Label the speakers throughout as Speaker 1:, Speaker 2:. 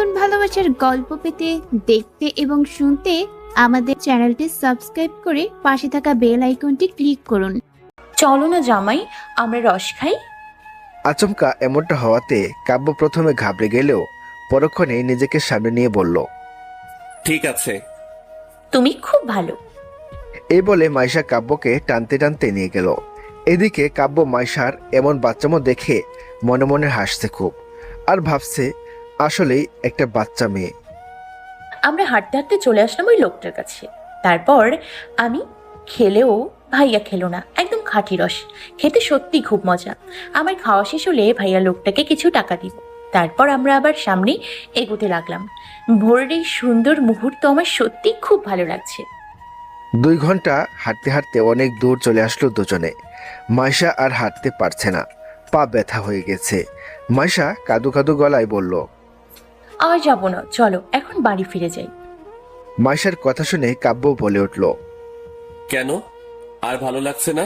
Speaker 1: নতুন ভালোবাসার গল্প পেতে, দেখতে এবং শুনতে আমাদের চ্যানেলটি সাবস্ক্রাইব করে পাশে থাকা বেল আইকনটি ক্লিক করুন।
Speaker 2: চলো না জামাই, আমরা রস খাই।
Speaker 3: আচমকা এমনটা হওয়াতে কাব্য প্রথমে ঘাবড়ে গেলেও পরক্ষণে নিজেকে সামনে নিয়ে বলল,
Speaker 4: ঠিক আছে।
Speaker 2: তুমি খুব ভালো।
Speaker 3: এই বলে মাইশা কাব্যকে টানতে টানতে নিয়ে গেল। এদিকে কাব্য মাইশার এমন বাচ্চামো দেখে মনে মনে হাসছে খুব, আর ভাবছে আসলেই একটা বাচ্চা মেয়ে।
Speaker 2: আমরা হাঁটতে হাঁটতে চলে আসলাম ওই লোকটার কাছে। তারপর আমি খেলেও ভাইয়া খেলো না, একদম খাঁটি রস। খেতে সত্যি খুব মজা। আমার খাওয়া শেষ হলে ভাইয়া লোকটাকে কিছু টাকা দিব। তারপর আমরা আবার সামনে এগোতে লাগলাম। ভোরের এই সুন্দর মুহূর্ত আমার সত্যি খুব ভালো লাগছে।
Speaker 3: 2 ঘন্টা হাঁটতে হাঁটতে অনেক দূর চলে আসলো দুজনে। মাইশা আর হাঁটতে পারছে না, পা ব্যথা হয়ে গেছে। মাইশা কাদু কাদু গলায় বলল,
Speaker 2: আর যাবো না, চলো এখন বাড়ি ফিরে যাই।
Speaker 3: মাইশার কথা শুনে কাব্য বলে উঠল,
Speaker 4: কেন, আর ভালো লাগছে না?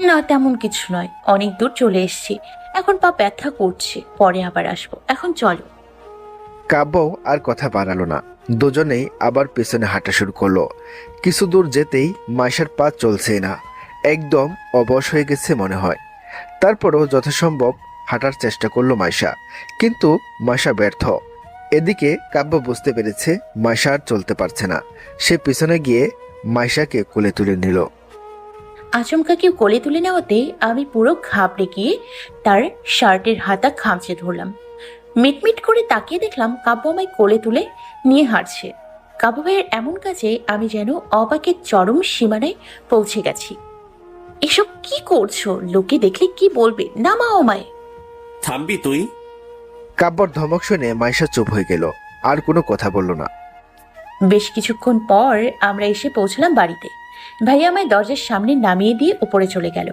Speaker 2: না তেমন কিছু নয়, অনেক দূর চলে এসেছি, এখন পা ব্যথা করছে, পরে আবার আসবো, এখন চলো।
Speaker 3: কাব্য আর কথা বাড়ালো না। দুজনেই আবার পেছনে হাঁটা শুরু করলো। কিছু দূর যেতেই মাইশার পা চলছে না, একদম অবশ হয়ে গেছে মনে হয়। তারপরও যথাসম্ভব হাঁটার চেষ্টা করলো মাইশা, কিন্তু মাইশা ব্যর্থ। এদিকে কাব্য বুঝতে পেরেছে মাইশা আর চলতে পারছে না। সে পিছনে গিয়ে মাইশাকে কোলে তুলে নিল।
Speaker 2: আচমকা কেউ কোলে তুলে নেওয়াতে আমি পুরো ঘাবড়ে গিয়ে তার শার্টের হাতা খামচে ধরলাম। মিটমিট করে তাকিয়ে দেখলাম কাব্য আমায় কোলে তুলে নিয়ে হাঁটছে। কাব্য ভাইয়ের এমন কাজে আমি যেন অবাকের চরম সীমানায় পৌঁছে গেছি। এসব কি করছো? লোকে দেখলে কি বলবে? নামাও আমায়।
Speaker 4: থামবি তুই?
Speaker 3: কাব্যর ধমক শুনে মাইশা চুপ হয়ে গেল, আর কোনো কথা বলল না।
Speaker 2: বেশ কিছুক্ষণ পর আমরা এসে পৌঁছলাম বাড়িতে। ভাইয়া আমায় দরজার সামনে নামিয়ে দিয়ে উপরে চলে গেল।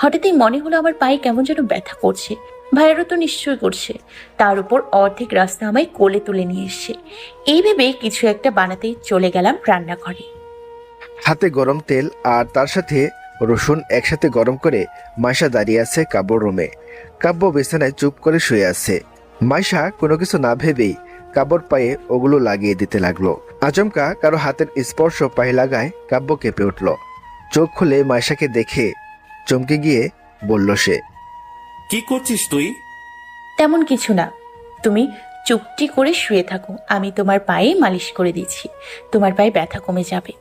Speaker 2: হঠাৎই মনে হলো আমার পায়ে কেমন যেন ব্যথা করছে। ভাইয়ারও তো নিশ্চয়ই করছে। তার উপর অর্ধেক রাস্তা আমায় কোলে তুলে নিয়ে এসছে। এই ভেবে কিছু একটা বানাতেই চলে গেলাম রান্নাঘরে।
Speaker 3: হাতে গরম তেল আর তার সাথে রসুন একসাথে গরম করে মাইশা দাঁড়িয়ে আছে কাব্যর রুমে। কাব্য বিছানায় চুপ করে শুয়ে আছে। মাইশা কোনো কিছু না ভেবেই কাব্যর পায়ে ওগুলো লাগিয়ে দিতে লাগলো। আচমকা কারো হাতের স্পর্শ পায়ে লাগায় কাব্য কেঁপে উঠল। চোখ খুলে মাইশাকে দেখে চমকে গিয়ে বলল সে,
Speaker 4: কি করছিস তুই?
Speaker 2: তেমন কিছু না, তুমি চুপটি করে শুয়ে থাকো, আমি তোমার পায়ে মালিশ করে দিচ্ছি, তোমার পায়ে ব্যথা কমে যাবে।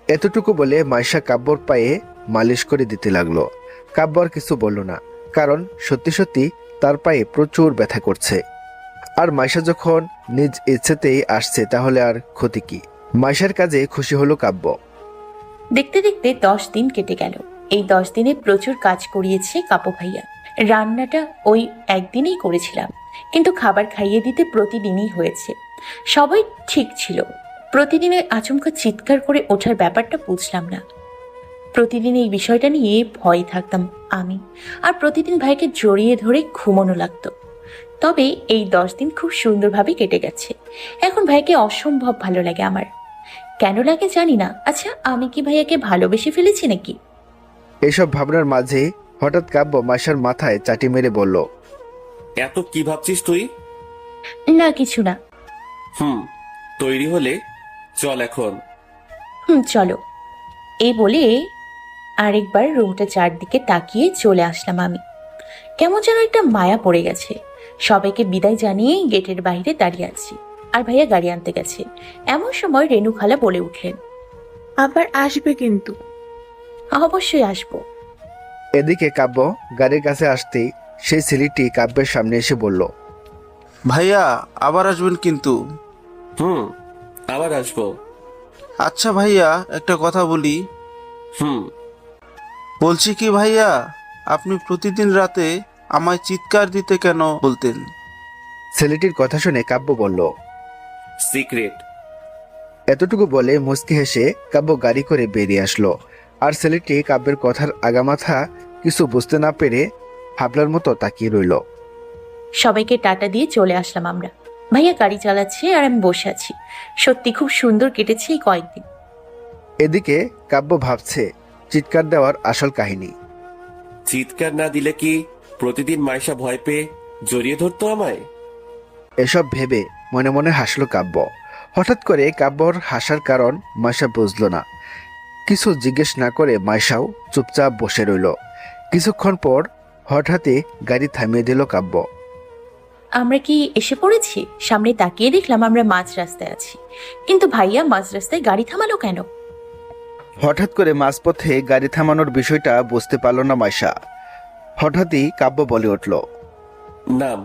Speaker 3: এতটুকু বলে মাইশা কাব্যর পায়ে মালিশ করে দিতে লাগলো। কাব্য আর কিছু বলল না, কারণ সত্যি সত্যি তার পায়ে প্রচুর ব্যথা করছে। আর মাইশা যখন নিজ ইচ্ছেতেই আসছে তাহলে আর ক্ষতি কি? মাইশার কাজে খুশি হলো কাব্য।
Speaker 2: দেখতে দেখতে 10 দিন কেটে গেল। এই 10 দিনে প্রচুর কাজ করিয়েছে কাপু ভাইয়া। রান্নাটা ওই একদিনেই করেছিলাম, কিন্তু খাবার খাইয়ে দিতে প্রতিদিনই হয়েছে। সবাই ঠিক ছিল। প্রতিদিনের আচমকা চিৎকার করে ওঠার ব্যাপারটা বুঝলাম না। প্রতিদিন এই বিষয়টা নিয়ে ভয় থাকতাম আমি, আর প্রতিদিন ভাইকে জড়িয়ে ধরে ঘুমানো লাগতো। তবে এই 10 দিন খুব সুন্দরভাবে কেটে গেছে। এখন ভাইকে অসম্ভব ভালো লাগে আমার। কেন লাগে জানি না। আচ্ছা, আমি কি ভাইয়াকে ভালোবেসে ফেলেছি নাকি?
Speaker 3: এইসব ভাবনার মাঝে হঠাৎ কাব্য মাইশার মাথায় চাটি মেরে বলল,
Speaker 4: এত কি ভাবছিস তুই?
Speaker 2: না কিছু না।
Speaker 4: তৈরি হলে চল এখন।
Speaker 2: চলো। এই বলে আরেকবার রুমটা চারদিকে তাকিয়ে চলে আসলাম আমি। কেমন যেন একটা মায়া পড়ে গেছে। সবাইকে বিদায় জানিয়ে গেটের বাইরে দাঁড়িয়ে আছি, আর ভাইয়া গাড়ি আনতে গেছে। এমন সময় রেনু খালা বলে উঠলেন,
Speaker 5: আবার আসবে কিন্তু।
Speaker 2: অবশ্যই আসবো।
Speaker 3: এদিকে কাব্য গাড়ির কাছে আসতেই সেই ছেলেটি কাব্যের সামনে এসে বলল,
Speaker 6: ভাইয়া আবার আসবেন কিন্তু।
Speaker 4: আবার আসবো।
Speaker 6: আচ্ছা ভাইয়া, একটা কথা বলি।
Speaker 4: হুম
Speaker 6: বলছি কি ভাইয়া, আপনি প্রতিদিন রাতে আমায় চিৎকার দিতে কেন বলতেন?
Speaker 3: ছেলেটির কথা শুনে কাব্য বলল,
Speaker 4: সিক্রেট।
Speaker 3: এতটুকু বলে মুচকি হেসে কাব্য গাড়ি করে বেরিয়ে আসলো। আর ছেলেটি কাব্যের কথার আগামাথা কিছু বুঝতে না পেরে হাবলার মতো তাকিয়ে রইল।
Speaker 2: সবাইকে টাটা দিয়ে চলে আসলাম আমরা। ভাইয়া গাড়ি চালাচ্ছে আর আমি বসে আছি। সত্যি খুব সুন্দর কেটেছে এই কয়েকদিন।
Speaker 3: এদিকে কাব্য ভাবছে চিৎকার দেওয়ার আসল কাহিনী।
Speaker 4: চিৎকার না দিলে কি প্রতিদিন মাইশা ভয় পেয়ে জড়িয়ে ধরতো আমায়?
Speaker 3: এসব ভেবে মনে মনে হাসলো কাব্য। হঠাৎ করে কাব্যর হাসার কারণ মাইশা বুঝল না। কিছু জিজ্ঞেস না করে মাইশাও চুপচাপ বসে রইল। কিছুক্ষণ পর হঠাৎই গাড়ি থামিয়ে দিল কাব্য।
Speaker 2: আমরা কি এসে পড়েছি? সামনে তাকিয়ে দেখলাম আমরা মাঝ রাস্তায় আছি, কিন্তু ভাইয়া মাঝ রাস্তায় গাড়ি থামালো কেন?
Speaker 3: হঠাৎ করে মাঝপথে গাড়ি থামানোর বিষয়টা বুঝতে পারল না মাইশা। হঠাৎই কাব্য বলে উঠল,
Speaker 4: নাম।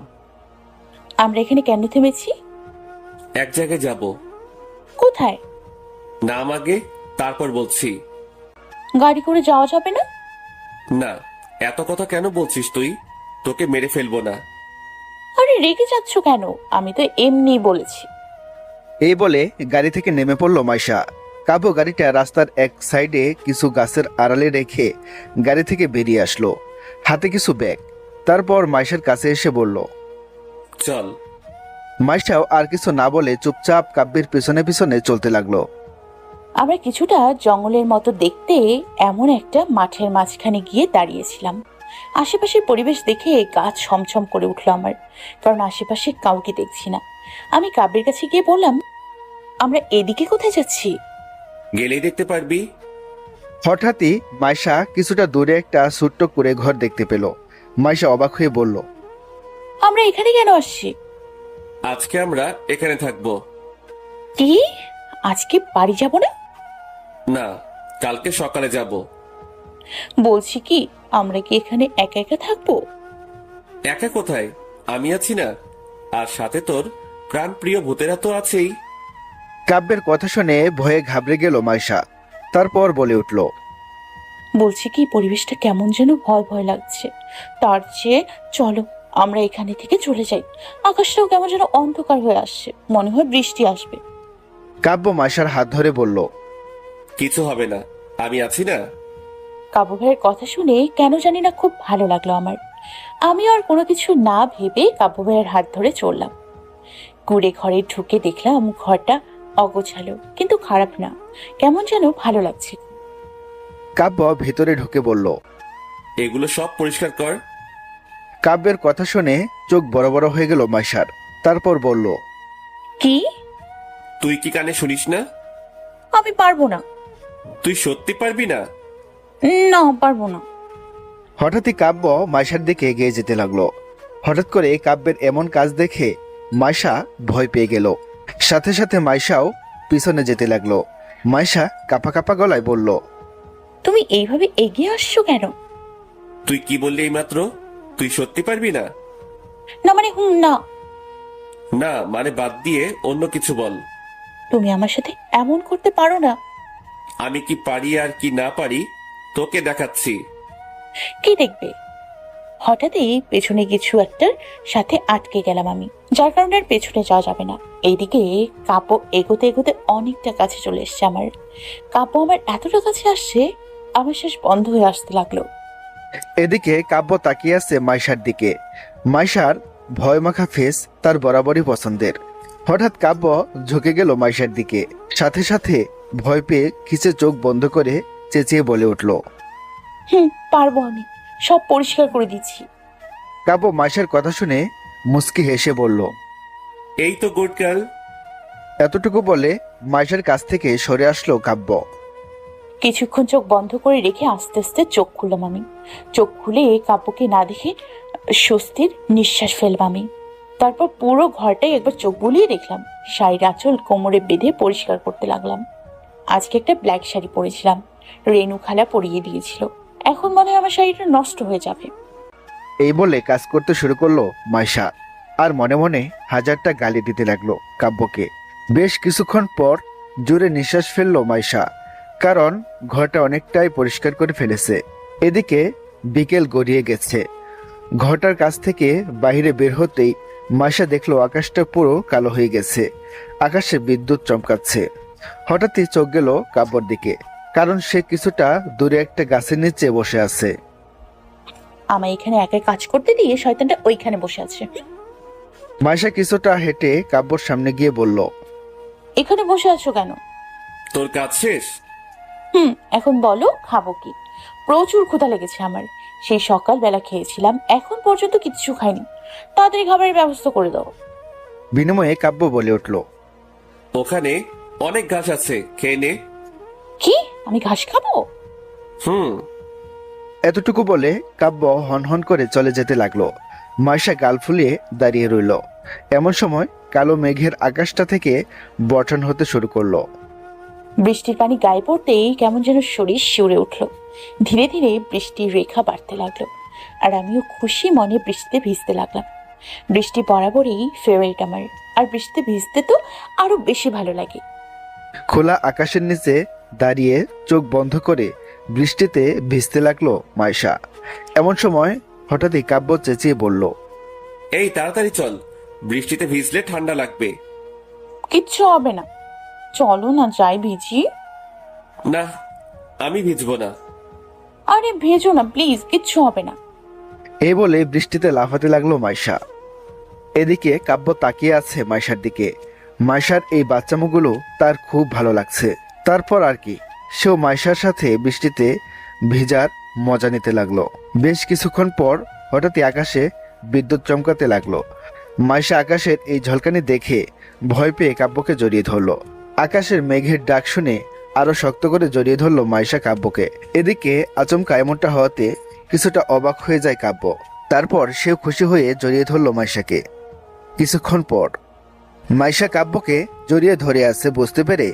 Speaker 2: আমরা এখানে কেন থেমেছি?
Speaker 4: এক জায়গায় যাব।
Speaker 2: কোথায়?
Speaker 4: নাম আগে, তারপর বলছি।
Speaker 2: গাড়ি করে যাওয়া যাবে না?
Speaker 4: না, এত কথা কেন বলছিস তুই? তোকে মেরে ফেলবো না।
Speaker 2: আরে রেগে যাচ্ছ কেন? আমি তো এমনি বলেছি।
Speaker 3: এই বলে গাড়ি থেকে নেমে পড়ল মাইশা। কাব্য গাড়িটা রাস্তার এক সাইডে কিছু গাছের আড়ালে রেখে গাড়ি থেকে বেরিয়ে আসলো, হাতে কিছু ব্যাগ। তারপর মাইশার কাছে এসে বলল,
Speaker 4: চল।
Speaker 3: মাইশাও আর কিছু না বলে চুপচাপ কাব্যের পিছনে পিছনে চলতে লাগলো।
Speaker 2: আমরা কিছুটা জঙ্গলের মতো দেখতে এমন একটা মাঠের মাঝখানে গিয়ে দাঁড়িয়েছিলাম। আশেপাশের পরিবেশ দেখে গা ছমছম করে উঠলো আমার, কারণ আশেপাশে কাউকে দেখছি না। আমি কাব্যের কাছে গিয়ে বললাম, আমরা এদিকে কোথায় যাচ্ছি?
Speaker 4: গেলেই দেখতে পারবি।
Speaker 3: হঠাৎই মাইশা কিছুটা দূরে একটা ছোট্ট করে ঘর দেখতে পেল। মাইশা অবাক হয়ে বলল,
Speaker 2: আমরা এখানে কেন আসছি?
Speaker 4: আজকে আমরা এখানে থাকবো।
Speaker 2: কি, আজকে বাড়ি যাব না?
Speaker 4: না, কালকে সকালে যাব।
Speaker 2: বলছি কি, আমরা কি এখানে একা একা থাকবো?
Speaker 4: একা কোথায়? আমি আছি না, আর সাথে তোর প্রাণ প্রিয় ভূতেরা তো আছেই।
Speaker 3: কাব্যের কথা শুনে ভয়ে ঘাবড়ে গেল মাইশা। তারপর বলে উঠল,
Speaker 2: বলছি কি, পরিবেশটা কেমন যেন ভয় ভয় লাগছে। তার চেয়ে চলো আমরা এখানে থেকে চলে যাই। আকাশটাও কেমন যেন অন্ধকার হয়ে আসছে, মনে হয় বৃষ্টি আসবে।
Speaker 3: কাব্য মাইশার হাত ধরে বলল,
Speaker 4: কিছু হবে না, আমি আছি না।
Speaker 2: কাবু ভাইয়ের কথা শুনে কেন জানি না খুব ভালো লাগলো আমার। আমি আর কোনো কিছু না ভেবে কাবু ভাইয়ের হাত ধরে চললাম। কুড়ে ঘরে ঢুকে দেখলাম ঘরটা অগোছালো, কিন্তু খারাপ না, কেমন যেন ভালো লাগছে।
Speaker 3: কাব্য ভেতরে ঢুকে বলল।
Speaker 4: এগুলো সব পরিষ্কার কর।
Speaker 3: কাব্যের কথা শুনে চোখ বড় বড় হয়ে গেল মাইশার। তারপর বলল,
Speaker 2: কি?
Speaker 4: তুই কি কানে শুনিস না?
Speaker 2: আমি পারবো না।
Speaker 4: তুই সত্যি পারবি না?
Speaker 2: না, পারবো না।
Speaker 3: হঠাৎই কাব্য মাইশার দিকে এগিয়ে যেতে লাগলো। হঠাৎ করে কাব্যের এমন কাজ দেখে মাইশা ভয় পেয়ে গেল। সাথে সাথে মাইশাও পিছনে যেতে লাগলো। মাইশা কাঁপা কাঁপা গলায় বলল,
Speaker 2: তুমি এইভাবে এগিয়ে আসছো কেন?
Speaker 4: তুই কি বললি এইমাত্র? তুই সত্যি পারবি না?
Speaker 2: না মানে না।
Speaker 4: না মানে বাদ দিয়ে অন্য কিছু বল।
Speaker 2: তুমি আমার সাথে এমন করতে পারো না।
Speaker 4: আমি কি পারি আর কি না পারি তোকে দেখাচ্ছি।
Speaker 2: কি দেখবে? হঠাৎই পেছনে কিছু একটার সাথে আটকে গেলাম আমি, যার কারণে আর পেছনে যাওয়া যাবে না। এইদিকে কাপো এগোতে এগোতে অনেকটা কাছে চলে এসছে আমার। কাপো আমার এতটা কাছে আসছে, আমার শেষ বন্ধ হয়ে আসতে লাগলো।
Speaker 3: এদিকে কাব্য তাকিয়ে আছে মাইশার দিকে। মাইশার ভয়মাখা ফেস তার বরাবরই পছন্দের। হঠাৎ কাব্য ঝুঁকে গেল মাইশার দিকে। সাথে সাথে ভয় পেয়ে খিচে চোখ বন্ধ করে চেঁচিয়ে বলে উঠল,
Speaker 2: পারবো, আমি সব পরিষ্কার করে দিচ্ছি।
Speaker 3: কাব্য মাইশার কথা শুনে মুচকি হেসে বলল,
Speaker 4: এই তো গুড গার্ল।
Speaker 3: এতটুকু বলে মাইশার কাছ থেকে সরে আসলো কাব্য।
Speaker 2: কিছুক্ষণ চোখ বন্ধ করে রেখে আস্তে আস্তে চোখ খুললাম আমি। চোখ খুলে কাব্যকে না দেখে স্বস্তির নিঃশ্বাস ফেললাম আমি। তারপর পুরো ঘরটাই একবার চোখ বুলিয়ে দেখলাম। শাড়ির আঁচল কোমরে বেঁধে পরিষ্কার করতে লাগলাম। আজকে একটা ব্ল্যাক শাড়ি পরেছিলাম, রেনু খালা পরিয়ে দিয়েছিল। এখন মনে হয় আমার শাড়িটা নষ্ট হয়ে যাবে।
Speaker 3: এই বলে কাজ করতে শুরু করলো মাইশা, আর মনে মনে হাজারটা গালি দিতে লাগলো কাব্যকে। বেশ কিছুক্ষণ পর জোরে নিঃশ্বাস ফেললো মাইশা, কারণ ঘরটা অনেকটাই পরিষ্কার করে ফেলেছে। এদিকে বিকেল গড়িয়ে গেছে। ঘরটার কাছ থেকে বাইরে বের হতেই মাইশা দেখলো আকাশটা পুরো কালো হয়ে গেছে। আকাশে বিদ্যুৎ চমকাচ্ছে। হঠাৎই চোখ গেল কাব্যর দিকে, কারণ সে কিছুটা দূরে একটা গাছের নিচে বসে আছে।
Speaker 2: আমায় এখানে একা কাজ করতে দিয়ে শয়তানটা ওইখানে বসে আছে।
Speaker 3: মাইশা কিছুটা হেঁটে কাব্যর সামনে গিয়ে বলল,
Speaker 2: এখানে বসে আছো কেন?
Speaker 4: তোর কাজ শেষ?
Speaker 2: এখন বলো খাবো কি? প্রচুর ক্ষুধা লেগেছে আমার। সেই সকালবেলা খেয়েছিলাম, এখন পর্যন্ত কিচ্ছু খাইনি। তাড়াতাড়ি খাবারের ব্যবস্থা করে দাও।
Speaker 3: বিনিময়ে কাব্য বলে উঠল,
Speaker 4: ওখানে অনেক ঘাস আছে, খেয়ে নে।
Speaker 2: কি, আমি ঘাস খাবো?
Speaker 4: হুম।
Speaker 3: এতটুকু বলে কাব্য হনহন করে চলে যেতে লাগলো। মাইশা গাল ফুলিয়ে দাঁড়িয়ে রইল। এমন সময় কালো মেঘের আকাশটা থেকে বর্ষণ হতে শুরু করলো।
Speaker 2: বৃষ্টির পানি গায়ে পড়তেই কেমন যেন শরীর শিউরে উঠল। ধীরে ধীরে বৃষ্টির রেখা বাড়তে লাগলো, আর আমিও খুশি মনে বৃষ্টিতে ভিজতে লাগলাম। বৃষ্টি বরাবরই ফেভারিট আমার, আর বৃষ্টিতে ভিজতে তো আরো বেশি ভালো লাগে।
Speaker 3: খোলা আকাশের নিচে দাঁড়িয়ে চোখ বন্ধ করে বৃষ্টিতে ভিজতে লাগলো মাইশা। এমন সময় হঠাৎই কাব্য চেঁচিয়ে বলল,
Speaker 4: এই তাড়াতাড়ি চল, বৃষ্টিতে ভিজলে ঠান্ডা লাগবে।
Speaker 2: কিচ্ছু হবে না, চলো না যাই ভিজি।
Speaker 4: না, আমি ভিজবো না।
Speaker 2: আরে ভেজো না প্লিজ, কিচ্ছু হবে না।
Speaker 3: এই বলে বৃষ্টিতে লাফাতে লাগলো মাইশা। এদিকে কাব্য তাকিয়ে আছে মাইশার দিকে। মাইশার এই বাচ্চামোগুলো তার খুব ভালো লাগছে। তারপর আর কি, সেও মাইশার সাথে বৃষ্টিতে ভিজার মজা নিতে লাগলো। বেশ কিছুক্ষণ পর হঠাৎই আকাশে বিদ্যুৎ চমকাতে লাগলো। মাইশা আকাশের এই ঝলকানি দেখে ভয় পেয়ে কাব্যকে জড়িয়ে ধরলো। আকাশের মেঘের ডাক শুনে আরো শক্ত করে জড়িয়ে ধরলো মাইশা কাব্যকে। এদিকে আচমকা এমনটা হওয়াতে কিছুটা অবাক হয়ে যায় কাব্য। তারপর সেও খুশি হয়ে জড়িয়ে ধরলো মাইশাকে। কিছুক্ষণ পর মাইশা কাব্যকে জড়িয়ে ধরে আছে বুঝতে পেরে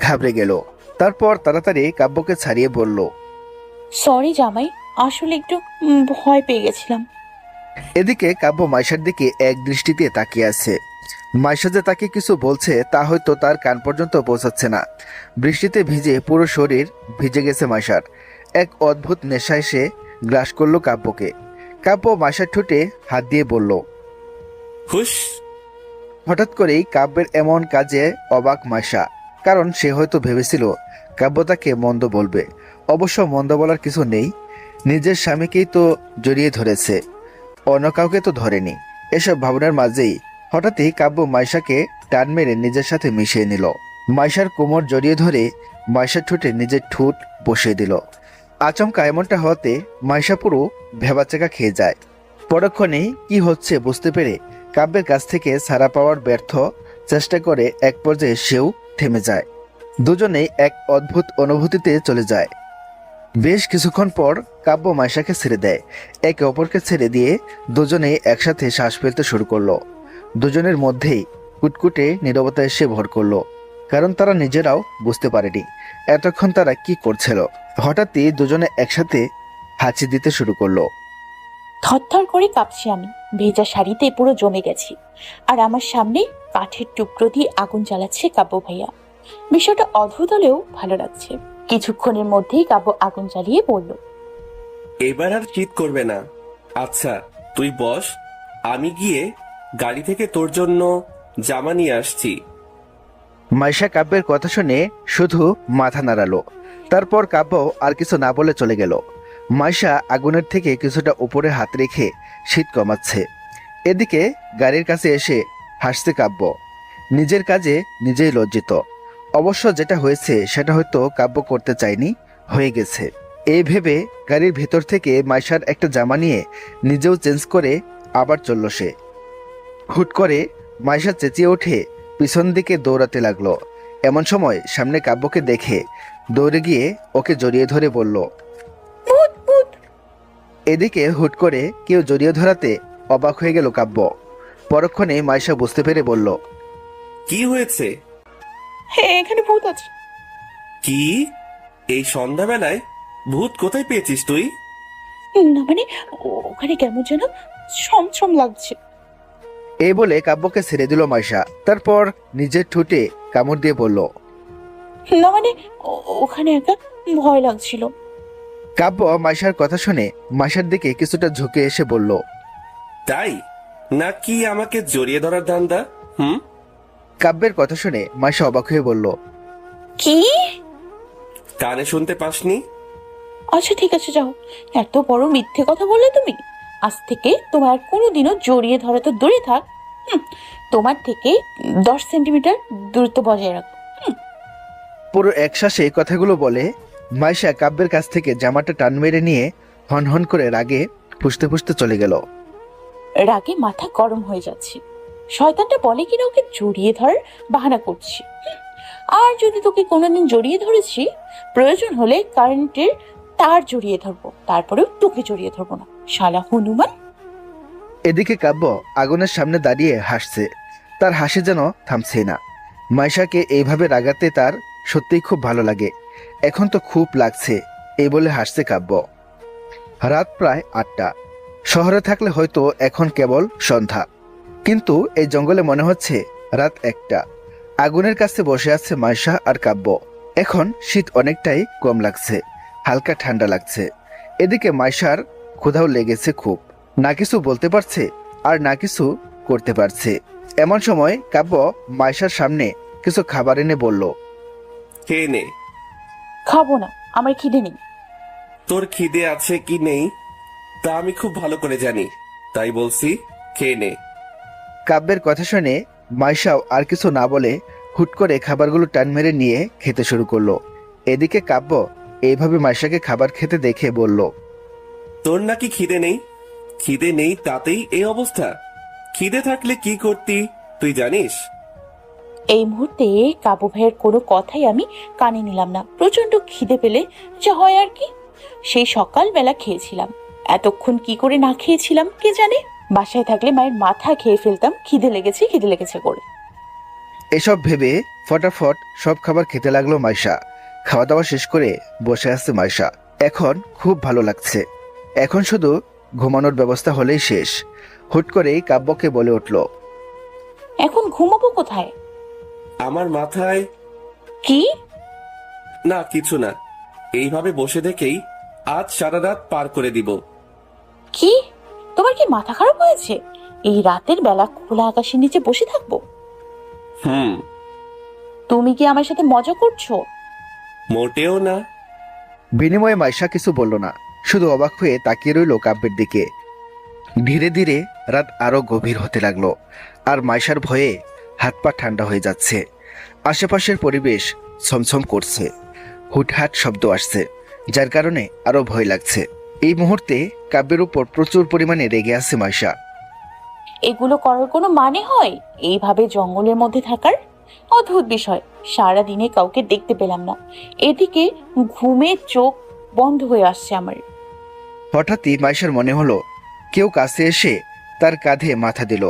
Speaker 3: ঘাবড়ে গেল। তারপর তাড়াতাড়ি কাব্যকে ছাড়িয়ে বলল,
Speaker 2: সরি জামাই, আসলে একটু ভয় পেয়ে গেছিলাম।
Speaker 3: এদিকে কাব্য মাইশার দিকে এক দৃষ্টিতে তাকিয়ে আছে। মাইশা যে তাকে কিছু বলছে তা হয়তো তার কান পর্যন্ত পৌঁছাচ্ছে না। বৃষ্টিতে ভিজে পুরো শরীর ভিজে গেছে মাইশার। এক অদ্ভুত নেশা এসে গ্রাস করলো কাব্যকে। কাব্য মাইশার ঠোঁটে হাত দিয়ে বলল,
Speaker 4: হুশ।
Speaker 3: হঠাৎ করেই কাব্যের এমন কাজে অবাক মাইশা, কারণ সে হয়তো ভেবেছিল কাব্য তাকে মন্দ বলবে। অবশ্য মন্দ বলার কিছু নেই, নিজের স্বামীকেই তো জড়িয়ে ধরেছে, অন্য কাউকে তো ধরেনি। এসব ভাবনার মাঝেই হঠাৎই কাব্য মাইশাকে টান মেরে নিজের সাথে মিশিয়ে নিল। মাইশার কোমর জড়িয়ে ধরে মাইশার ঠোঁটে নিজের ঠোঁট বসিয়ে দিল। আচমকা এমনটা হতে মাইশা পুরো ভেবাচাকা খেয়ে যায়। পরক্ষণেই কি হচ্ছে বুঝতে পেরে কাব্যের কাছ থেকে ছাড়া পাওয়ার ব্যর্থ চেষ্টা করে এক পর্যায়ে সেও থেমে যায়। দুজনেই এক অদ্ভুত অনুভূতিতে চলে যায়। বেশ কিছুক্ষণ পর কাব্য মাইশাকে ছেড়ে দেয়। একে অপরকে ছেড়ে দিয়ে দুজনেই একসাথে শ্বাস ফেলতে শুরু করলো। দুজনের মধ্যেই কুটকুটে নীরবতা এসে ভর করলো, কারণ তারা নিজেরাও বুঝতে পারেনি এতক্ষণ তারা কি করছিল। হঠাৎই দুজনে একসাথে হাঁচি দিতে শুরু করলো।
Speaker 2: থরথর করে কাঁপছি আমি, ভেজা শাড়িতে পুরো জমে গেছি, আর আমার সামনে কাঠের টুকরো দিয়ে আগুন জ্বালাচ্ছে কাব্য ভাইয়া। বিষয়টা অদ্ভুত হলেও ভালো লাগছে। কিছুক্ষণের মধ্যেই কাব্য আগুন জ্বালিয়ে বলল,
Speaker 4: এবার আর চিৎ করবে না। আচ্ছা তুই বস, আমি গিয়ে গাড়ি থেকে তোর জন্য জামা নিয়ে আসছি।
Speaker 3: মাইশা কাব্যের কথা শুনে শুধু মাথা নাড়ালো। তারপর কাব্য আর কিছু না বলে চলে গেল। মাইশা আগুনের থেকে কিছুটা উপরে হাত রেখে শীত কমাচ্ছে। এদিকে গাড়ির কাছে এসে হাসছে কাব্য। নিজের কাজে নিজেই লজ্জিত। অবশ্য যেটা হয়েছে সেটা হয়তো কাব্য করতে চায়নি, হয়ে গেছে। এই ভেবে গাড়ির ভেতর থেকে মাইশার একটা জামা নিয়ে নিজেও চেঞ্জ করে আবার চলল সে। হুট করে মাইশা চেঁচিয়ে উঠে পিছন দিকে দৌড়াতে লাগলো। এমন সময় সামনে কাব্যকে দেখে দৌড়ে গিয়ে ওকে জড়িয়ে ধরে বলল,
Speaker 2: ভূত ভূত।
Speaker 3: এদিকে হুট করে কেউ জড়িয়ে ধরাতে অবাক হয়ে গেল কাব্য। পরক্ষণে মাইশা বুঝতে পেরে বলল,
Speaker 4: কি হয়েছে?
Speaker 2: হ্যাঁ, এখানে ভূত আছে।
Speaker 4: কি? এই সন্ধ্যাবেলায় ভূত কোথায় পেয়েছিস তুই?
Speaker 2: না মানে, ওখানে কেমন যেন ছমছম লাগছে।
Speaker 3: এই বলে কাব্যকে ছেড়ে দিল মাইশা। তারপর নিজের ঠোঁটে কামড় দিয়ে বলল,
Speaker 2: না মানে, ওখানে একা ভয় লাগছিল।
Speaker 3: কাব্য মাইশার কথা শুনে মাইশার দিকে কিছুটা ঝুঁকে এসে বলল,
Speaker 4: তাই নাকি আমাকে জড়িয়ে ধরার ধান্দা?
Speaker 3: কাব্যের কথা শুনে মাইশা অবাক হয়ে বলল,
Speaker 2: কি?
Speaker 4: কানে শুনতে পাসনি?
Speaker 2: আচ্ছা ঠিক আছে, যাও। এত বড় মিথ্যে কথা বললে তুমি। আজ থেকে তোমার আর কোনোদিনও জড়িয়ে ধরা তো দূরে থাক, তোমার থেকে 10 সেন্টিমিটার দূরত্ব বজায় রাখো।
Speaker 3: পুরো একশ্বাসে এই কথাগুলো বলে মাইশা কাব্যের কাছ থেকে জামাটা টান মেরে নিয়ে হনহন করে রাগে ফুঁসতে ফুঁসতে চলে গেল।
Speaker 2: রাগে মাথা গরম হয়ে যাচ্ছে। শয়তানটা বলে কিনা ওকে জড়িয়ে ধরার বাহানা করছি। আর যদি তোকে কোনোদিন জড়িয়ে ধরেছি, প্রয়োজন হলে কারেন্টের তার জড়িয়ে ধরবো, তারপরেও তোকে জড়িয়ে ধরবো না, শালা হনুমান।
Speaker 3: এদিকে কাব্য আগুনের সামনে দাঁড়িয়ে হাসছে। তার হাসি যেন থামছে না। মাইশাকে এইভাবে রাগাতে তার সত্যিই খুব ভালো লাগে। এখন তো খুব লাগছে, এই বলে হাসছে কাব্য। রাত প্রায় 8টা। শহরে থাকলে হয়তো এখন কেবল সন্ধ্যা, কিন্তু এই জঙ্গলে মনে হচ্ছে রাত 1টা। আগুনের কাছে বসে আছে মাইশা আর কাব্য। এখন শীত অনেকটাই কম লাগছে, হালকা ঠান্ডা লাগছে। এদিকে মাইশার ক্ষুধাও লেগেছে খুব, না কিছু বলতে পারছে আর না কিছু করতে পারছে। এমন সময় কাব্য মাইশার সামনে কিছু খাবার এনে বলল,
Speaker 4: খেয়ে নে।
Speaker 2: খাবো না, আমার খিদে নেই।
Speaker 4: তোর খিদে আছে কি নেই তা আমি খুব ভালো করে জানি, তাই বলছি খেয়ে নে।
Speaker 3: কাব্যের কথা শুনে মাইশাও আর কিছু না বলে হুট করে খাবারগুলো টান মেরে নিয়ে খেতে শুরু করলো। এদিকে কাব্য এইভাবে মাইশাকে খাবার খেতে দেখে বলল,
Speaker 4: তোর নাকি খিদে নেই? খিদে নেই তাতেই এই অবস্থা? খিদে থাকলে কি করতি তুই জানিস?
Speaker 2: এই মুহূর্তে কাবু ভাইয়ের কোনো কথাই আমি কানে নিলাম না। প্রচন্ড খিদে পেলে যা হয় আর কি। সেই সকালবেলা খেয়েছিলাম, এতক্ষণ কি করে না খেয়েছিলাম কে জানে। বাসায় থাকলে মায়ের মাথা খেয়ে ফেলতাম খিদে লেগেছে করে।
Speaker 3: এসব ভেবে ফটাফট সব খাবার খেতে লাগলো মাইশা। খাওয়া দাওয়া শেষ করে বসে আছে মাইশা। এখন খুব ভালো লাগছে, এখন শুধু ঘুমানোর ব্যবস্থা হলেই শেষ। হুট করেই কাব্যকে বলে উঠল,
Speaker 2: এখন ঘুমাবো কোথায়?
Speaker 4: আমার মাথায়
Speaker 2: কি?
Speaker 4: না কিছু না, এইভাবে বসে থেকেই আজ সারা রাত পার করে দিব।
Speaker 2: কি? তোমার কি মাথা খারাপ হয়েছে? এই রাতের বেলা খোলা আকাশের নিচে বসে থাকবো?
Speaker 4: হুম।
Speaker 2: তুমি কি আমার সাথে মজা করছো?
Speaker 4: মোটেও না।
Speaker 3: বিনিময়ে মাইশা কিছু বলল না, শুধু অবাক হয়ে তাকিয়ে রইল কাব্যের দিকে। ধীরে ধীরে রাত আরো গভীর হতে লাগলো, আর মাইশার ভয়ে হাত পা ঠান্ডা হয়ে যাচ্ছে। আশেপাশের পরিবেশ ছমছম করছে, হুটহাট শব্দ আসছে, যার কারণে আরো ভয় লাগছে। এই মুহূর্তে কাব্যের উপর প্রচুর পরিমাণে রেগে আছে মাইশা।
Speaker 2: এগুলো করার কোনো মানে হয়? এইভাবে জঙ্গলের মধ্যে থাকার অদ্ভুত বিষয়। সারা দিনে কাউকে দেখতে পেলাম না, এদিকে ঘুমে চোখ বন্ধ হয়ে আসছে আমার।
Speaker 3: হঠাৎই মাইশার মনে হলো কেউ কাছে এসে তার কাঁধে মাথা দিল।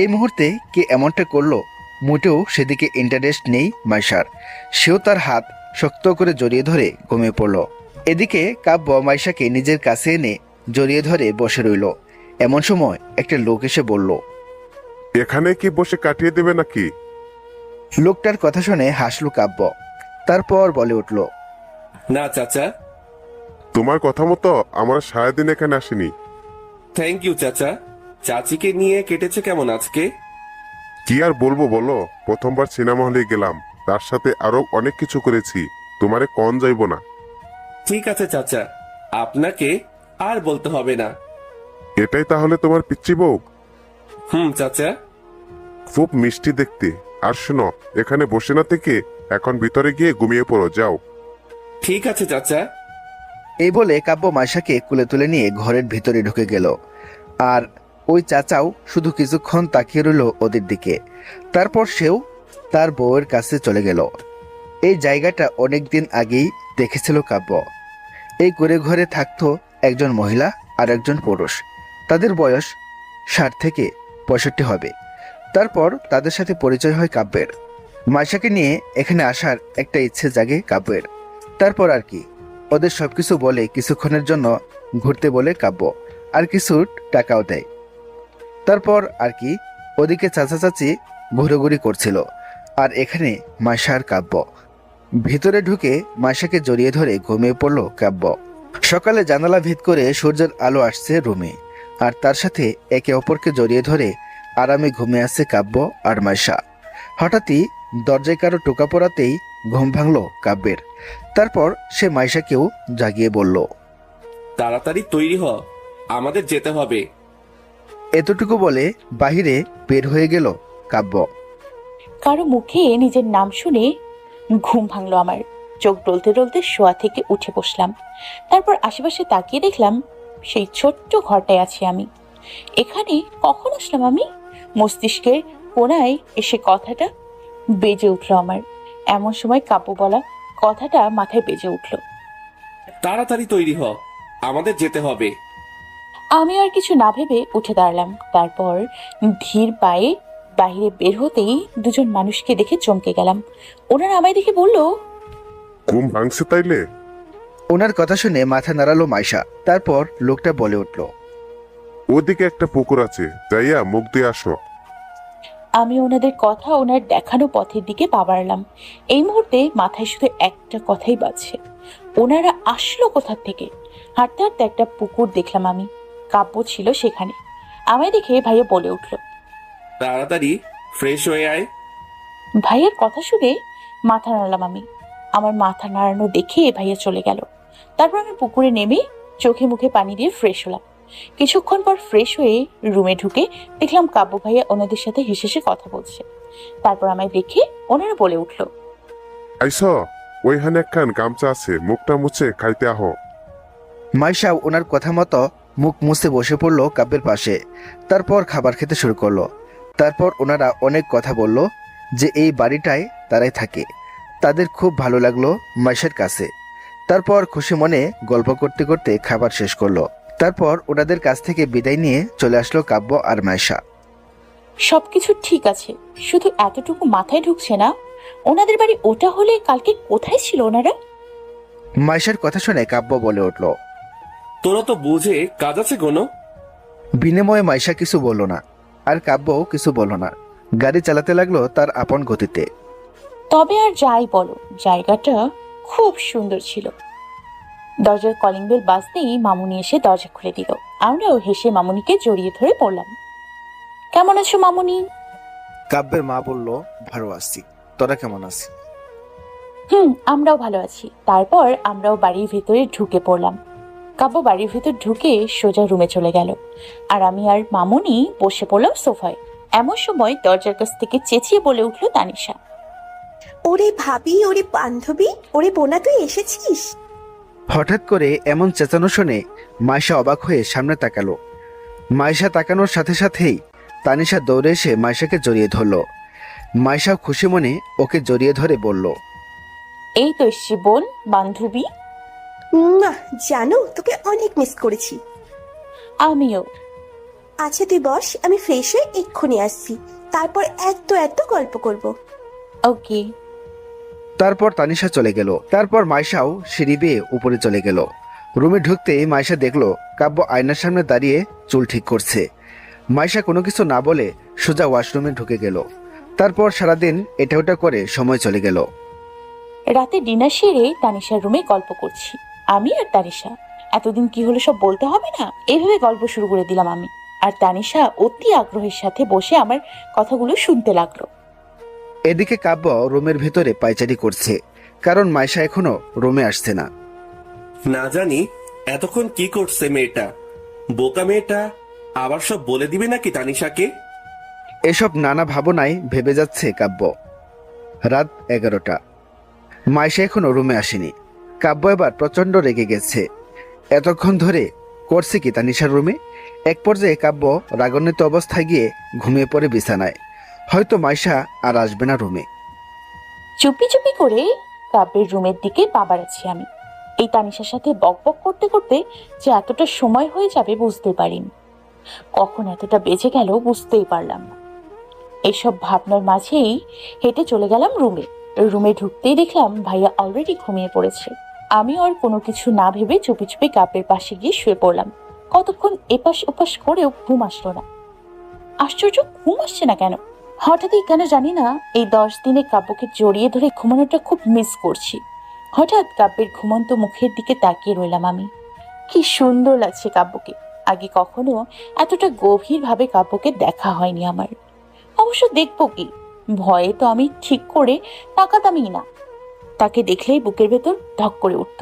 Speaker 3: এই মুহূর্তে কে এমনটা করলো মোটেও সেদিকে ইন্টারেস্ট নেই মাইশার। সেও তার হাত শক্ত করে জড়িয়ে ধরে ঘুমিয়ে পড়ল। এদিকে কাব্য মাইশাকে নিজের কাছে এনে জড়িয়ে ধরে বসে রইল। এমন সময় একটা লোক এসে বলল,
Speaker 7: এখানে কি বসে কাটিয়ে দেবে নাকি?
Speaker 3: লোকটার কথা শুনে হাসল কাব্য, তারপর বলে উঠল,
Speaker 4: না চাচা।
Speaker 7: তোমার কথা মতো আমরা সারাদিন এখানে আসিনি।
Speaker 4: থ্যাংক ইউ চাচা। চাচিকে নিয়ে কেটেছে কেমন আজকে?
Speaker 7: কি আর বলবো বলো, প্রথমবার সিনেমা হলে গেলাম, তার সাথে আরো অনেক কিছু করেছি, তোমারে কন যাইবো না।
Speaker 4: ঠিক আছে চাচা, আপনাকে আর বলতে হবে না।
Speaker 7: এটাই তাহলে তোমার পিচ্চি বউ?
Speaker 4: হুম চাচা।
Speaker 7: খুব মিষ্টি দেখতে। আর শোনো, এখানে বসে না থেকে এখন ভিতরে গিয়ে ঘুমিয়ে পড়ো, যাও।
Speaker 4: ঠিক আছে চাচা।
Speaker 3: এই বলে কাব্য মাইশাকে কুলে তুলে নিয়ে ঘরের ভিতরে ঢুকে গেল। আর ওই চাচাও শুধু কিছুক্ষণ তাকিয়ে রইল ওদের দিকে, তারপর সেও তার বউয়ের কাছে চলে গেল। এই জায়গাটা অনেকদিন আগেই দেখেছিল কাব্য। এই ঘরে ঘরে থাকতো একজন মহিলা আর একজন পুরুষ। তাদের বয়স 60 থেকে 65 হবে। তারপর তাদের সাথে পরিচয় হয় কাব্যের। মাইশাকে নিয়ে এখানে আসার একটা ইচ্ছে জাগে কাব্যের। তারপর আর কি, ওদের সবকিছু বলে কিছুক্ষণের জন্য ঘুরতে বলে কাব্য, আর কিছু টাকাও দেয়। তারপর আর কি, ওদিকে চাচা চাচি ঘুরোঘুরি করছিল, আর এখানে মাইশা আর কাব্য। ভিতরে ঢুকে মাইশাকে জড়িয়ে ধরে ঘুমিয়ে পড়ল কাব্য। সকালে জানালা ভেদ করে সূর্যের আলো আসছে রুমে, আর তার সাথে একে অপরকে জড়িয়ে ধরে আরামে ঘুমিয়ে আছে কাব্য আর মাইশা। হঠাৎই দরজায় কারো টোকা পড়াতেই ঘুম ভাঙল কাব্যের। তারপর সে মাইশাকেও জাগিয়ে বলল,
Speaker 4: তাড়াতাড়ি তৈরি হ, আমাদের যেতে হবে।
Speaker 3: এতটুকু বলে বাহিরে বের হয়ে গেল কাব্য।
Speaker 2: কারো মুখে নিজের নাম শুনে ঘুম ভাঙলো আমার। চোখ ডলতে ডলতে শোয়া থেকে উঠে বসলাম। তারপর আশেপাশে তাকিয়ে দেখলাম সেই ছোট্ট ঘরটায় আছি আমি। এখানে কখন আসলাম আমি? মস্তিষ্কের কোনায় এসে কথাটা বেজে উঠল আমার। এমন সময় কাব্য বলা কথাটা মাথায় বেজে উঠল।
Speaker 4: তাড়াতাড়ি তৈরি হ, আমাদের যেতে হবে।
Speaker 2: আমি আর কিছু না ভেবে উঠে দাঁড়ালাম। তারপর ধীর পায়ে বাইরে বের হতেই দুজন মানুষকে দেখে চমকে গেলাম। ওনারা আমায় দেখে বলল,
Speaker 7: ঘুম ভাঙছে তাইলে?
Speaker 3: ওনার কথা শুনে মাথা নাড়ালো মাইশা। তারপর লোকটা বলে উঠল,
Speaker 7: ওদিকে একটা পুকুর আছে, যাইয়া মুখ দিয়ে আসো।
Speaker 2: আমি ওনাদের কথা ওনার দেখানো পথের দিকে পা বাড়ালাম। এই মুহূর্তে মাথায় শুধু একটা কথাই বাজছে, ওনারা আসলো কোথা থেকে। হাঁটতে হাঁটতে একটা পুকুর দেখলাম আমি, কাব্য ছিল সেখানে। আমায় দেখে ভাইয়া বলে উঠল,
Speaker 4: তাড়াতাড়ি ফ্রেশ হয়ে আয়।
Speaker 2: ভাইয়ের কথা শুনে মাথা নাড়লাম আমি। আমার মাথা নাড়ানো দেখে ভাইয়া চলে গেল। তারপর আমি পুকুরে নেমে চোখে মুখে পানি দিয়ে ফ্রেশ হলাম। কিছুক্ষণ পর ফ্রেশ হয়ে রুমে ঢুকে দেখলাম কাব্য ভাইয়া ওনাদের সাথে হেসে হেসে কথা বলছে। তারপর আমায় দেখে ওনারা বলে উঠল,
Speaker 7: আইস, ওইখানে একখান গামছা আছে, মুখটা মুছে খাইতে আহ।
Speaker 3: মাইশা ওনার কথা মতো মুখ মুছে বসে পড়লো কাব্যের পাশে। তারপর খাবার খেতে শুরু করলো। তারপর ওনারা অনেক কথা বলল যে এই বাড়িটায় তারাই থাকে। তাদের খুব ভালো লাগলো মাইশার কাছে। তারপর খুশি মনে গল্প করতে করতে খাবার শেষ করলো। তারপর ওনাদের কাছ থেকে বিদায় নিয়ে চলে আসলো কাব্য আর মাইশা।
Speaker 2: সবকিছু ঠিক আছে, শুধু এতটুকু মাথায় ঢুকছে না, ওনাদের বাড়ি ওটা হলে কালকে কোথায় ছিল ওনারা?
Speaker 3: মাইশার কথা শুনে কাব্য বলে উঠল।
Speaker 4: তোরা তো বুঝে কাজ আছে কোনো।
Speaker 3: বিনিময়ে মাইশা কিছু বলল না, আর কাব্যও কিছু বলল না। গাড়ি চালাতে লাগলো তার আপন গতিতে।
Speaker 2: তবে আর যাই বলো, জায়গাটা খুব সুন্দর ছিল। দরজার কলিং বেল বাজতেই মামুনি এসে দরজা খুলে দিল। আমরাও হেসে মামুনিকে জড়িয়ে ধরে পড়লাম। কেমন আছো মামুনি?
Speaker 3: কাব্যের মা বলল, ভালো আছি, তোরা কেমন আছিস?
Speaker 2: আমরাও ভালো আছি। তারপর আমরাও বাড়ির ভিতরে ঢুকে পড়লাম। কাব্য বাড়ির ভিতর ঢুকে সোজা রুমে চলে গেল, আর আমি আর মামুনি বসে পড়লাম সোফায়। এমন সময় দরজার কাছ থেকে চেঁচিয়ে বলে উঠলো তানিশা,
Speaker 5: ওরে ভাবি, ওরে বান্ধবী, ওরে বোনা, তুই এসেছিস?
Speaker 3: হঠাৎ করে এমন চেঁচানো শুনে মাইশা অবাক হয়ে সামনে তাকালো। মাইশা তাকানোর সাথে সাথেই তানিশা দৌড়ে এসে মাইশাকে জড়িয়ে ধরলো। মাইশা খুশি মনে ওকে জড়িয়ে ধরে বলল,
Speaker 2: এই তো এসছি বোন, বান্ধবী।
Speaker 5: জানো, তোকে অনেক মিস করেছি।
Speaker 2: আমিও।
Speaker 5: আচ্ছা তুই বস, আমি ফ্রেশ হয়ে এক্ষুনি আসছি। তারপর এত গল্প করব।
Speaker 2: ওকে।
Speaker 3: তারপর তানিশা চলে গেল। তারপর মাইশাও সিঁড়ি বেয়ে উপরে চলে গেল। রুমে ঢুকতে মাইশা দেখলো কাব্য আয়নার সামনে দাঁড়িয়ে চুল ঠিক করছে। মাইশা কোনো কিছু না বলে সোজা ওয়াশরুমে ঢুকে গেল। তারপর সারাদিন এটা ওটা করে সময় চলে গেল।
Speaker 2: রাতে ডিনার সেরে তানিশার রুমে গল্প করছি আমি আর তানিশা। এতদিন কি হলো সব বলতে হবে না, এইভাবে গল্প শুরু করে দিলাম আমি। আর তানিশা অতি আগ্রহের সাথে বসে আমার কথাগুলো শুনতে লাগলো।
Speaker 3: এদিকে কাব্য রুমের ভিতরে পায়চারি করছে, কারণ মাইশা এখনো রুমে আসছে না।
Speaker 4: না জানি এতক্ষণ কি করছে মেয়েটা। বোকা মেয়েটা আবার সব বলে দিবে নাকি তানিশাকে?
Speaker 3: এসব নানা ভাবনায় ভেবে যাচ্ছে কাব্য। রাত 11টা। মাইশা এখনো রুমে আসেনি। কাব্য এবার প্রচন্ড রেগে গেছে। এতক্ষণ ধরে করছে কি তানিশার রুমে? এক পর্যায়ে কাব্য রাগান্বিত অবস্থায় গিয়ে ঘুমিয়ে পড়ে বিছানায়। হয়তো মাইশা আর আসবে না রুমে।
Speaker 2: চুপি চুপি করে কাব্যের রুমের দিকে পা বাড়াচ্ছি আমি। এই তানিশার সাথে বকবক করতে করতে যে এতটা সময় হয়ে যাবে বুঝতে পারিনি। কখন এতটা বেজে গেল বুঝতেই পারলাম না। এইসব ভাবনার মাঝেই হেঁটে চলে গেলাম রুমে। রুমে ঢুকতেই দেখলাম ভাইয়া অলরেডি ঘুমিয়ে পড়েছে। আমি আর কোনো কিছু না ভেবে চুপি চুপি কাব্যের পাশে গিয়ে শুয়ে পড়লাম। কতক্ষণ এপাশ ওপাশ করেও ঘুম আসলো না। আশ্চর্য, ঘুম আসছে না কেন? হঠাৎই কেন জানি না এই 10 দিনে কাব্যকে জড়িয়ে ধরে ঘুমানোটা খুব মিস করছি। হঠাৎ কাব্যের ঘুমন্ত মুখের দিকে তাকিয়ে রইলাম আমি। কি সুন্দর লাগছে কাব্যকে। আগে কখনো এতটা গভীরভাবে কাব্যকে দেখা হয়নি আমার। অবশ্য দেখবো কি, ভয়ে তো আমি ঠিক করে তাকাতামই না। তাকে দেখলেই বুকের ভেতর ধক করে উঠত,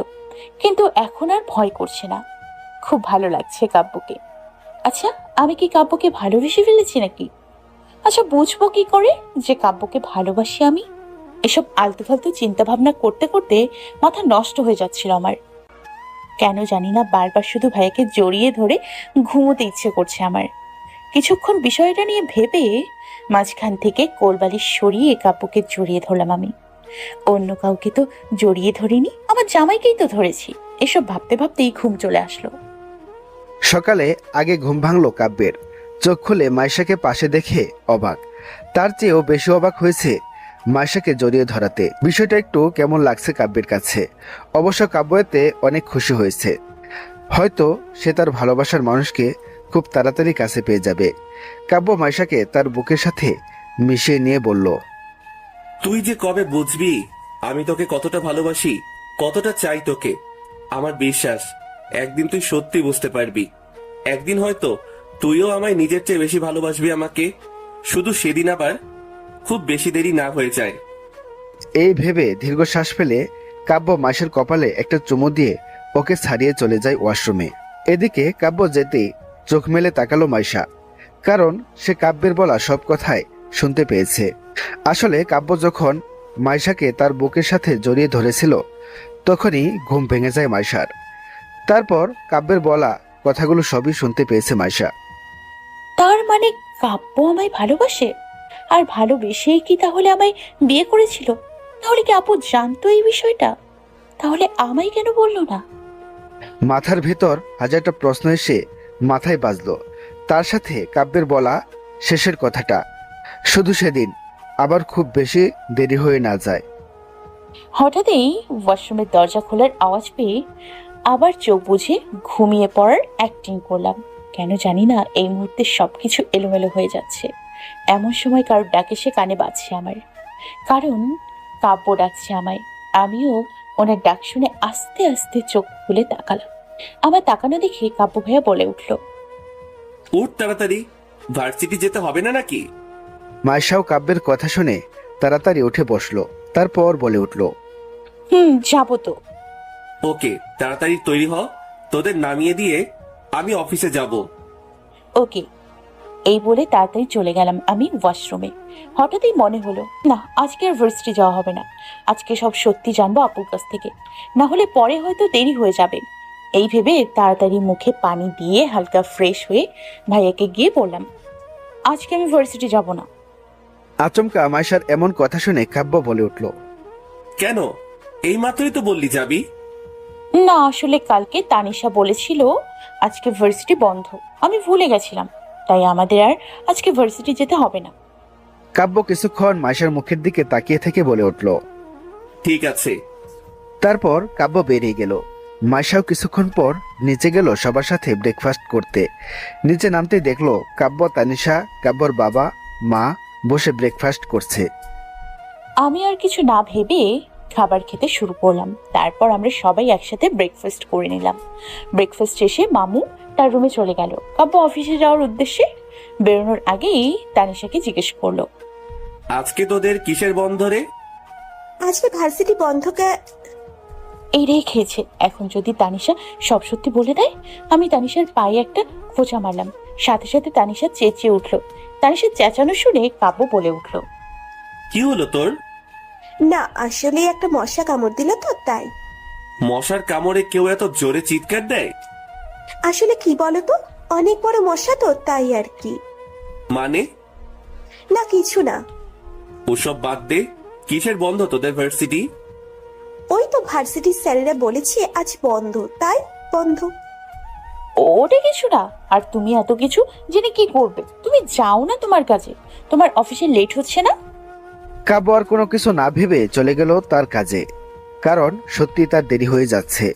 Speaker 2: কিন্তু এখন আর ভয় করছে না। খুব ভালো লাগছে কাব্যকে। আচ্ছা, আমি কি কাব্যকে ভালোবেসে ফেলেছি নাকি? আচ্ছা, বুঝবো কি করে যে কাব্যকে ভালোবাসি আমি? এসব আলতু ফালতু চিন্তা ভাবনা করতে করতে মাথা নষ্ট হয়ে যাচ্ছিল আমার। কেন জানি না বারবার শুধু ভাইয়াকে জড়িয়ে ধরে ঘুমোতে ইচ্ছে করছে আমার। কিছুক্ষণ বিষয়টা নিয়ে ভেবে মাঝখান থেকে কোলবালিশ সরিয়ে কাব্যকে জড়িয়ে ধরলাম আমি। অন্য কাউকে তো জড়িয়ে ধরিনি, আমার জামাইকেই তো ধরেছি। এসব ভাবতে ভাবতেই ঘুম চলে আসলো।
Speaker 3: সকালে আগে ঘুম ভাঙলো কাব্যের। চোখ খুলে মাইশাকে পাশে দেখে অবাক। তার চেয়েও বেশি অবাক হয়েছে মাইশাকে জড়িয়ে ধরাতে। বিষয়টা একটু কেমন লাগছে কাব্যের কাছে। অবশ্য কাব্য এতে অনেক খুশি হয়েছে। হয়তো সে তার ভালোবাসার মানুষকে খুব তাড়াতাড়ি কাছে পেয়ে যাবে। কাব্য মাইশাকে তার বুকের সাথে মিশিয়ে নিয়ে বলল,
Speaker 4: তুই যে কবে বুঝবি আমি তোকে কতটা ভালোবাসি, কতটা চাই তোকে। আমার বিশ্বাস একদিন তুই সত্যি বুঝতে পারবি। একদিন হয়তো তুইও আমায় নিজের চেয়ে বেশি ভালোবাসবি আমাকে। শুধু সেদিন আবার খুব বেশি দেরি না হয়ে যায়।
Speaker 3: এই ভেবে দীর্ঘশ্বাস ফেলে কাব্য মাইশার কপালে একটা চুমু দিয়ে ওকে ছাড়িয়ে চলে যায় ওয়াশরুমে। এদিকে কাব্য যেতেই চোখ মেলে তাকালো মাইশা, কারণ সে কাব্যের বলা সব কথাই শুনতে পেয়েছে। আসলে কাব্য যখন মাইশাকে তার বুকের সাথে জড়িয়ে ধরেছিল তখনই ঘুম ভেঙে যায় মাইশার। তারপর কাব্যের বলা কথাগুলো সবই শুনতে পেয়েছে মাইশা।
Speaker 2: তার মানে কাব্য আমায় ভালোবাসে, আর ভালোবেসেই কি তাহলে আমায় বিয়ে করেছিল? তাহলে কি আপু জানতো এই বিষয়টা? তাহলে আমায় কেন বললো না?
Speaker 3: মাথার ভেতর হাজারটা প্রশ্ন এসে মাথায় বাজলো। তার সাথে কাব্যের বলা শেষের কথাটা, শুধু সেদিন আবার খুব বেশি দেরি হয়ে না যায়।
Speaker 2: হঠাৎই ওয়াশরুমের দরজা খোলার আওয়াজ পেয়ে আবার চোখ বুজে ঘুমিয়ে পড়ার অ্যাক্টিং করলাম। কেন জানি না এই মুহূর্তে সবকিছু এলোমেলো হয়ে যাচ্ছে। এমন সময় কারোর ডাক এসে কানে বাজছে আমার, কারণ কাব্য ডাকছে আমায়। আমিও ওনার ডাক শুনে আস্তে আস্তে চোখ খুলে তাকালাম। আমার তাকানো দেখে কাব্য ভাইয়া বলে উঠলো,
Speaker 4: উঠ তাড়াতাড়ি, ভার্সিটি যেতে হবে না নাকি?
Speaker 3: মাইশাও কাব্যের কথা শুনে তাড়াতাড়ি উঠে বসলো। তারপর বলে উঠল,
Speaker 2: যাবো তো।
Speaker 4: ওকে, তাড়াতাড়ি তৈরি হ, তোদের নামিয়ে দিয়ে আমি অফিসে যাব।
Speaker 2: ওকে। এই বলে তাড়াতাড়ি চলে গেলাম আমি ওয়াশরুমে। হঠাৎই মনে হলো, না আজকে আর ভার্সিটি যাওয়া হবে না। আজকে সব সত্যি জানবো আপুর কাছ থেকে, না হলে পরে হয়তো দেরি হয়ে যাবে। এই ভেবে তাড়াতাড়ি মুখে পানি দিয়ে হালকা ফ্রেশ হয়ে ভাইয়াকে গিয়ে বললাম, আজকে আমি ভার্সিটি যাব না।
Speaker 3: আচমকা মাইশার এমন কথা শুনে কাব্য বলে উঠল,
Speaker 4: কেন? এই মাত্রই তো বললি যাবি।
Speaker 2: না আসলে কালকে তানিশা বলেছিল আজকে ভার্সিটি বন্ধ, আমি ভুলে গেছিলাম, তাই আমাদের আর আজকে ভার্সিটি যেতে হবে না।
Speaker 3: কাব্য কিছুক্ষণ মাইশার মুখের দিকে তাকিয়ে থেকে বলে উঠল।
Speaker 4: ঠিক আছে।
Speaker 3: তারপর কাব্য বেরিয়ে গেল। মাইশাও কিছুক্ষণ পর নিচে গেল সবার সাথে ব্রেকফাস্ট করতে। নিচে নামতে দেখলো কাব্য, তানিশা, কাব্যর বাবা মা বসে ব্রেকফাস্ট করছে।
Speaker 2: আমি আর কিছু না ভেবে খাবার খেতে শুরু করলাম। তারপর আমরা সবাই একসাথে ব্রেকফাস্ট করে নিলাম। ব্রেকফাস্ট শেষে মামু তার রুমে চলে গেল। কাব্য অফিসে যাওয়ার উদ্দেশ্যে বেরোনোর আগেই তানিশাকে জিজ্ঞেস করলো,
Speaker 4: আজকে তোদের কিসের বন্ধ রে?
Speaker 5: আজকে ভার্সিটি বন্ধ
Speaker 2: এই রে খেয়েছে। এখন যদি তানিশা সব সত্যি বলে দেয়। আমি তানিশার পায়ে একটা খোঁচা মারলাম। সাথে সাথে তানিশা চেঁচিয়ে উঠলো। তানিশার চেঁচানো শুনে কাব্য বলে উঠলো,
Speaker 4: কি হলো তোর?
Speaker 5: না, আসলে একটা মশা কামড় দিল তো তাই।
Speaker 4: মশার কামড়ে কেউ এত জোরে চিৎকার দেয়?
Speaker 5: আসলে কি বলতো, অনেক বড় মশা তো তাই আর কি।
Speaker 4: মানে?
Speaker 5: না কিছু না।
Speaker 4: ওসব বাদ দে, কিসের বন্ধ তোদের ভার্সিটি?
Speaker 5: ওই তো ভার্সিটির স্যারেরা বলেছে আজ বন্ধ, তাই বন্ধ।
Speaker 2: ওটা কিছু না। আর তুমি এত কিছু জেনে কি করবে? তুমি যাও না তোমার কাজে, তোমার অফিসে লেট হচ্ছে না?
Speaker 3: কাব্য আর কোনো কিছু না ভেবে চলে গেল তার কাজে, কারণ সত্যি তার দেরি হয়ে যাচ্ছে।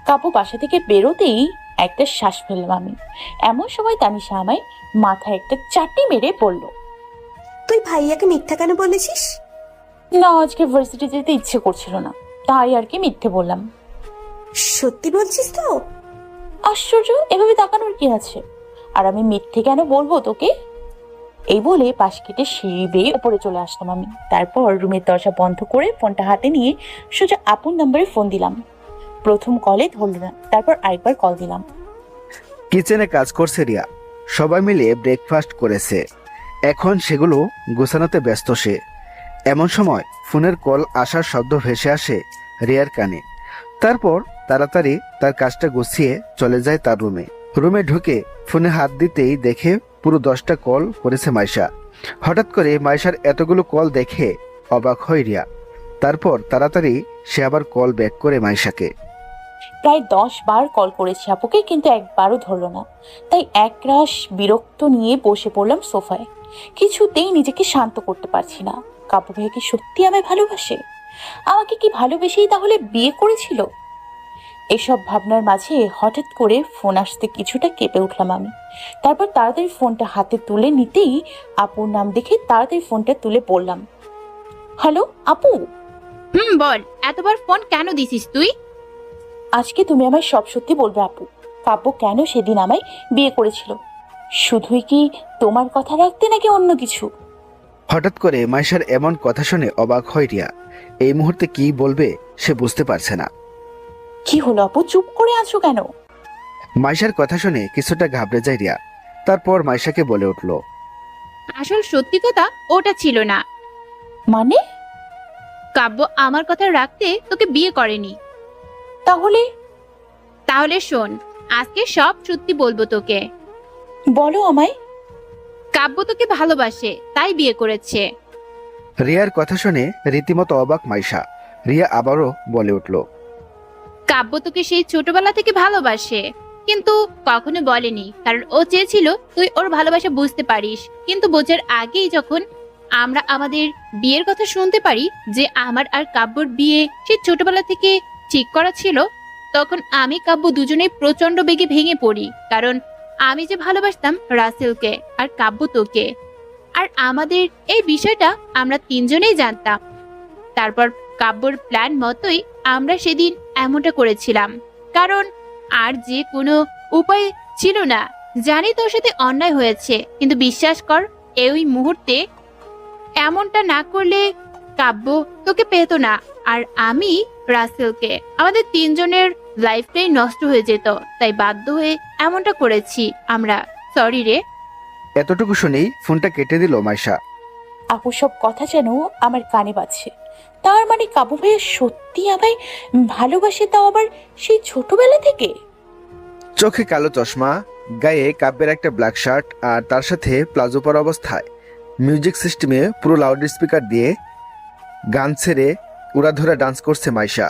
Speaker 2: কাব্য বাসা থেকে বেরোতেই একটা শ্বাস ফেললাম আমি। এমন সময় তানিশা আমায় মাথায় একটা চাটি মেরে বলল,
Speaker 5: তুই ভাইয়াকে মিথ্যা কেন বলেছিস?
Speaker 2: না আজকে ভার্সিটি যেতে ইচ্ছে করছিল না, তাই আর কি মিথ্যে বললাম।
Speaker 5: সত্যি বলছিস তো?
Speaker 2: আশ্চর্য, এভাবে তাকানোর কি আছে? আর আমি মিথ্যে কেন বলবো তোকে? এই বলে পাশ কেটে সিঁড়ি বেয়ে উপরে চলে আসলাম আমি। তারপর রুমের দরজা বন্ধ করে ফোনটা হাতে নিয়ে সোজা আপুর নাম্বারে ফোন দিলাম। প্রথম কলে ধরল না, তারপর আরেকবার কল দিলাম।
Speaker 3: কিচেনে কাজ করছে রিয়া। সবাই মিলে ব্রেকফাস্ট করেছে। এখন সেগুলো গোছানোতে ব্যস্ত সে। এমন সময় ফোনের কল আসার শব্দ ভেসে আসে রিয়ার কানে। তারপর তাড়াতাড়ি তার কাজটা গুছিয়ে চলে যায় তার রুমে। রুমে ঢুকে ফোনে হাত দিতেই দেখে পুরো 10টা কল করেছে মাইশা। হঠাৎ করে মাইশার এতগুলো কল দেখে অবাক হয় রিয়া। তারপর তাড়াতাড়ি সে আবার কল ব্যাক করে মাইশাকে।
Speaker 2: প্রায় 10 বার কল করেছি আপুকে, কিন্তু একবারও ধরলো না। তাই একরাশ বিরক্ত নিয়ে বসে পড়লাম সোফায়। কিছুতেই নিজেকে শান্ত করতে পারছি না। কাব্য ভাইয়া কি সত্যি আমায় ভালোবাসে? আমাকে কি ভালোবেসেই তাহলে বিয়ে করেছিল? এসব ভাবনার মাঝে হঠাৎ করে ফোন আসতে কিছুটা কেঁপে উঠলাম আমি। তারপর তাড়াতাড়ি ফোনটা হাতে তুলে নিতেই আপুর নাম দেখে তাড়াতাড়ি ফোনটা তুলে বললাম, হ্যালো আপু।
Speaker 1: বল, এতবার ফোন কেন দিছিস তুই?
Speaker 2: আজকে তুমি আমায় সব সত্যি বলবে আপু। কাব্য কেন সেদিন আমায় বিয়ে করেছিল? শুধুই কি তোমার কথা রাখতে নাকি অন্য কিছু?
Speaker 3: হঠাৎ করে মাইশার এমন কথা শুনে অবাক হয় রিয়া। এই মুহূর্তে কি বলবে সে বুঝতে পারছে না।
Speaker 2: কি হলো আপু, চুপ করে আছো কেন?
Speaker 3: মাইশার কথা শুনে কিছুটা ঘাবড়ে যায় রিয়া। তারপর মাইশাকে বলে উঠল,
Speaker 1: আসল সত্যি কথা ওটা ছিল না।
Speaker 2: মানে?
Speaker 1: কাব্য আমার কথা রাখতে তোকে বিয়ে করেনি।
Speaker 2: তাহলে?
Speaker 1: তাহলে শোন, আজকে সব সত্যি বলবো তোকে।
Speaker 2: বলো আমায়।
Speaker 1: কাব্য তোকে ভালোবাসে, তাই বিয়ে করেছে।
Speaker 3: রিয়ার কথা শুনে রীতিমতো অবাক মাইশা। রিয়া আবারও বলে উঠল,
Speaker 1: কাব্য তোকে সেই ছোটবেলা থেকে ভালোবাসে, কিন্তু কখনো বলেনি, কারণ ও চেয়েছিল তুই ওর ভালোবাসা বুঝতে পারিস। কিন্তু বোঝার আগেই যখন আমরা আমাদের বিয়ের কথা শুনতে পারি যে আমার আর কাব্যর বিয়ে সেই ছোটবেলা থেকে ঠিক করা ছিল, তখন আমি কাব্য দুজনেই প্রচন্ড বেগে ভেঙে পড়ি। কারণ আমি যে ভালোবাসতাম রাসেলকে আর কাব্য তোকে, আর আমাদের এই বিষয়টা আমরা তিনজনেই জানতাম। তারপর কাব্যর প্ল্যান মতোই আমরা সেদিন এমনটা করেছিলাম, কারণ আর যে কোনো উপায় ছিল না। জানি তোর সাথে অন্যায় হয়েছে, কিন্তু বিশ্বাস কর, এই মুহূর্তে এমনটা না করলে কাব্য তোকে পেতো না, আর আমি রাসেলকে। আমাদের তিনজনের লাইফটাই নষ্ট হয়ে যেত, তাই বাধ্য হয়ে এমনটা করেছি আমরা। সরি রে।
Speaker 3: এতটুকু শুনেই ফোনটা কেটে দিল মাইশা।
Speaker 2: আপু সব কথা যেন আমার কানে বাজছে। তার মানে কাব্য ভাইয়া সত্যি আমায় ভালোবাসে, তাও আবার সেই ছোটবেলা থেকে?
Speaker 3: চোখে কালো চশমা, গায়ে কাব্যের একটা ব্ল্যাক শার্ট, আর তার সাথে প্লাজো পরা অবস্থায় মিউজিক সিস্টেমে পুরো লাউড স্পিকার দিয়ে গান ছেড়ে উড়াধুরা ডান্স করছে মাইশা।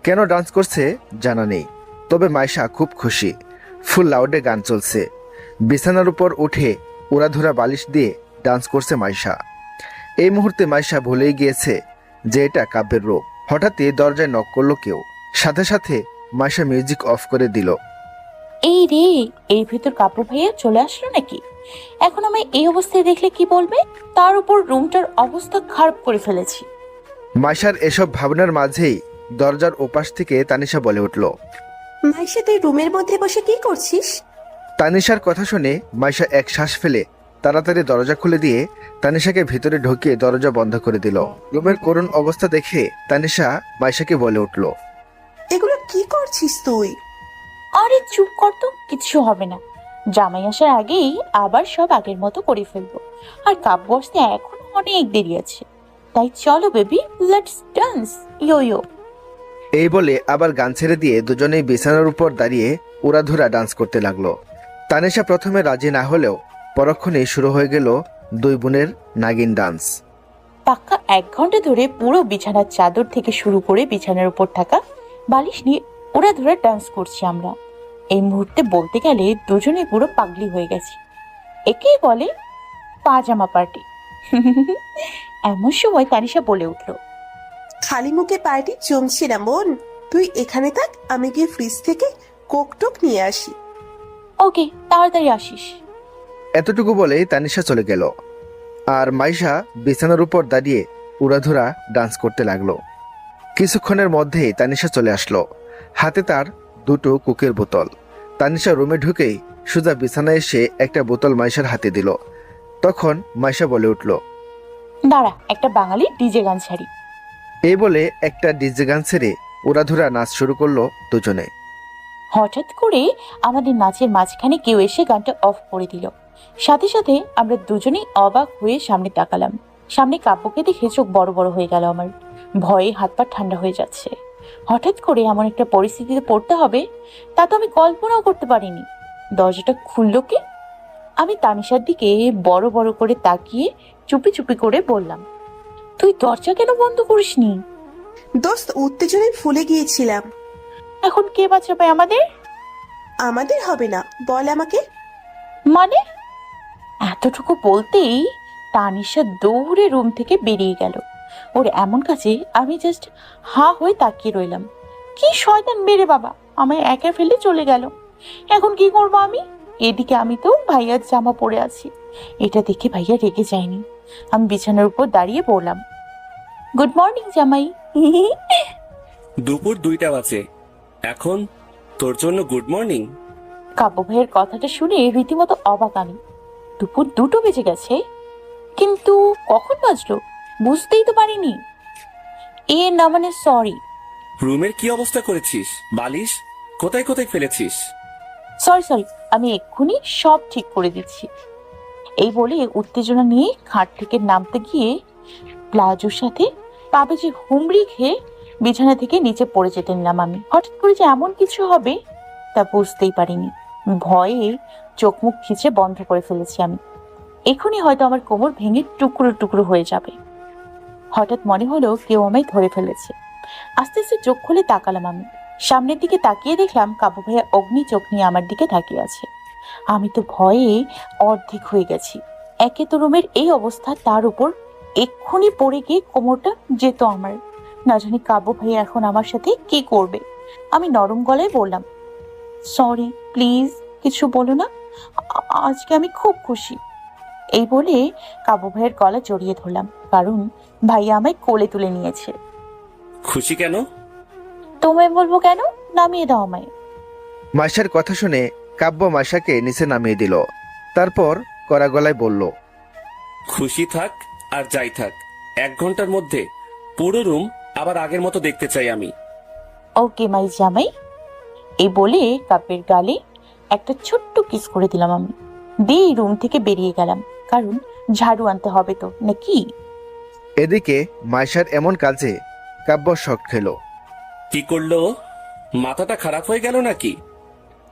Speaker 3: কেন ডান্স করছে জানা নেই, তবে মাইশা খুব খুশি। ফুল লাউডে গান চলছে, বিছানার উপর উঠে উড়াধুরা বালিশ দিয়ে ডান্স করছে মাইশা। এই মুহূর্তে মাইশা ভুলেই গিয়েছে যে এটা কাব্যের রূপ। হঠাৎই দরজায় নক করলো কেউ, সাথে সাথে মাইশা মিউজিক অফ করে দিল।
Speaker 2: এই রে, এর ভিতর কাব্য ভাইয়া চলে আসলো নাকি? এখন আমায় এই অবস্থায় দেখলে কি বলবে? তার উপর রুমটার অবস্থা খারাপ করে ফেলেছি।
Speaker 3: মাইশার এসব ভাবনার মাঝেই দরজার ওপাশ থেকে তানিশা বলে উঠল,
Speaker 5: মাইশা, তুই রুমের মধ্যে বসে কি করছিস?
Speaker 3: তানিশার কথা শুনে মাইশা এক শ্বাস ফেলে তাড়াতাড়ি দরজা খুলে দিয়ে তানিশাকে ভিতরে ঢুকিয়ে দরজা বন্ধ করে দিল। রুমের করুণ অবস্থা দেখে তানিশা মাইশাকে বলে উঠল,
Speaker 5: এগুলো কি করছিস তুই?
Speaker 2: আরে চুপ কর তো, কিচ্ছু হবে না। জামাই আসার আগেই আবার সব আগের মতো করে ফেলবো। আর কাব্য আসতে এখনো অনেক দেরি আছে। তাই চলো বেবি, লেটস ডান্স ইয়ো ইয়ো।
Speaker 3: এই বলে আবার গান ছেড়ে দিয়ে দুজনেই বিছানার উপর দাঁড়িয়ে উড়াধুরা ডান্স করতে লাগলো। তানিশা প্রথমে রাজি না হলেও পরক্ষণেই শুরু হয়ে গেল দুই বোনের নাগিন ডান্স।
Speaker 2: পাক্কা 1 ঘন্টা ধরে পুরো বিছানার চাদর থেকে শুরু করে বিছানার উপর থাকা বালিশ নিয়ে ওরা ধরে ডান্স করছি আমরা। এই মুহূর্তে বলতে গেলে দুজনে পুরো পাগলি হয়ে গেছি। একেই বলে পাজামা পার্টি। এমন সময় তানিশা বলে উঠলো,
Speaker 5: খালি মুখে পার্টি জমছে না বোন। তুই এখানে থাক, আমি গিয়ে ফ্রিজ থেকে কোক টোক নিয়ে আসি।
Speaker 2: ওকে, তাড়াতাড়ি আসিস।
Speaker 3: এতটুকু বলেই তানিশা চলে গেল, আর মাইশা বিছানার উপর দাঁড়িয়ে উড়াধুরা ডান্স করতে লাগলো। কিছুক্ষণের মধ্যেই তানিশা চলে আসলো, হাতে তার 2টো কোকের বোতল। তানিশা রুমে ঢুকেই সোজা বিছানায় এসে একটা বোতল মাইশার হাতে দিল। তখন মাইশা বলে উঠল,
Speaker 2: দাঁড়া, একটা বাঙালি ডিজে গান ছাড়ি।
Speaker 3: এই বলে একটা ডিজে গান ছেড়ে উড়াধুরা নাচ শুরু করলো দুজনে।
Speaker 2: হঠাৎ করে আমাদের নাচের মাঝখানে কেউ এসে গানটা অফ করে দিল। সাথে সাথে আমরা দুজনেই অবাক হয়ে সামনে তাকালাম। সামনে কাব্যকে দেখে চোখ বড় বড় হয়ে গেল আমার। ভয়ে হাত পা ঠান্ডা হয়ে যাচ্ছে। হঠাৎ করে এমন একটা পরিস্থিতিতে পড়তে হবে তা তো আমি কল্পনাও করতে পারিনি। দরজাটা খুললো কে? আমি তানিশার দিকে বড় বড় করে তাকিয়ে চুপি চুপি করে বললাম, তুই দরজা কেন বন্ধ করিসনি?
Speaker 5: দোস্ত উত্তেজনায় ফুলে গিয়েছিলাম।
Speaker 2: এখন কে বাঁচাবে আমাদের?
Speaker 5: আমাদের হবে না, বল আমাকে।
Speaker 2: মানে? এতটুকু বলতেই তানিশা দৌড়ে রুম থেকে বেরিয়ে গেল। ওর এমন কাছে আমি জাস্ট হা হয়ে তাকিয়ে রইলাম। কি শয়তান মেরে বাবা, আমায় একা ফেলে চলে গেল। এখন কি করব আমি? এদিকে আমি তো ভাইয়ার জামা পরে আছি। এটা দেখে ভাইয়া রেগে যায়নি। আমি বিছানার উপর দাঁড়িয়ে বললাম, গুড মর্নিং জামাই।
Speaker 4: দুপুর 2টা বাজে, এখন তোর জন্য গুড মর্নিং?
Speaker 2: কাব্য ভাইয়ের কথাটা শুনে রীতিমতো অবাক আমি। দুপুর 2টো বেজে গেছে, কিন্তু কখন বাজলো বুঝতেই তো পারিনি। না মানে সরি।
Speaker 4: রুমের কি অবস্থা করেছিস? বালিশ কোথায় কোথায় ফেলেছিস?
Speaker 2: সরি, আমি এক্ষুনি সব ঠিক করে দিচ্ছি। এই বলে উত্তেজনা নিয়ে খাট থেকে নামতে গিয়ে প্লাজোর সাথে পাবে যে হুমড়ি খেয়ে বিছানা থেকে নিচে পড়ে যেতে নিলাম। আমি হঠাৎ করে যে এমন কিছু হবে তা বুঝতেই পারিনি। ভয়ে চোখ মুখ খিচে বন্ধ করে ফেলেছি আমি। এখনই হয়তো আমার কোমর ভেঙে টুকরো টুকরো হয়ে যাবে। হঠাৎ মনে হলো কেউ আমায় ধরে ফেলেছে। আস্তে আস্তে চোখ খুলে তাকালাম আমি। সামনের দিকে তাকিয়ে দেখলাম কাব্য ভাইয়া অগ্নি চোখ নিয়ে আমার দিকে তাকিয়ে আছে। আমি তো ভয়ে অর্ধেক হয়ে গেছি। একে তো রুমের এই অবস্থা, তার উপর এক্ষুনি পড়ে গিয়ে কোমরটা যেত আমার। না জানি কাব্য ভাইয়া এখন আমার সাথে কি করবে। আমি নরম গলায় বললাম, সরি প্লিজ, কিছু বলো না, আজকে আমি খুব খুশি। এই বলে কাব্য ভাইয়ের গলা জড়িয়ে ধরলাম, কারণ ভাইয়া আমায় কোলে তুলে নিয়েছে।
Speaker 4: খুশি কেন?
Speaker 2: তোমায় বলবো কেন, নামিয়ে দাও আমায়।
Speaker 3: মাইশার কথা শুনে কাব্য মাইশাকে নিচে নামিয়ে দিল। তারপর কড়া গলায় বলল,
Speaker 4: খুশি থাক আর যাই থাক, 1 ঘন্টার মধ্যে পুরো রুম আবার আগের মতো দেখতে চাই আমি।
Speaker 2: ওকে মাই জামাই। এই বলে কাব্যের গালে একটা ছোট্ট কিস করে দিলাম আমি। দিয়ে রুম থেকে বেরিয়ে গেলাম, কারণ ঝাড়ু আনতে হবে তো নাকি।
Speaker 3: এদিকে মাইশার এমন কাজে কাব্য শক খেল।
Speaker 4: কি করলো ও? মাথাটা খারাপ হয়ে গেল নাকি?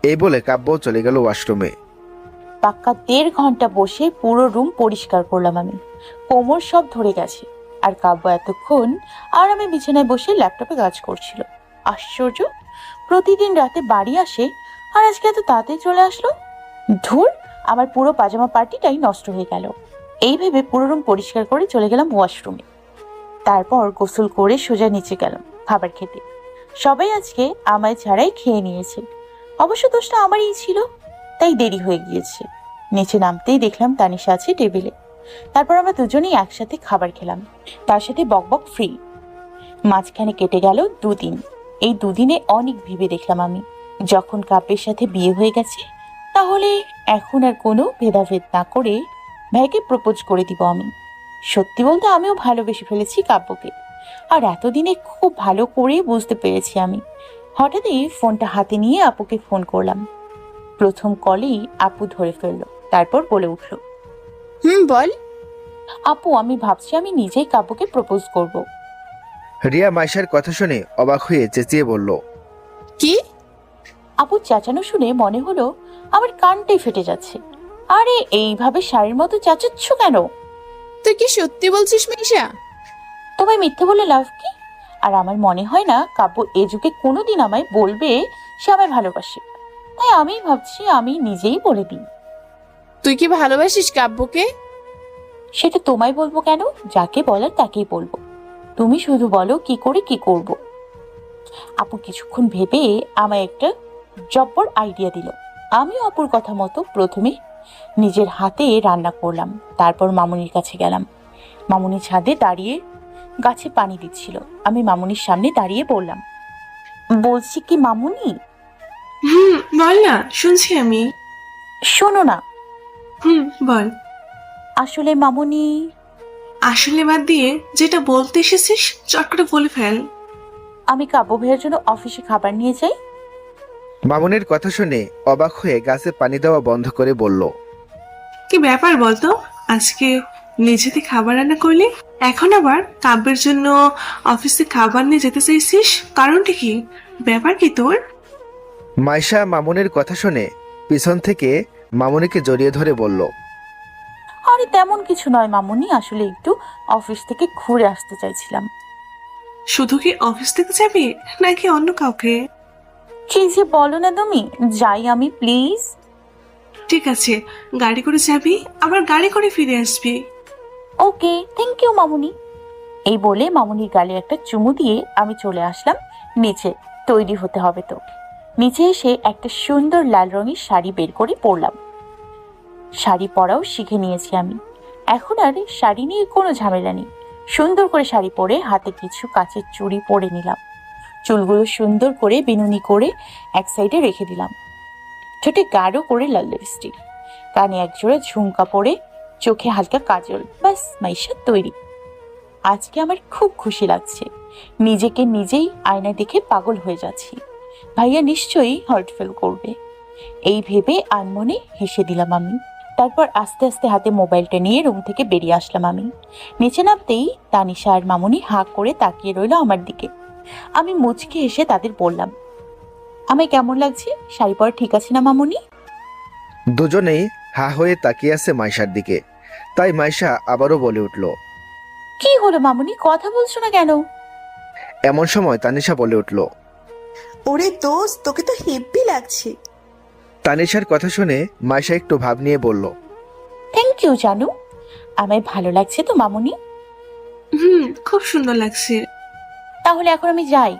Speaker 3: এই বলে কাব্য চলে গেল ওয়াশরুমে।
Speaker 2: পাক্কা 1.5 ঘন্টা বসে পুরো রুম পরিষ্কার করলাম আমি। কোমর সব ধরে গেছে। আর কাব্য এতক্ষণ আর আমি বিছানায় বসে ল্যাপটপে কাজ করছিল। আশ্চর্য, প্রতিদিন রাতে বাড়ি আসে আর আজকে এত তাড়াতাড়ি চলে আসলো। ধুর, আমার পুরো পাজামা পার্টিটাই নষ্ট হয়ে গেল। এই ভেবে পুরো রুম পরিষ্কার করে চলে গেলাম ওয়াশরুমে। তারপর গোসল করে সোজা নিচে গেলাম খাবার খেতে। সবাই আজকে আমায় ছাড়াই খেয়ে নিয়েছে। অবশ্য দোষটা আমারই ছিল, তাই দেরি হয়ে গিয়েছে। নিচে নামতেই দেখলাম তানিশা আছে টেবিলে। তারপর আমরা দুজনেই একসাথে খাবার খেলাম, তার সাথে বকবক ফ্রি। মাঝখানে কেটে গেল 2 দিন। এই 2 দিনে অনেক ভেবে দেখলাম আমি, যখন কাব্যের সাথে বিয়ে হয়ে গেছে, তাহলে এখন আর কোনো ভেদাভেদ না করে ভাইকে প্রপোজ করে দিব আমি। সত্যি বলতে আমিও ভালোবেসে ফেলেছি কাব্যকে। আর এতদিনে খুব ভালো করে বুঝতে পেরেছি আমি। হঠাৎই ফোনটা হাতে নিয়ে আপুকে ফোন করলাম। প্রথম কলেই আপু ধরে ফেললো, তারপর বলে উঠল,
Speaker 1: বল।
Speaker 2: আপু আমি ভাবছি আমি নিজেই কাব্যকে প্রপোজ করব।
Speaker 3: রিয়া মাইশার কথা শুনে অবাক হয়ে চেঁচিয়ে বলল,
Speaker 1: কি?
Speaker 2: আপু চেঁচানো শুনে মনে হলো আমার কানটাই ফেটে যাচ্ছে। আরে এইভাবে শাড়ির মতো চেঁচাচ্ছ কেন?
Speaker 1: তুই কি সত্যি বলছিস মাইশা?
Speaker 2: তোমায় মিথ্যে বলে লাভ কি? আর আমার মনে হয় না কাব্য এ যুগে কোনোদিন আমায় বলবে সে আমায় ভালোবাসে। তাই আমি ভাবছি আমি নিজেই বলে দিই।
Speaker 1: তুই কি ভালোবাসিস কাব্যকে?
Speaker 2: সেটা তোমায় বলবো কেন? যাকে বলার তাকেই বলবো। তুমি শুধু বলো কি করে কি করব। আপু কিছুক্ষণ ভেবে আমায় একটা জব্বর আইডিয়া দিল। আমিও আপুর কথা মতো প্রথমে নিজের হাতে রান্না করলাম, তারপর মামুনির কাছে গেলাম। মামুনি ছাদে দাঁড়িয়ে গাছে পানি দিচ্ছিল। আমি মামুনির সামনে দাঁড়িয়ে বললাম, বলছি কি মামুনি,
Speaker 8: বল না, শুনছি আমি।
Speaker 2: শোনো না।
Speaker 8: বল।
Speaker 2: আসলে মামুনি,
Speaker 8: আসলে বাদ দিয়ে যেটা বলতে এসেছিস চট করে বলে ফেল।
Speaker 2: আমি কাব্য ভাইয়ের জন্য অফিসে খাবার নিয়ে যাই।
Speaker 3: মামুনির কথা শুনে অবাক হয়ে গাছে পানি দেওয়া বন্ধ করে বলল,
Speaker 8: কি ব্যাপার বলতো, আজকে নিজেতে খাবার রান্না করলি, এখন আবার কাব্যের জন্য অফিসে খাবার নিয়ে যেতে চাইছিস? কারণটা কি? ব্যাপার কি তোর?
Speaker 3: মাইশা মামুনির কথা শুনে পিছন থেকে মামুনিকে জড়িয়ে ধরে বলল,
Speaker 2: আরে তেমন কিছু নয় মামুনি, আসলে একটু অফিস থেকে ঘুরে আসতে চাইছিলাম।
Speaker 8: শুধু কি অফিস থেকে যাবে নাকি অন্য কাউকে?
Speaker 2: কি যে বলো না তুমি, যাই আমি প্লিজ।
Speaker 8: ঠিক আছে, গাড়ি করে যাবি, আবার গাড়ি করে ফিরে আসবি।
Speaker 2: ওকে, থ্যাংক ইউ মামুনি। এই বলে মামুনির গালে একটা চুমু দিয়ে আমি চলে আসলাম নিচে। তৈরি হতে হবে তো। নিচে এসে একটা সুন্দর লাল রঙের শাড়ি বের করে পরলাম। শাড়ি পরাও শিখে নিয়েছি আমি, এখন আর শাড়ি নিয়ে কোনো ঝামেলা নেই। সুন্দর করে শাড়ি পরে হাতে কিছু কাচের চুড়ি পরে নিলাম। চুলগুলো সুন্দর করে বিনুনি করে এক সাইডে রেখে দিলাম। ঠোঁটে গাঢ় করে লাল লিপস্টিক, কানে একজোড়া ঝুমকা পরে, চোখে হালকা কাজল, বাস মাইশা তৈরি। আজকে আমার খুব খুশি লাগছে, নিজেকে নিজেই আয়নায় দেখে পাগল হয়ে যাচ্ছি। ভাইয়া নিশ্চয়ই হার্ট ফিল করবে, এই ভেবে আনমনে হেসে দিলাম আমি। তারপর আস্তে আস্তে হাতে মোবাইলটা নিয়ে রুম থেকে বেরিয়ে আসলাম আমি। নিচে নামতেই তানিশা আর মামুনি হাঁ করে তাকিয়ে রইল আমার দিকে। আমি মুচকি হেসে তাদের বললাম, আমায় কেমন লাগছে? শাড়ি পরা ঠিক আছে না মামুনি?
Speaker 3: দুজনেই হা হয়ে তাকিয়ে আছে মাইশার দিকে। তাই মাইশা আবারও বলে উঠল।
Speaker 2: কি হলো মামুনি, কথা বলছো না কেন?
Speaker 3: এমন সময় তানিশা বলে উঠল।
Speaker 5: ওরে দোস্ত, তোকে তো হেব্বি লাগছে।
Speaker 3: তানিশার কথা শুনে মাইশা একটু ভাব নিয়ে বলল,
Speaker 2: থ্যাংক ইউ জানু, আমায় ভালো লাগছে তো মামুনি।
Speaker 8: খুব সুন্দর লাগছে।
Speaker 2: তাহলে এখন আমি যাই।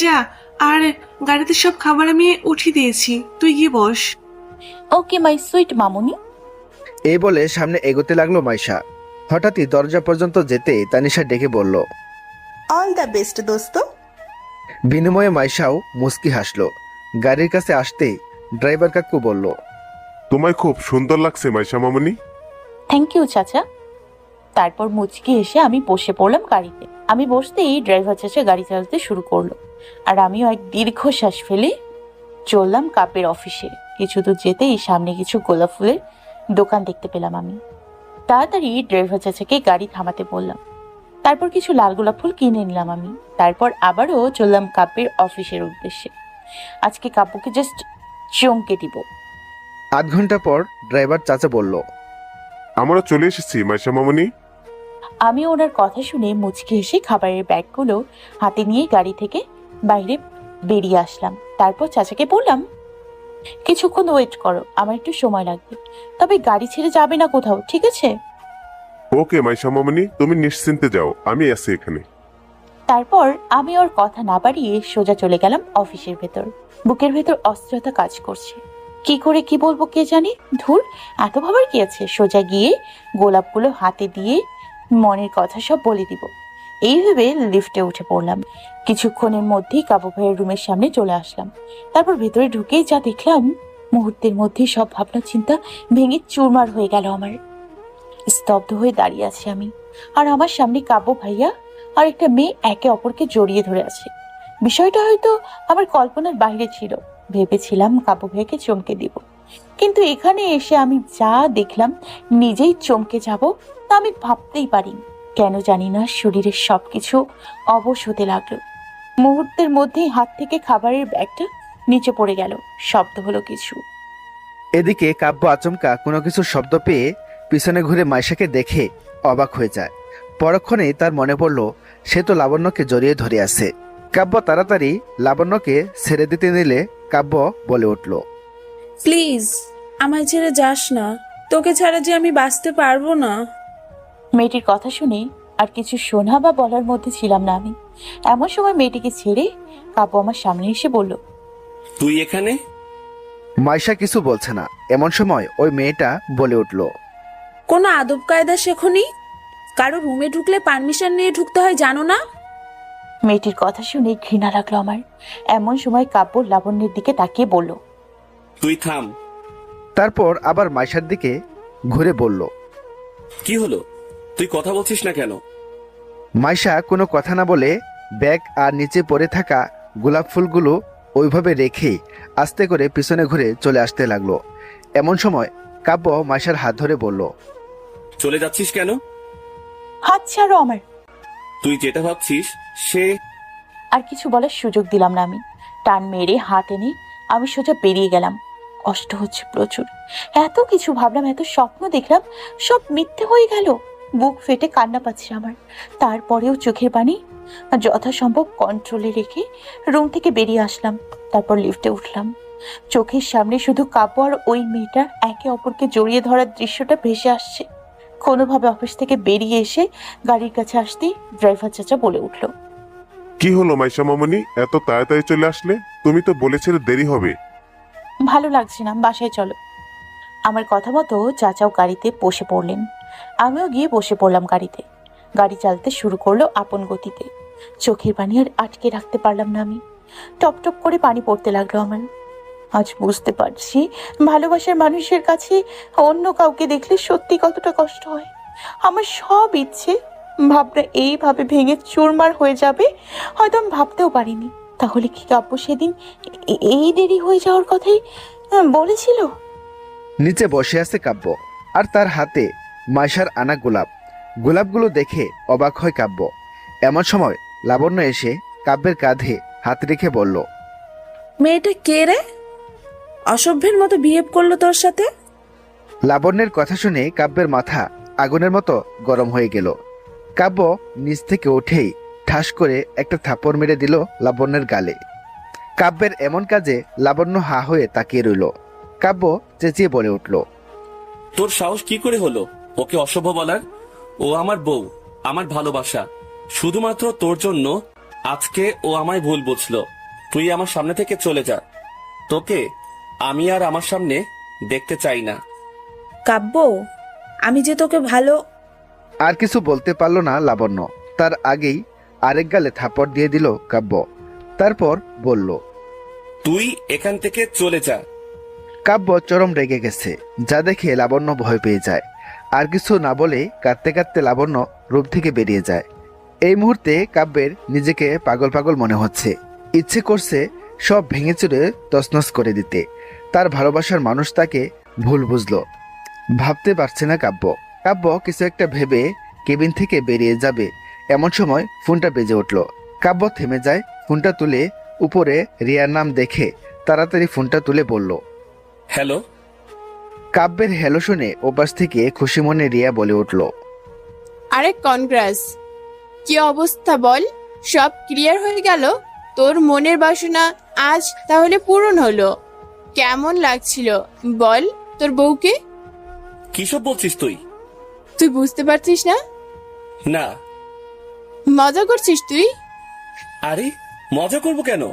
Speaker 8: যা। আর গাড়িতে সব খাবার আমি উঠিয়ে দিয়েছি, তুই গিয়ে বস।
Speaker 2: ওকে মাই সুইট মামুনি।
Speaker 3: এই বলে সামনে এগোতে লাগলো মাইশা। হঠাৎই দরজা পর্যন্ত যেতে তানিশা ডেকে বলল।
Speaker 5: অল দ্য বেস্ট দোস্ত।
Speaker 3: বিনিময়ে মাইশাও মুস্কি হাসলো। গাড়ির কাছে আসতেই ড্রাইভার কাকু বলল,
Speaker 7: তোমায় খুব সুন্দর লাগছে মাইশা মামুনি।
Speaker 2: থ্যাংক ইউ চাচা। তারপর মুচকি এসে আমি বসে পড়লাম গাড়িতে। আমি বসতেই ড্রাইভার চাচা গাড়ি চালাতে শুরু করলো, আর আমিও এক দীর্ঘশ্বাস ফেলে চললাম কাপের অফিসে। কিছু দূর যেতেই সামনে কিছু গোলাপ ফুলের দোকান দেখতে পেলাম আমি। তাড়াতাড়ি ড্রাইভার চাচাকে গাড়ি থামাতে বললাম। তারপর কিছু লাল গোলাপ ফুল কিনে নিলাম আমি। তারপর আবারও চললাম কাপের অফিসের উদ্দেশ্যে। আজকে কাপুকে জাস্ট চমকে দিব।
Speaker 3: আধ ঘন্টা পর ড্রাইভার চাচা বলল,
Speaker 7: আমরা চলে এসেছি মাইশা মামুনি।
Speaker 2: আমি ওনার কথা শুনে মুচকি হেসে খাবারের ব্যাগগুলো হাতে নিয়ে গাড়ি থেকে বাইরে বেরিয়ে আসলাম। তারপর চাচাকে বললাম, কিছুক্ষণ ওয়েট করো, আমার একটু সময় লাগবে, তবে গাড়ি ছেড়ে যাবে না কোথাও, ঠিক আছে?
Speaker 7: ওকে মাইশা মামুনি, তুমি নিশ্চিন্তে যাও, আমি আছি এখানে।
Speaker 2: তারপর আমি ওর কথা না বাড়িয়ে সোজা চলে গেলাম অফিসের ভেতর। বুকের ভেতর অস্থিরতা কাজ করছে, কি করে কি বলবো কে জানে। ধুর, এত ভাবার কি আছে, সোজা গিয়ে গোলাপগুলো হাতে দিয়ে মনের কথা সব বলে দিব। এই ভেবে লিফটে উঠে পড়লাম। কিছুক্ষণের মধ্যেই কাবু ভাইয়ের রুমের সামনে চলে আসলাম। তারপর ভেতরে ঢুকেই যা দেখলাম, মুহূর্তের মধ্যেই সব ভাবনা চিন্তা ভেঙে চুরমার হয়ে গেল আমার। স্তব্ধ হয়ে দাঁড়িয়ে আছি আমি, আর আমার সামনে কাব্য ভাইয়া আর একটা মেয়ে একে অপরকে জড়িয়ে ধরে আছে। বিষয়টা হয়তো আমার কল্পনার বাইরে ছিল। ভেবেছিলাম কাব্য ভাইয়াকে চমকে দিব, কিন্তু এখানে এসে আমি যা দেখলাম নিজেই চমকে যাব তা আমি ভাবতেই পারিনি। কেন জানি না শরীরের সবকিছু অবশ হতে লাগলো। মুহূর্তের মধ্যেই হাত থেকে খাবারের ব্যাগটা নিচে পড়ে গেল, শব্দ হলো কিছু।
Speaker 3: এদিকে কাব্য আচমকা কোনো কিছু শব্দ পেয়ে পিছনে ঘুরে মাইশাকে দেখে অবাক হয়ে যায়। পরক্ষণেই তার মনে পড়ল সে তো লাবণ্যকে জড়িয়ে ধরে আছে। কাব্য তাড়াতাড়ি লাবণ্যকে ছেড়ে দিতে নিলে কাব্য বলে উঠল,
Speaker 9: প্লিজ আমায় ছেড়ে যাস না, তোকে ছাড়া যে আমি বাঁচতে পারবো না।
Speaker 2: মেয়েটির কথা শুনে আর কিছু শোনা বা বলার মধ্যে ছিলাম না আমি। এমন সময় মেয়েটিকে ছেড়ে কাব্য আমার সামনে এসে বলল,
Speaker 4: তুই এখানে?
Speaker 3: মাইশা কিছু বলছে না। এমন সময় ওই মেয়েটা বলে উঠল,
Speaker 9: কোনো আদব কায়দা শেখনি? কারো রুমে ঢুকলে পারমিশন নিয়ে ঢুকতে হয়, জানো না?
Speaker 2: মেয়েটির কথা শুনে ঘৃণা লাগলো আমার। এমন সময় কাব্য লাবণ্যের দিকে তাকিয়ে বলল,
Speaker 4: তুই থাম।
Speaker 3: তারপর আবার মাইশার দিকে ঘুরে বলল,
Speaker 4: কি হলো, তুই কথা বলছিস না কেন?
Speaker 3: মাইশা কোনো কথা না বলে ব্যাগ আর নিচে পড়ে থাকা গোলাপ ফুলগুলো ওইভাবে রেখে আস্তে করে পিছনে ঘুরে চলে আসতে লাগলো। এমন সময় কাব্য মাইশার হাত ধরে বলল,
Speaker 4: চলে যাচ্ছিস কেন?
Speaker 2: হাত ছাড়ো আমার।
Speaker 4: তুই যেটা ভাবছিস সে।
Speaker 2: আর কিছু বলার সুযোগ দিলাম না আমি। টান মেরে হাত এনে আমি সোজা বেরিয়ে গেলাম। কষ্ট হচ্ছে প্রচুর। এত কিছু ভাবলাম, এত স্বপ্ন দেখলাম, সব মিথ্যে হয়ে গেল। বুক ফেটে কান্না পাচ্ছে আমার। তারপরেও চোখের পানি যথাসম্ভব কন্ট্রোলে রেখে রুম থেকে বেরিয়ে আসলাম। তারপর লিফটে উঠলাম। চোখের সামনে শুধু কাব্য আর ওই মেয়েটা একে অপরকে জড়িয়ে ধরার দৃশ্যটা ভেসে আসছে। কোনোভাবে অফিস থেকে বেরিয়ে এসে গাড়ির কাছে আসতেই ড্রাইভার চাচা বলে উঠল,
Speaker 7: কি হলো মাইশা মামনি, এত তাড়াতাড়ি চলে আসলে? তুমি তো বলেছিলে দেরি হবে।
Speaker 2: ভালো লাগছে না, বাসায় চলো। আমার কথা মতো চাচাও গাড়িতে বসে পড়লেন। আমিও গিয়ে বসে পড়লাম গাড়িতে। গাড়ি চালাতে শুরু করলো আপন গতিতে। চোখের পানি আর আটকে রাখতে পারলাম না আমি। টপ টপ করে পানি পড়তে লাগলো আমার। আজ বুঝতে পারছি ভালোবাসার মানুষের কাছে অন্য কাউকে দেখলে সত্যি কতটা কষ্ট হয়। আমার সব ইচ্ছে ভাবনা এইভাবে ভেঙে চুরমার হয়ে যাবে হয়তো আমি ভাবতেও পারিনি। তাহলে কি কাব্য সেদিন এই দেরি হয়ে যাওয়ার কথাই বলেছিল?
Speaker 3: নিচে বসে আছে কাব্য, আর তার হাতে মাইশার আনা গোলাপ। গোলাপগুলো দেখে অবাক হয় কাব্য। এমন সময় লাবণ্য এসে কাব্যের কাঁধে হাত রেখে বলল,
Speaker 9: মেয়েটা কে রে? অসভ্যের মতো বিহেভ করলো তোর সাথে?
Speaker 3: লাবণ্যের কথা শুনে কাব্যের মাথা আগুনের মতো গরম হয়ে গেল। কাব্য নিচ থেকে উঠেই ঠাস করে একটা থাপ্পড় মেরে দিল লাবণ্যের গালে। কাব্যের এমন কাজে লাবণ্য হা হয়ে তাকিয়ে রইল। কাব্য চেঁচিয়ে বলে উঠল,
Speaker 4: তোর সাহস কি করে হলো ওকে অসভ্য বলার? ও আমার বউ, আমার ভালোবাসা। শুধুমাত্র তোর জন্য আজকে ও আমায় ভুল বুঝলো। তুই আমার সামনে থেকে চলে যা। তোকে আমি আর আমার সামনে দেখতে চাই না।
Speaker 9: কাব্য, আমি যে তোকে ভালো...
Speaker 3: আর কিছু বলতে পারল না লাবণ্য। তার আগেই আরেক গালে থাপ্পড় দিয়ে দিল কাব্য। তারপর বলল,
Speaker 4: তুই এখান থেকে চলে যা।
Speaker 3: কাব্য চরম রেগে গেছে, যা দেখে লাবণ্য ভয় পেয়ে যায়। আর কিছু না বলে কাঁদতে কাঁদতে লাবণ্য রূপ থেকে বেরিয়ে যায়। এই মুহূর্তে কাব্যের নিজেকে পাগল পাগল মনে হচ্ছে। ইচ্ছে করছে সব ভেঙে চুরে তছনছ করে দিতে। তার ভালোবাসার মানুষ তাকে ভুল বুঝলো। ভাবতে পারছে না কাব্য। কাব্য কিছু একটা ভেবে কেবিন থেকে বেরিয়ে যাবে এমন সময় ফোনটা বেজে উঠল। কাব্য থেমে যায়। ফোনটা তুলে উপরে রিয়ার নাম দেখে তাড়াতাড়ি ফোনটা তুলে বলল,
Speaker 4: হ্যালো।
Speaker 3: কাব্যের হ্যালো শুনে ওপাশ থেকে খুশি মনে রিয়া বলে উঠল,
Speaker 10: আরে কনগ্রাস, কি অবস্থা বল? সব ক্লিয়ার হয়ে গেল? তোর মনের বাসনা আজ তাহলে পূরণ হলো। কেমন লাগছিল বল তোর বউকে?
Speaker 4: কিসব বলছিস তুই?
Speaker 10: তুই বুঝতে পারছিস না?
Speaker 4: না।
Speaker 10: মজা করছিস তুই?
Speaker 4: আরে মজা করব কেন?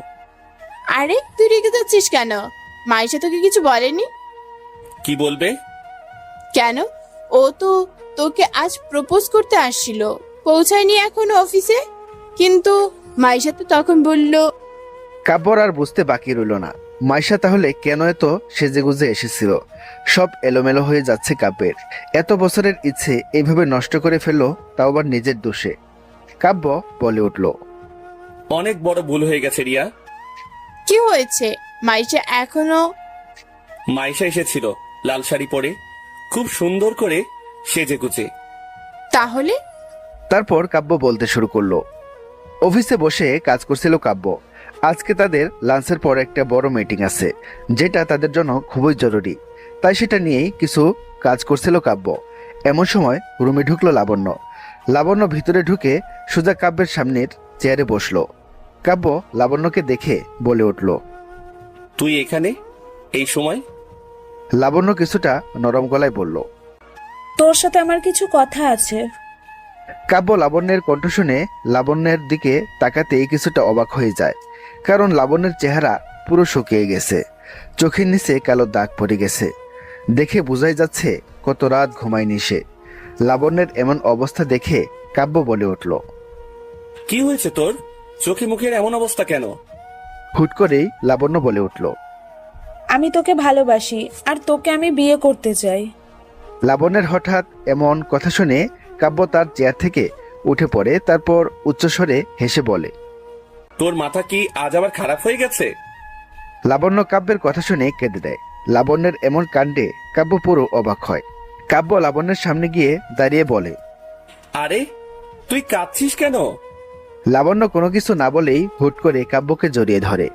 Speaker 10: আরে তুই রেগে যাচ্ছিস কেন? মাইশা তোকে কিছু বলেনি?
Speaker 4: কি বলবে?
Speaker 10: কেন? ও তো তোকে আজ প্রপোজ করতে আসছিল, পৌঁছায়নি এখনো অফিসে। কিন্তু মাইশা তো তখন বলল...
Speaker 3: কাব্যর আর বুঝতে বাকি রইল না মাইশা তাহলে কেন এত সেজেগুজে এসেছিল। সব এলোমেলো হয়ে যাচ্ছে কাব্যের। এত বছরের ইচ্ছে এইভাবে নষ্ট করে ফেললো, তাও আবার নিজের দোষে। কাব্য বলে উঠল,
Speaker 4: অনেক বড় ভুল হয়ে গেছে রিয়া।
Speaker 10: কি হয়েছে? মাইশা এখনো...
Speaker 4: মাইশা এসেছিল লাল শাড়ি পরে, খুব সুন্দর করে সেজে গুজে।
Speaker 10: তাহলে?
Speaker 3: তারপর কাব্য বলতে শুরু করলো, অফিসে বসে কাজ করছিল কাব্য। আজকে তাদের লাঞ্চের পর একটা বড় মিটিং আছে, যেটা তাদের জন্য খুবই জরুরি। তাই সেটা নিয়েই কিছু কাজ করছিল কাব্য। এমন সময় রুমে ঢুকলো লাবণ্য। লাবণ্য ভিতরে ঢুকে সোজা কাব্যের সামনের চেয়ারে বসলো। কাব্য লাবণ্যকে দেখে বলে উঠল,
Speaker 4: তুই এখানে এই সময়?
Speaker 3: লাবণ্য কিছুটা নরম গলায় বলল,
Speaker 9: তোর সাথে আমার কিছু কথা আছে।
Speaker 3: কাব্য লাবণ্যের কণ্ঠ শুনে লাবণ্যের দিকে তাকাতেই কিছুটা অবাক হয়ে যায়। কারণ লাবণ্যের চেহারা পুরো শুকিয়ে গেছে, চোখের নিচে কালো দাগ পড়ে গেছে। দেখে বোঝাই যাচ্ছে কত রাত ঘুমায়নি সে। লাবণ্যের এমন অবস্থা দেখে কাব্য বলে উঠল,
Speaker 4: কি হয়েছে তোর? চোখে মুখের এমন অবস্থা কেন?
Speaker 3: হুট করেই লাবণ্য বলে উঠল,
Speaker 9: আমি তোকে ভালোবাসি আর তোকে আমি বিয়ে করতে চাই।
Speaker 3: লাবণ্যের হঠাৎ এমন কথা শুনে কাব্য তার চেয়ার থেকে উঠে পড়ে। তারপর উচ্চস্বরে হেসে বলে,
Speaker 4: তোর মাথা কি আজ আবার খারাপ হয়ে গেছে?
Speaker 3: লাবণ্য কাব্যের কথা শুনে কেঁদে দেয়। লাবণ্যের এমন কাণ্ডে কাব্য পুরো অবাক হয়। কাব্য লাবণ্যের সামনে গিয়ে দাঁড়িয়ে বলে,
Speaker 4: আরে তুই কাঁদছিস কেন?
Speaker 3: লাবণ্য কোনো কিছু না বলেই হুট করে কাব্যকে জড়িয়ে ধরে।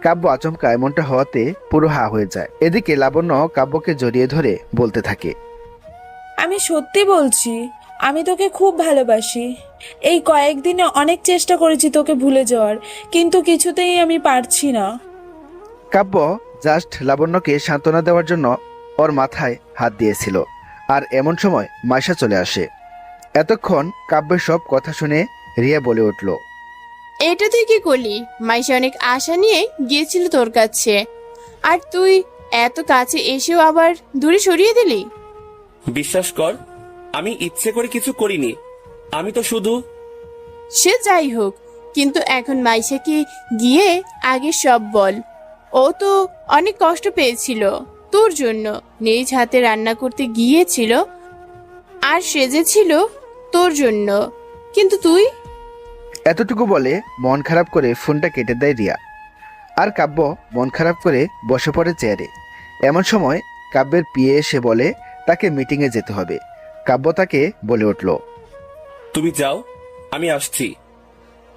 Speaker 3: কাব্য আচমকা এমনটা হওয়াতে পুরো হা হয়ে যায়। এদিকে লাবণ্য কাব্যকে জড়িয়ে ধরে বলতে থাকে,
Speaker 9: আমি সত্যি বলছি, আমি তোকে খুব ভালোবাসি। এই কয়েকদিনে অনেক চেষ্টা করেছি তোকে ভুলে যাওয়ার, কিন্তু কিছুতেই আমি পারছি না।
Speaker 3: কাব্য জাস্ট লাবণ্যকে সান্ত্বনা দেওয়ার জন্য ওর মাথায় হাত দিয়েছিল, আর এমন সময় মাইশা চলে আসে। এতক্ষণ কাব্যের সব কথা শুনে রিয়া বলে উঠল,
Speaker 10: এটা তুই কি করলি? মাইশা অনেক আশা নিয়ে গিয়েছিল তোর কাছে, আর তুই এত কাছে এসেও আবার দূরে সরিয়ে দিলি।
Speaker 4: বিশ্বাস কর, আমি ইচ্ছে করে কিছু করিনি। আমি তো শুধু
Speaker 10: সে যাই হোক, কিন্তু এখন মাইশাকে গিয়ে আগে সব বল। ও তো অনেক কষ্ট পেয়েছিল তোর জন্য, নিজ হাতে রান্না করতে গিয়েছিল আর সেজেছিল তোর জন্য, কিন্তু তুই।
Speaker 3: এতটুকু বলে মন খারাপ করে ফোনটা কেটে দেয় রিয়া। আর কাব্য মন খারাপ করে বসে পড়ে চেয়ারে। এমন সময় কাব্যের পিএ এসে বলে তাকে মিটিংয়ে যেতে হবে। কাব্য তাকে বলে উঠল,
Speaker 4: তুমি যাও, আমি আসছি।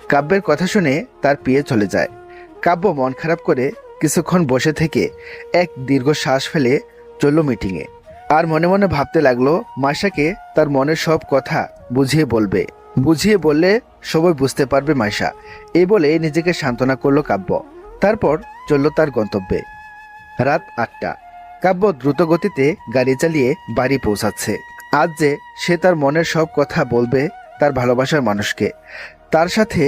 Speaker 3: কাব্যের কথা শুনে তার পিএ চলে যায়। কাব্য মন খারাপ করে কিছুক্ষণ বসে থেকে এক দীর্ঘ শ্বাস ফেলে চলল মিটিংয়ে। আর মনে মনে ভাবতে লাগলো মাইশাকে তার মনের সব কথা বুঝিয়ে বলবে, বুঝিয়ে বললে সবাই বুঝতে পারবে মাইশা। এই বলে নিজেকে সান্ত্বনা করলো কাব্য। তারপর চলল তার গন্তব্যে। রাত 8টা। কাব্য দ্রুত গতিতে গাড়ি চালিয়ে বাড়ি পৌঁছাচ্ছে। আজ যে সে তার মনের সব কথা বলবে তার ভালোবাসার মানুষকে, তার সাথে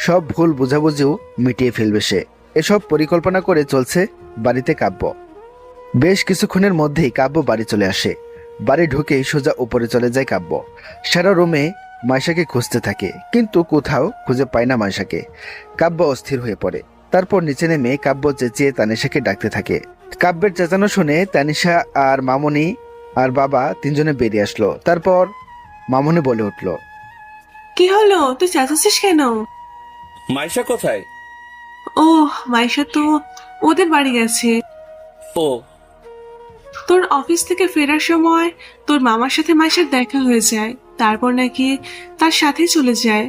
Speaker 3: সব ভুল বোঝাবুঝিও মিটিয়ে ফেলবে সে। এসব পরিকল্পনা করে চলছে বাড়িতে কাব্য। বেশ কিছুক্ষণের মধ্যেই কাব্য বাড়ি চলে আসে। বাড়ি ঢুকেই সোজা উপরে চলে যায় কাব্য। সারা রুমে মাইশাকে খুঁজতে থাকে, কিন্তু কোথাও খুঁজে পায় না মাইশাকে। কাব্য অস্থির হয়ে পড়ে। তারপর নিচে নেমে কাব্য চেঁচিয়ে তানিশাকে ডাকতে থাকে। কাব্যের চেঁচানো শুনে তানিশা আর মামনি আর বাবা তিনজনে বেরিয়ে আসলো। তারপর মামনি বলে উঠল,
Speaker 8: কি হলো, তুই চেঁচাচ্ছিস কেন?
Speaker 4: মাইশা কোথায়?
Speaker 8: ও, মাইশা তো ওদের বাড়ি গেছে।
Speaker 4: ও,
Speaker 8: তোর অফিস থেকে ফেরার সময় তোর মামার সাথে মাইশার দেখা হয়ে যায়, তারপর নাকি তার সাথেই চলে যায়।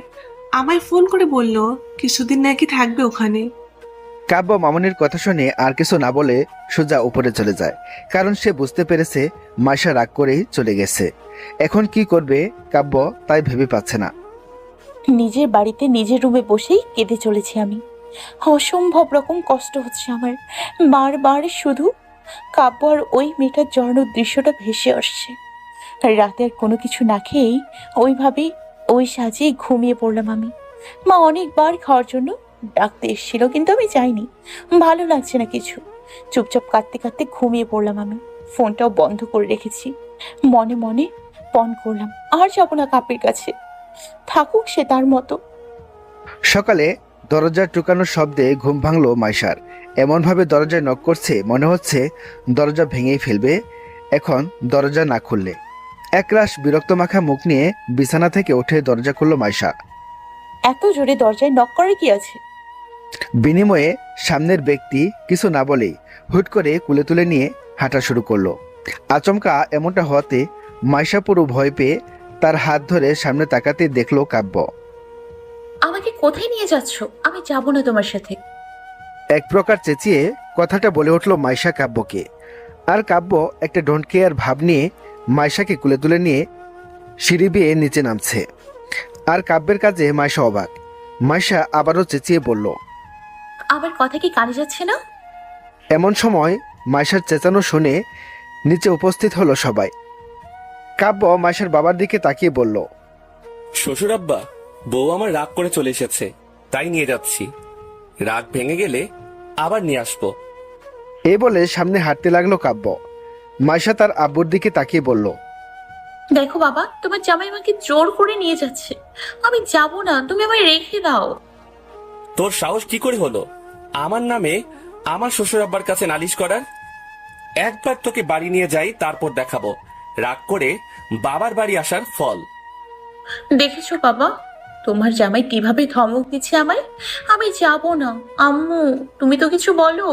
Speaker 8: আমায় ফোন করে বলল কিছুদিন নাকি থাকবে ওখানে।
Speaker 3: কাব্য মামনির কথা শুনে আর কিছু না বলে সোজা উপরে চলে যায়, কারণ সে বুঝতে পেরেছে মাইশা রাগ করেই চলে গেছে। এখন কি করবে কাব্য তাই ভেবে পাচ্ছে না।
Speaker 2: নিজের বাড়িতে নিজের রুমে বসেই কেঁদে চলেছি আমি। অসম্ভব রকম কষ্ট হচ্ছে আমার। বারবার শুধু কাব্য আর ওই মেয়েটার জড়ানোর দৃশ্যটা ভেসে আসছে। রাতে আর কোনো কিছু না খেয়েই ওইভাবেই ওই সাজিয়ে ঘুমিয়ে পড়লাম আমি। মা অনেকবার খাওয়ার জন্য ডাকতে এসেছিল, কিন্তু আমি যাইনি। ভালো লাগছে না কিছু। চুপচাপ কাঁদতে কাঁদতে ঘুমিয়ে পড়লাম আমি। ফোনটাও বন্ধ করে রেখেছি। মনে মনে পণ করলাম আর যাবো না কাপের কাছে, থাকুক সে তার মতো।
Speaker 3: সকালে দরজার টুকানোর শব্দে ঘুম ভাঙলো মাইশার। এমনভাবে দরজায় নক করছে মনে হচ্ছে দরজা ভেঙেই ফেলবে এখন দরজা না খুললে। একরাশ বিরক্ত মাখা মুখ নিয়ে বিছানা থেকে উঠে দরজা খুলল মাইশা।
Speaker 2: এত জোরে দরজায় নক করার কি আছে?
Speaker 3: বিনিময়ে সামনের ব্যক্তি কিছু না বলেই হুট করে কুলে তুলে নিয়ে হাঁটা শুরু করলো। আচমকা এমনটা হওয়াতে মাইশা পুরো ভয় পেয়ে তার হাত ধরে সামনে তাকাতে দেখলো কাব্য।
Speaker 2: আমাকে কোথায় নিয়ে যাচ্ছ? আমি যাব না তোমার সাথে।
Speaker 3: এক প্রকার চেঁচিয়ে কথাটা বলে উঠলো মাইশা কাব্যকে। আর কাব্য একটা ডোন্ট কেয়ার ভাব নিয়ে মাইশাকে কুলে তুলে নিয়ে সিঁড়ি বেয়ে নিচে নামছে। আর কাব্যের কাজে মাইশা অবাক। মাইশা আবারও চেঁচিয়ে বলল,
Speaker 2: আমার কথা কি কানে যাচ্ছে না?
Speaker 3: এমন সময় মাইশার চেঁচানো শুনে নিচে উপস্থিত হলো সবাই। কাব্য মাইশার বাবার দিকে তাকিয়ে বলল,
Speaker 4: শ্বশুর আব্বা, বউ আমার রাগ করে চলে এসেছে, তাই নিয়ে যাচ্ছি। রাগ ভেঙে গেলে আবার নিয়ে আসবো।
Speaker 3: এই বলে সামনে হাঁটতে লাগলো কাব্য। মাইশা তার আব্বুর দিকে তাকিয়ে বলল,
Speaker 2: দেখো বাবা, তোমার জামাই আমাকে জোর করে নিয়ে যাচ্ছে। আমি যাব না, তুমি আমায় রেখে দাও।
Speaker 4: তোর সাহস কি করে হলো আমার নামে আমার শ্বশুর আব্বার কাছে নালিশ করার? একবার তোকে বাড়ি নিয়ে যাই, তারপর দেখাবো রাগ করে বাবার বাড়ি আসার ফল।
Speaker 2: দেখেছো বাবা, তোমার জামাই কিভাবে ধমক দিচ্ছে আমায়। আমি যাব না। আম্মু, তুমি তো কিছু বলো।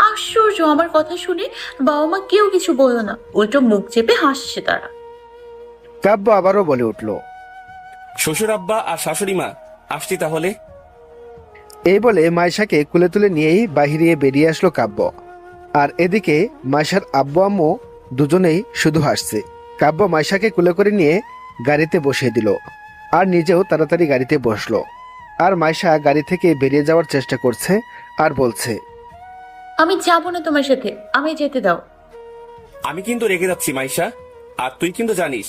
Speaker 2: আশ্চর্য, আমার কথা শুনে বাবা মা কেউ কিছু বললো না, উল্টো মুখ চেপে হাসছে তারা।
Speaker 3: কাব্য আবারও বলে উঠল,
Speaker 4: শ্বশুর আব্বা আর শাশুড়ি মা, আসছি তাহলে।
Speaker 3: এই বলে মাইশাকে কুলে তুলে নিয়েই বাহিরে বেরিয়ে আসলো কাব্য। আর এদিকে মাইশার আব্বু আম্মু দুজনেই শুধু হাসছে। কাব্য মাইশাকে কুলে করে নিয়ে গাড়িতে বসিয়ে দিল আর নিজেও তাড়াতাড়ি গাড়িতে বসলো। আর মাইশা গাড়ি থেকে বেরিয়ে যাওয়ার চেষ্টা করছে আর বলছে,
Speaker 2: আমি যাবো না তোমার সাথে, আমি যেতে দাও।
Speaker 4: আমি কিন্তু রেগে যাচ্ছি মাইশা, আর তুই কিন্তু জানিস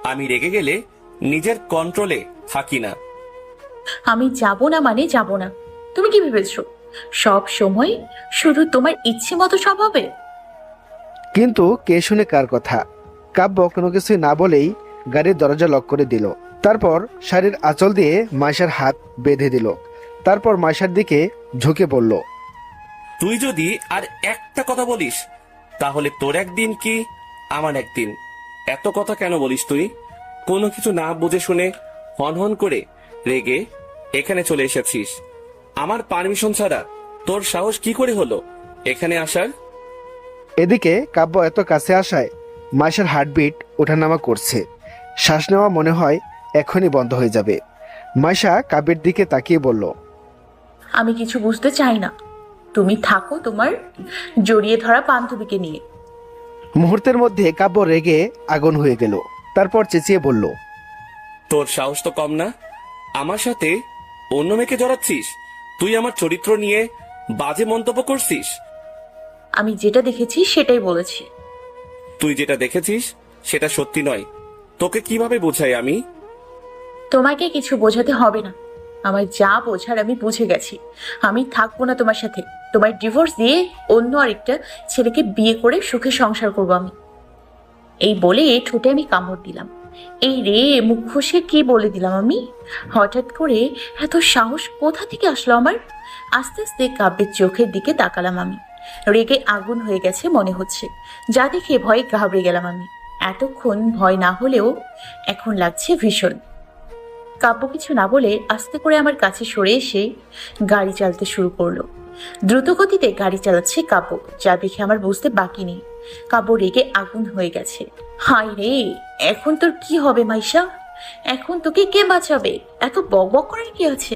Speaker 4: আমি রেগে গেলে নিজের কন্ট্রোলে থাকি না।
Speaker 2: আমি যাব না মানে যাব না। তুমি কি ভেবেছো সব সময় শুধু তোমার ইচ্ছে মতো সব হবে?
Speaker 3: কিন্তু কে শুনে কার কথা। কাব্য কোনো কিছুই না বলেই গাড়ির দরজা লক করে দিল। তারপর শাড়ির আঁচল দিয়ে মাইশার হাত বেঁধে দিল। তারপর মাইশার দিকে ঝুঁকে বলল,
Speaker 4: তুই যদি আর একটা কথা বলিস তাহলে তোর একদিন কি আমার একদিন। এত কথা কেন বলিস তুই? কোনো কিছু না বুঝে শুনে হন হন করে রেগে এখানে চলে এসেছিস। আমার পারমিশন ছাড়া তোর সাহস কি করে হলো এখানে আসার?
Speaker 3: এদিকে কাব্য এত কাছে আসায় মাইশার হার্টবিট ওঠানামা করছে। শ্বাস নেওয়া মনে হয় এখনই বন্ধ হয়ে যাবে। মাইশা কাব্যের দিকে তাকিয়ে বলল,
Speaker 2: আমি কিছু বুঝতে চাই না, তুমি থাকো তোমার জড়িয়ে ধরা বান্ধবীকে নিয়ে।
Speaker 3: মুহূর্তের মধ্যে কাব্য রেগে আগুন হয়ে গেল। তারপর চেঁচিয়ে বলল,
Speaker 4: তোর সাহস তো কম না, আমার সাথে অন্য মেয়েকে জড়াচ্ছিস। তুই আমার চরিত্র নিয়ে বাজে মন্তব্য করছিস।
Speaker 2: আমি যেটা দেখেছি সেটাই বলেছি।
Speaker 4: তুই যেটা দেখেছিস সেটা সত্যি নয়। তোকে কিভাবে বোঝাই আমি?
Speaker 2: তোমাকে কিছু বোঝাতে হবে না, আমার যা বোঝার আমি বুঝে গেছি। আমি থাকবো না তোমার সাথে। তোমার ডিভোর্স দিয়ে অন্য আরেকটা ছেলেকে বিয়ে করে সুখে সংসার করবো আমি। এই বলে ঠোঁটে আমি কামড় দিলাম। এই রে, মুখ ফসকে কি বলে দিলাম আমি? হঠাৎ করে এত সাহস কোথা থেকে আসলো আমার? আস্তে আস্তে কাব্যের চোখের দিকে তাকালাম আমি। রেগে আগুন হয়ে গেছে মনে হচ্ছে, যা দেখে ভয়ে ঘাবড়ে গেলাম আমি। এতক্ষণ ভয় না হলেও এখন লাগছে ভীষণ। কাব্য কিছু না বলে আস্তে করে আমার কাছে সরে এসে গাড়ি চালাতে শুরু করলো। দ্রুত গতিতে গাড়ি চালাচ্ছে কাব্য, যা দেখে আমার বুঝতে বাকি নেই কাব্য রেগে আগুন হয়ে গেছে। হায় রে, এখন তোর কি হবে মাইশা? এখন তোকে কে বাঁচাবে? এত বক বক করার কি আছে?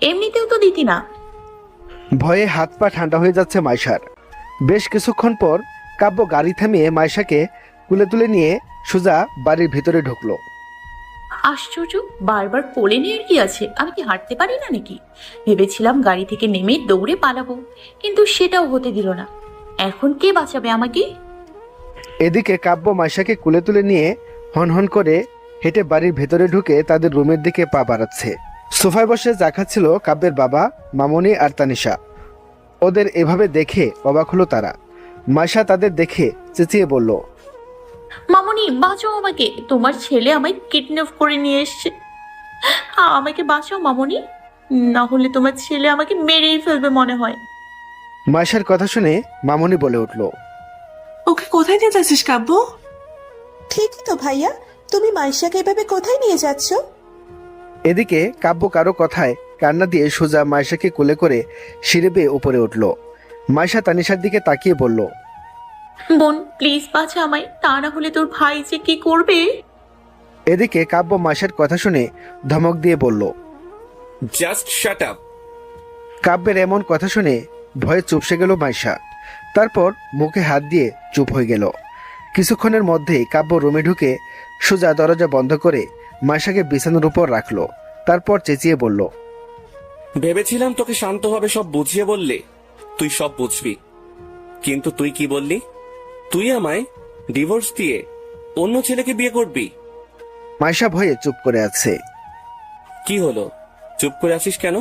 Speaker 2: এমনিতেও তো দিতি না।
Speaker 3: ভয়ে হাত পা ঠান্ডা হয়ে যাচ্ছে মাইশার। বেশ কিছুক্ষণ পর কাব্য গাড়ি থামিয়ে মাইশাকে কুলে তুলে নিয়ে সোজা বাড়ির ভিতরে ঢুকলো।
Speaker 2: আশ্চর্য, বারবার কোলে নিয়ে কি আছে? আমি কি হাঁটতে পারি না নাকি? ভেবেছিলাম গাড়ি থেকে নেমে দৌড়ে পালাবো, কিন্তু সেটাও হতে দিল না। এখন কে বাঁচাবে আমাকে?
Speaker 3: এদিকে কাব্য মাইশাকে কুলে তুলে নিয়ে হনহন করে হেঁটে বাড়ির ভেতরে ঢুকে তাদের রুমের দিকে পা বাড়াচ্ছে। সোফায় বসে চা খাচ্ছিল কাব্যের বাবা, মামনি আর তানিশা। ওদের এভাবে দেখে অবাক হলো তারা। মাইশা তাদের দেখে চেঁচিয়ে বলল,
Speaker 2: মামনি বাঁচাও আমাকে, তোমার ছেলে আমায় কিডন্যাপ করে নিয়ে এসছে। আমাকে বাঁচাও মামনি, না হলে তোমার ছেলে আমাকে মেরেই ফেলবে মনে হয়।
Speaker 3: মাইশার কথা শুনে মামনি বলে উঠল,
Speaker 8: ওকে কোথায় নিয়ে যাচ্ছিস কাব্য?
Speaker 5: ঠিকই তো ভাইয়া, তুমি মাইশাকে এভাবে কোথায় নিয়ে যাচ্ছ?
Speaker 3: এদিকে কাব্য কারো কথায় কান্না দিয়ে সোজা মাইশাকে কোলে করে সিঁড়ি বেয়ে উপরে উঠল। মাইশা তানিশার দিকে তাকিয়ে বলল,
Speaker 2: বোন প্লিজ বাঁচা আমায়, তা না হলে তোর ভাই যে কি করবে।
Speaker 3: এদিকে কাব্য মাইশার কথা শুনে ধমক দিয়ে বলল,
Speaker 4: জাস্ট শাট আপ।
Speaker 3: কাব্যের এমন কথা শুনে ভয়ে চুপসে গেল মাইশা। তারপর মুখে হাত দিয়ে চুপ হয়ে গেল। কিছুক্ষণের মধ্যেই কাব্য রুমে ঢুকে সোজা দরজা বন্ধ করে মাইশাকে বিছানার উপর রাখলো। তারপর চেঁচিয়ে বলল,
Speaker 4: ভেবেছিলাম তোকে শান্তভাবে সব বুঝিয়ে বললে তুই সব বুঝবি, কিন্তু তুই কি বললি? তুই আমায় ডিভোর্স দিয়ে অন্য ছেলেকে বিয়ে করবি।
Speaker 3: মাইশা ভয়ে চুপ করে আছে।
Speaker 4: কি হলো, চুপ করে আছিস কেন?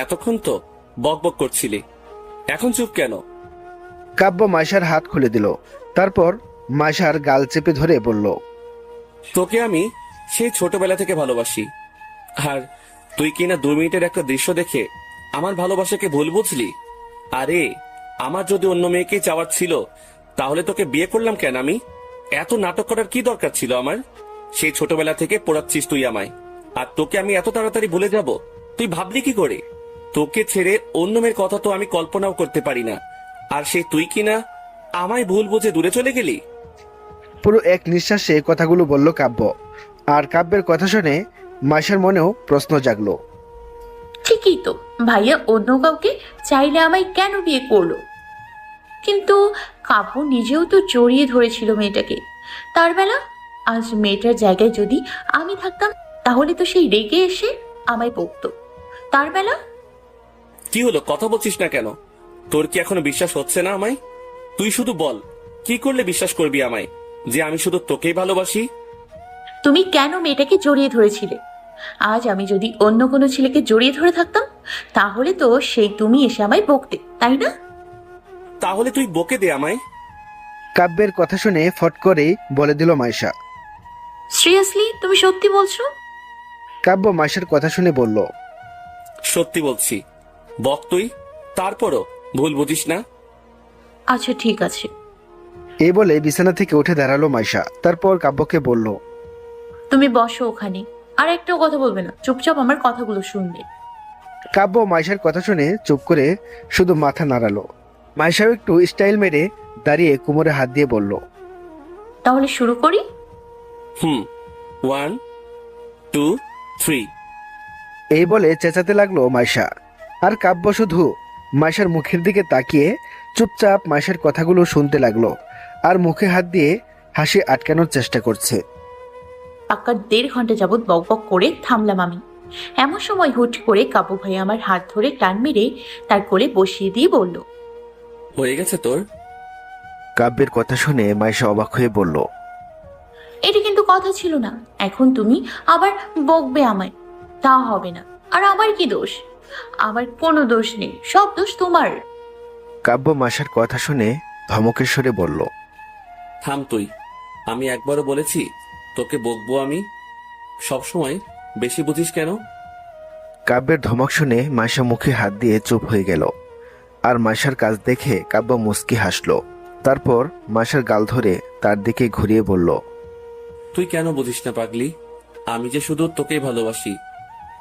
Speaker 4: এতক্ষণ তো বক বক করছিলি, এখন চুপ কেন?
Speaker 3: কাব্য মাইশার হাত খুলে দিল। তারপর মাইশার গাল চেপে ধরে বলল,
Speaker 4: তোকে আমি সেই ছোটবেলা থেকে ভালোবাসি, আর তুই কিনা 2 মিনিটের একটা দৃশ্য দেখে আমার ভালোবাসাকে ভুল বুঝলি। আরে আমার যদি অন্য মেয়েকে চাওয়ার ছিল তাহলে তোকে বিয়ে করলাম কেন আমি? এত নাটক করার কি দরকার ছিল আমার? সেই ছোটবেলা থেকে পড়াচ্ছিস তুই আমায়, আর তোকে আমি এত তাড়াতাড়ি ভুলে যাব তুই ভাবলি কি করে? তোকে ছেড়ে অন্য মেয়ের কথা তো আমি কল্পনাও করতে পারি না, আর সেই তুই কিনা আমায় ভুল বুঝে দূরে চলে গেলি।
Speaker 3: পুরো এক নিঃশ্বাসে কথাগুলো বলল কাব্য। আর কাব্যের কথা শুনে মাইশার মনেও প্রশ্ন জাগলো।
Speaker 2: ঠিকই তো, ভাইয়া অন্য কাউকে চাইলে আমায় কেন বিয়ে করলো? কিন্তু কাব্য নিজেও তো জড়িয়ে ধরেছিল মেয়েটাকে। তার বেলা আজ মেয়েটার জায়গায় যদি আমি থাকতাম, তাহলে তো সেই রেগে এসে আমায় বকতো। তার বেলা
Speaker 4: কি হলো, কথা বলছিস না কেন? তোর কি এখনো বিশ্বাস হচ্ছে না আমায়? তুই শুধু বল, কি করলে বিশ্বাস করবি আমায় যে আমি শুধু তোকেই ভালোবাসি?
Speaker 2: তুমি কেন মেয়েটাকে জড়িয়ে ধরেছিলে? আজ আমি যদি অন্য কোনো ছেলেকে জড়িয়ে ধরে থাকতাম, তাহলে তো সেই তুমি এসে আমায় বকতে, তাই না?
Speaker 4: তাহলে তুই বকে দে আমায়।
Speaker 3: কাব্যের কথা শুনে ফট করেই বলে দিল মাইশা।
Speaker 2: সিরিয়াসলি তুমি সত্যি বলছো?
Speaker 3: কাব্য মাইশার কথা শুনে বলল,
Speaker 4: সত্যি বলছি। বক তুই, তারপরও ভুল বুঝিস না।
Speaker 2: আচ্ছা ঠিক আছে।
Speaker 3: এই বলে বিছানা থেকে উঠে দাঁড়ালো মাইশা। তারপর কাব্যকে বলল,
Speaker 2: তুমি বসো ওখানে, আর একটাও কথা বলবে না, চুপচাপ আমার কথাগুলো শুনবে।
Speaker 3: কাব্য মাইশার কথা শুনে চুপ করে শুধু মাথা নাড়ালো। মাইশাও একটু স্টাইল মেরে দাঁড়িয়ে কোমরে হাত দিয়ে বলল,
Speaker 2: তাহলে শুরু করি।
Speaker 4: 1 2 3।
Speaker 3: এই বলে চেঁচাতে লাগলো মাইশা। আর কাব্য শুধু মাইশার মুখের দিকে তাকিয়ে চুপচাপ মাইশার কথাগুলো শুনতে লাগলো আর মুখে হাত দিয়ে হাসি আটকানোর চেষ্টা করছে।
Speaker 2: পাক্কা 1.5 ঘন্টা যাবৎ বক বক করে থামলাম আমি। এমন সময় হুট করে কাবু ভাই আমার হাত ধরে টান মেরে তার কোলে বসিয়ে দিয়ে বলল,
Speaker 4: হয়ে গেছে তোর?
Speaker 3: কাব্যের কথা শুনে মাইশা অবাক হয়ে বলল,
Speaker 2: এটা কিন্তু কথা ছিল না, এখন তুমি আবার বকবে আমায়? তা হবে না। আর আমার কি দোষ? আমার কোনো দোষ নেই, সব দোষ তোমার।
Speaker 3: কাব্য মাইশার কথা শুনে ধমকের স্বরে বলল,
Speaker 4: থাম তুই। আমি একবারও বলেছি তোকে বকবো আমি? সবসময় বেশি বুঝিস কেন?
Speaker 3: কাব্যের ধমক শুনে মাইশা মুখে হাত দিয়ে চুপ হয়ে গেল। আর মাইশার কাজ দেখে কাব্য মুচকি হাসলো। তারপর মাইশার গাল ধরে তার দিকে ঘুরিয়ে বলল,
Speaker 4: তুই কেন বুঝিস না পাগলি? আমি যে শুধু তোকেই ভালোবাসি,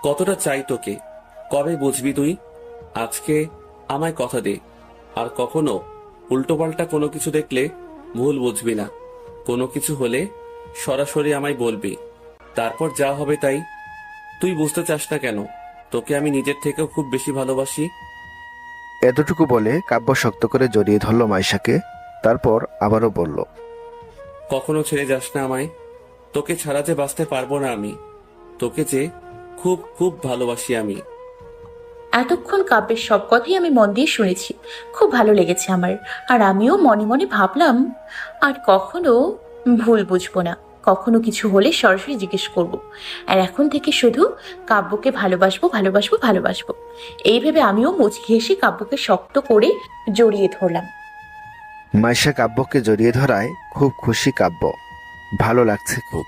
Speaker 4: কতটা চাই তোকে, কবে বুঝবি তুই? আজকে আমায় কথা দে, আর কখনো উল্টোপাল্টা কোনো কিছু দেখলে ভুল বুঝবি না। কোনো কিছু হলে সরাসরি আমায় বলবি, তারপর যা হবে তাই। তুই বুঝতে চাস না কেন? তোকে আমি নিজের থেকেও খুব বেশি ভালোবাসি।
Speaker 3: এতটুকু বলে কাব্য শক্ত করে জড়িয়ে ধরল মাইশাকে। তারপর আবারও বলল,
Speaker 4: কখনো ছেড়ে যাস না আমায়। তোকে ছাড়া যে বাঁচতে পারবো না আমি। তোকে যে খুব খুব ভালোবাসি আমি।
Speaker 2: এতক্ষণ কাব্যের সব কথাই আমি মন দিয়ে শুনেছি, খুব ভালো লেগেছে আমার। আর আমিও মনে মনে ভাবলাম, আর কখনো ভুল বুঝবো না, কখনো কিছু হলে সরাসরি জিজ্ঞেস করব। আর এখন থেকে শুধু কাব্যকে ভালোবাসবো ভালোবাসবো ভালোবাসবো, এই ভেবে আমিও মুচকি হেসে কাব্যকে শক্ত করে জড়িয়ে ধরলাম।
Speaker 3: মাইশা কাব্যকে জড়িয়ে ধরায় খুব খুশি কাব্য। ভালো লাগছে খুব।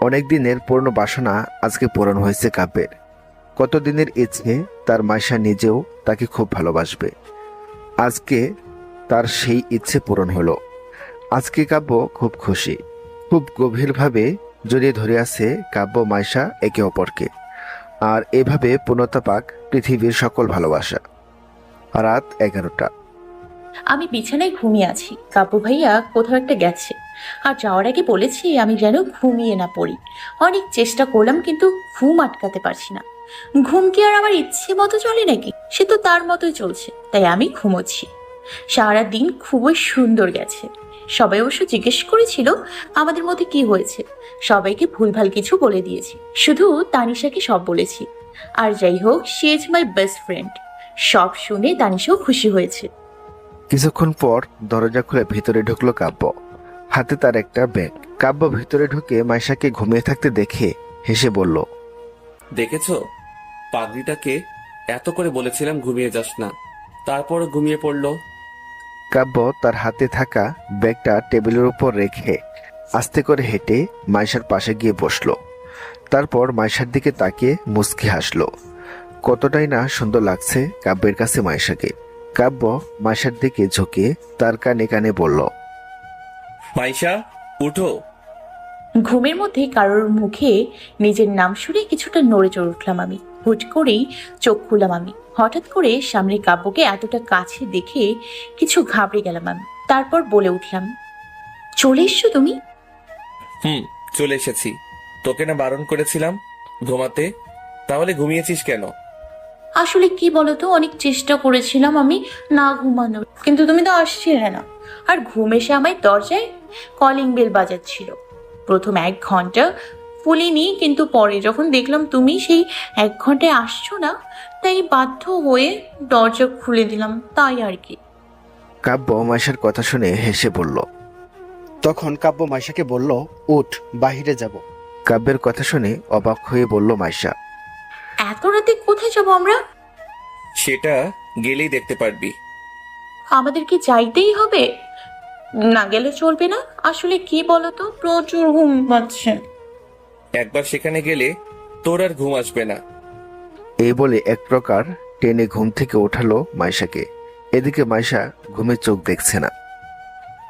Speaker 3: অনেক দিনের পুরনো বাসনা আজকে পূরণ হয়েছে কাব্যের। কতদিনের ইচ্ছে তার মাইশা নিজেও তাকে খুব ভালোবাসবে। আজকে তার সেই ইচ্ছে পূরণ হলো। আজকে কাব্য খুব খুশি, খুব গভীরভাবে জড়িয়ে ধরে আছে কাব্য মাইশা একে অপরকে। আর এভাবে পূর্ণতা পাক পৃথিবীর সকল ভালোবাসা। রাত 11টা।
Speaker 2: আমি বিছানায় ঘুমিয়ে আছি, কাব্য ভাইয়া কোথাও একটা গেছে। আর যাওয়ার আগে বলেছি আমি যেন ঘুমিয়ে না পড়ি। অনেক চেষ্টা করলাম কিন্তু ঘুম আটকাতে পারছি না। ঘুম কি আর আমার ইচ্ছে মতো চলে নাকি? সে তো তার মতোই চলছে, তাই আমি ঘুমোচ্ছি। সারা দিন খুবই সুন্দর গেছে। সবাই অবশ্য জিজ্ঞেস করেছিল আমাদের মধ্যে কি হয়েছে। সবাইকে ভুলভাল কিছু বলে দিয়েছি, শুধু তানিশাকে সব বলেছি। আর যাই হোক, she is my best friend. সব শুনে তানিশাও খুশি হয়েছে।
Speaker 3: কিছুক্ষণ পর দরজা খুলে ভিতরে ঢুকলো কাব্য। হাতে তার একটা ব্যাগ। কাব্য ভিতরে ঢুকে মাইশাকে ঘুমিয়ে থাকতে দেখে হেসে বলল,
Speaker 4: দেখেছো, পাগড়িটাকে এত করে বলেছিলাম ঘুমিয়ে যাস না, তারপর ঘুমিয়ে পড়লো।
Speaker 3: কাব্য তার হাতে থাকা ব্যাগটা টেবিলের উপর রেখে আস্তে করে হেঁটে মাইশার পাশে গিয়ে বসলো। তারপর মাইশার দিকে তাকিয়ে মুচকি হাসলো। কতটাই না সুন্দর লাগছে কাব্যের কাছে মাইশাকে। কাব্য মাইশার দিকে ঝুঁকে তার কানে কানে বলল,
Speaker 4: মাইশা উঠো।
Speaker 2: ঘুমের মধ্যে কারোর মুখে নিজের নাম শুনে কিছুটা নড়ে চড়ে উঠলাম আমি। হুট করেই চোখ খুললাম আমি। হঠাৎ করে সামনে কাব্যকে এতটা কাছে দেখে কিছু ঘাবড়ে গেলাম আমি। তারপর বলে উঠলাম, চলে এসছো তুমি?
Speaker 4: চলে এসেছি। তোকে না বারণ করেছিলাম ঘুমাতে? তাহলে ঘুমিয়েছিস কেন?
Speaker 2: আসলে কি বলতো, অনেক চেষ্টা করেছিলাম আমি না ঘুমানোর, কিন্তু তুমি তো আসছিলে না। আর ঘুম এসে আমায় দরজায় কলিং বেল বাজাচ্ছিল। প্রথম 1 ঘন্টা ফুলিনি, কিন্তু পরে যখন দেখলাম তুমি সেই 1 ঘন্টায় আসছো না, তাই বাধ্য হয়ে দরজা খুলে দিলাম, তাই আর কি।
Speaker 3: কাব্য মাইশার কথা শুনে হেসে বলল।
Speaker 11: তখন কাব্য মাইশাকে বলল, উঠ, বাহিরে যাব।
Speaker 3: কাব্যের কথা শুনে অবাক হয়ে বলল মাইশা।
Speaker 2: এত রাতে কোথায় যাবো আমরা?
Speaker 4: সেটা গেলেই দেখতে পারবি।
Speaker 2: আমাদের কি যাইতেই হবে? না গেলে চলবে না। আসলে কি বলতো, প্রচুর ঘুম পাচ্ছে।
Speaker 4: একবার সেখানে গেলে তোর আর ঘুম আসবে না।
Speaker 3: এই বলে এক প্রকার টেনে ঘুম থেকে ওঠালো মাইশাকে। এদিকে মাইশা ঘুমে চোখ দেখছে না।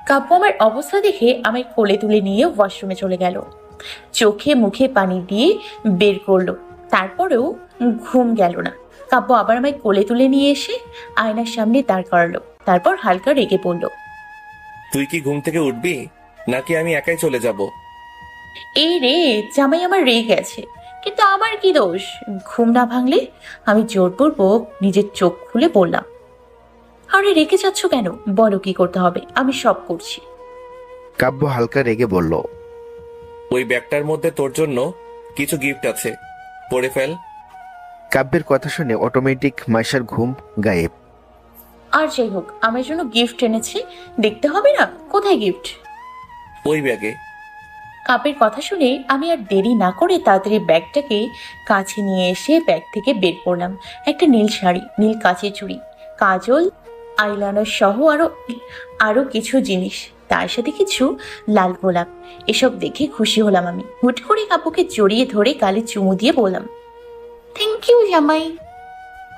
Speaker 2: কাব্য আমার অবস্থা দেখে আমায় কোলে তুলে নিয়ে ওয়াশরুমে চলে গেল। চোখে মুখে পানি দিয়ে বের করলো, তারপরেও ঘুম গেল না। কাব্য আবার আমায় কোলে তুলে নিয়ে এসে আয়নার সামনে দাঁড় করালো, তারপর হালকা রেগে পড়ল।
Speaker 4: তুই কি ঘুম থেকে উঠবি নাকি আমি একাই চলে যাব?
Speaker 2: এই রে, জামাই আমার রেগে গেছে, কিন্তু আমার কি দোষ? ঘুম না ভাঙলে? আমি জোরপূর্বক নিজের চোখ খুলে বললাম, আরে রেগে যাচ্ছ কেন? বলো কি করতে হবে, আমি সব করছি।
Speaker 3: কাব্য হালকা রেগে বলল।
Speaker 4: ওই ব্যাগটার মধ্যে তোর জন্য কিছু গিফট আছে, পড়ে ফেল।
Speaker 3: কাব্যের কথা শুনে অটোমেটিক মাইশার ঘুম গায়েব।
Speaker 2: আর যাই হোক, আমার জন্য গিফট এনেছে, দেখতে হবে না? কোথায় গিফট?
Speaker 4: ওই ব্যাগে।
Speaker 2: কাপের কথা শুনে আমি আর দেরি না করে তাড়াতাড়ি ব্যাগটাকে কাছে নিয়ে এসে ব্যাগ থেকে বের করলাম একটা নীল শাড়ি, নীল কাচের চুড়ি, কাজল, আইলাইনার সহ আরো কিছু জিনিস, তার সাথে কিছু লাল গোলাপ। এসব দেখে খুশি হলাম আমি। হুট করে কাপুকে জড়িয়ে ধরে গালে চুমু দিয়ে বললাম, থ্যাংক ইউ জামাই।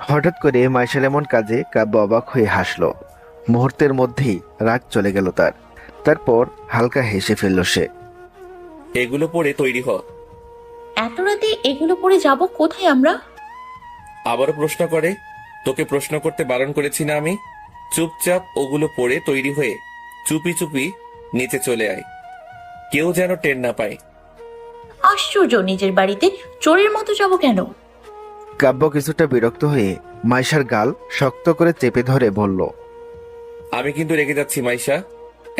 Speaker 3: হঠাৎ করে মাইশার এমন কাজে কাব্য অবাক হয়ে হাসলো। মুহূর্তের মধ্যেই রাগ চলে গেল তার। তারপর হালকা হেসে ফেলল সে।
Speaker 4: এগুলো পরে তৈরি হ।
Speaker 2: এত রাতে এগুলো পরে যাব কোথায় আমরা?
Speaker 4: আবারও প্রশ্ন করে? তোকে প্রশ্ন করতে বারণ করেছি না আমি? চুপচাপ ওগুলো পরে তৈরি হয়ে চুপি চুপি নিচে চলে আয়, কেউ যেন টের না পায়।
Speaker 2: আশ্চর্য, নিজের বাড়িতে চোরের মতো যাব কেন?
Speaker 3: কাব্য কিছুটা বিরক্ত হয়ে মাইশার গাল শক্ত করে চেপে ধরে বলল,
Speaker 4: আমি কিন্তু রেগে যাচ্ছি মাইশা,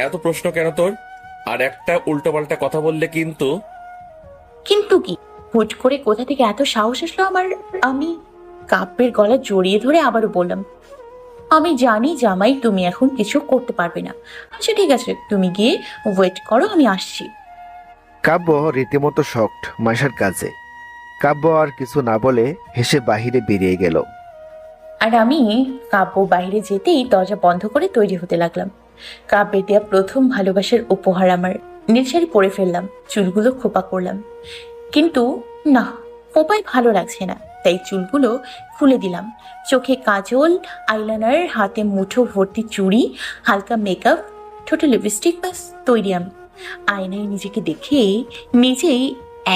Speaker 4: এত প্রশ্ন কেন তোর? আর একটা উল্টোপাল্টা কথা বললে কিন্তু।
Speaker 2: কিন্তু কি? হুট করে কোথা থেকে এত সাহস আসলো আমার? আমি কাব্যের গলা জড়িয়ে ধরে আবারও বললাম, আমি জানি জামাই তুমি এখন কিছু করতে পারবে না। আচ্ছা ঠিক আছে, তুমি গিয়ে ওয়েট করো, আমি আসছি।
Speaker 3: কাব্য রীতিমতো শকড মাইশার কাজে। কাব্য আর কিছু না বলে হেসে বাহিরে বেরিয়ে গেল।
Speaker 2: আর আমি কাব্য বাইরে যেতেই দরজা বন্ধ করে তৈরি হতে লাগলাম। কাব্যের দেয়া প্রথম ভালোবাসার উপহার আমার। নীল শাড়ি পরে ফেললাম, চুলগুলো খোপা করলাম, কিন্তু না, খোপায় ভালো লাগছে না, তাই চুলগুলো খুলে দিলাম। চোখে কাজল, আইলাইনার, হাতে মুঠো ভর্তি চুড়ি, হালকা মেকআপ, ঠোঁটে লিপস্টিক, ব্যাস তৈরি আমি। আয়নায় নিজেকে দেখে নিজেই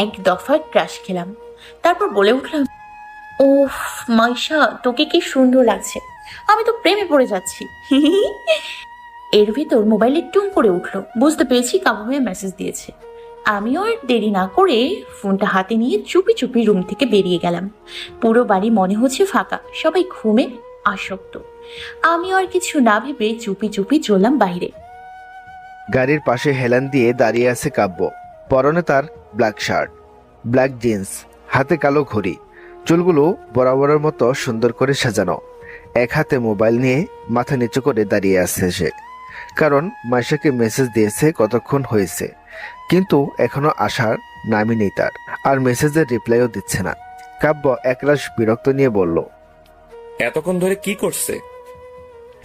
Speaker 2: এক দফা ক্রাশ খেলাম। তারপর বলে উঠলাম, ওহ মাইশা, তোকে কি সুন্দর লাগছে, আমি তো প্রেমে পড়ে যাচ্ছি। এর ভিতর মোবাইলে টুং করে উঠলো, বুঝতে পেরেছি কাবু ভাইয়া মেসেজ দিয়েছে। আমিও আর দেরি না করে ফোনটা হাতে নিয়ে চুপি চুপি রুম থেকে বেরিয়ে গেলাম। পুরো বাড়ি মনে হচ্ছে ফাঁকা, সবাই ঘুমে আসক্ত। আমিও আর কিছু না ভেবে চুপি চুপি চললাম বাইরে।
Speaker 3: গাড়ির পাশে হেলান দিয়ে দাঁড়িয়ে আছে কাব্য। পরনে তার ব্ল্যাক শার্ট, ব্ল্যাক জিন্স, হাতে কালো ঘড়ি, চুলগুলো বরাবরের মতো সুন্দর করে সাজানো। এক হাতে মোবাইল নিয়ে মাথা নিচু করে দাঁড়িয়ে আছে সে। কারণ মাইশাকে মেসেজ দিয়েছে কতক্ষণ হয়েছে, কিন্তু এখনো আসার নামই নেই তার, আর মেসেজের রিপ্লাইও দিচ্ছে না। কাব্য একরাশ বিরক্ত নিয়ে বলল,
Speaker 4: এতক্ষণ ধরে কি করছে?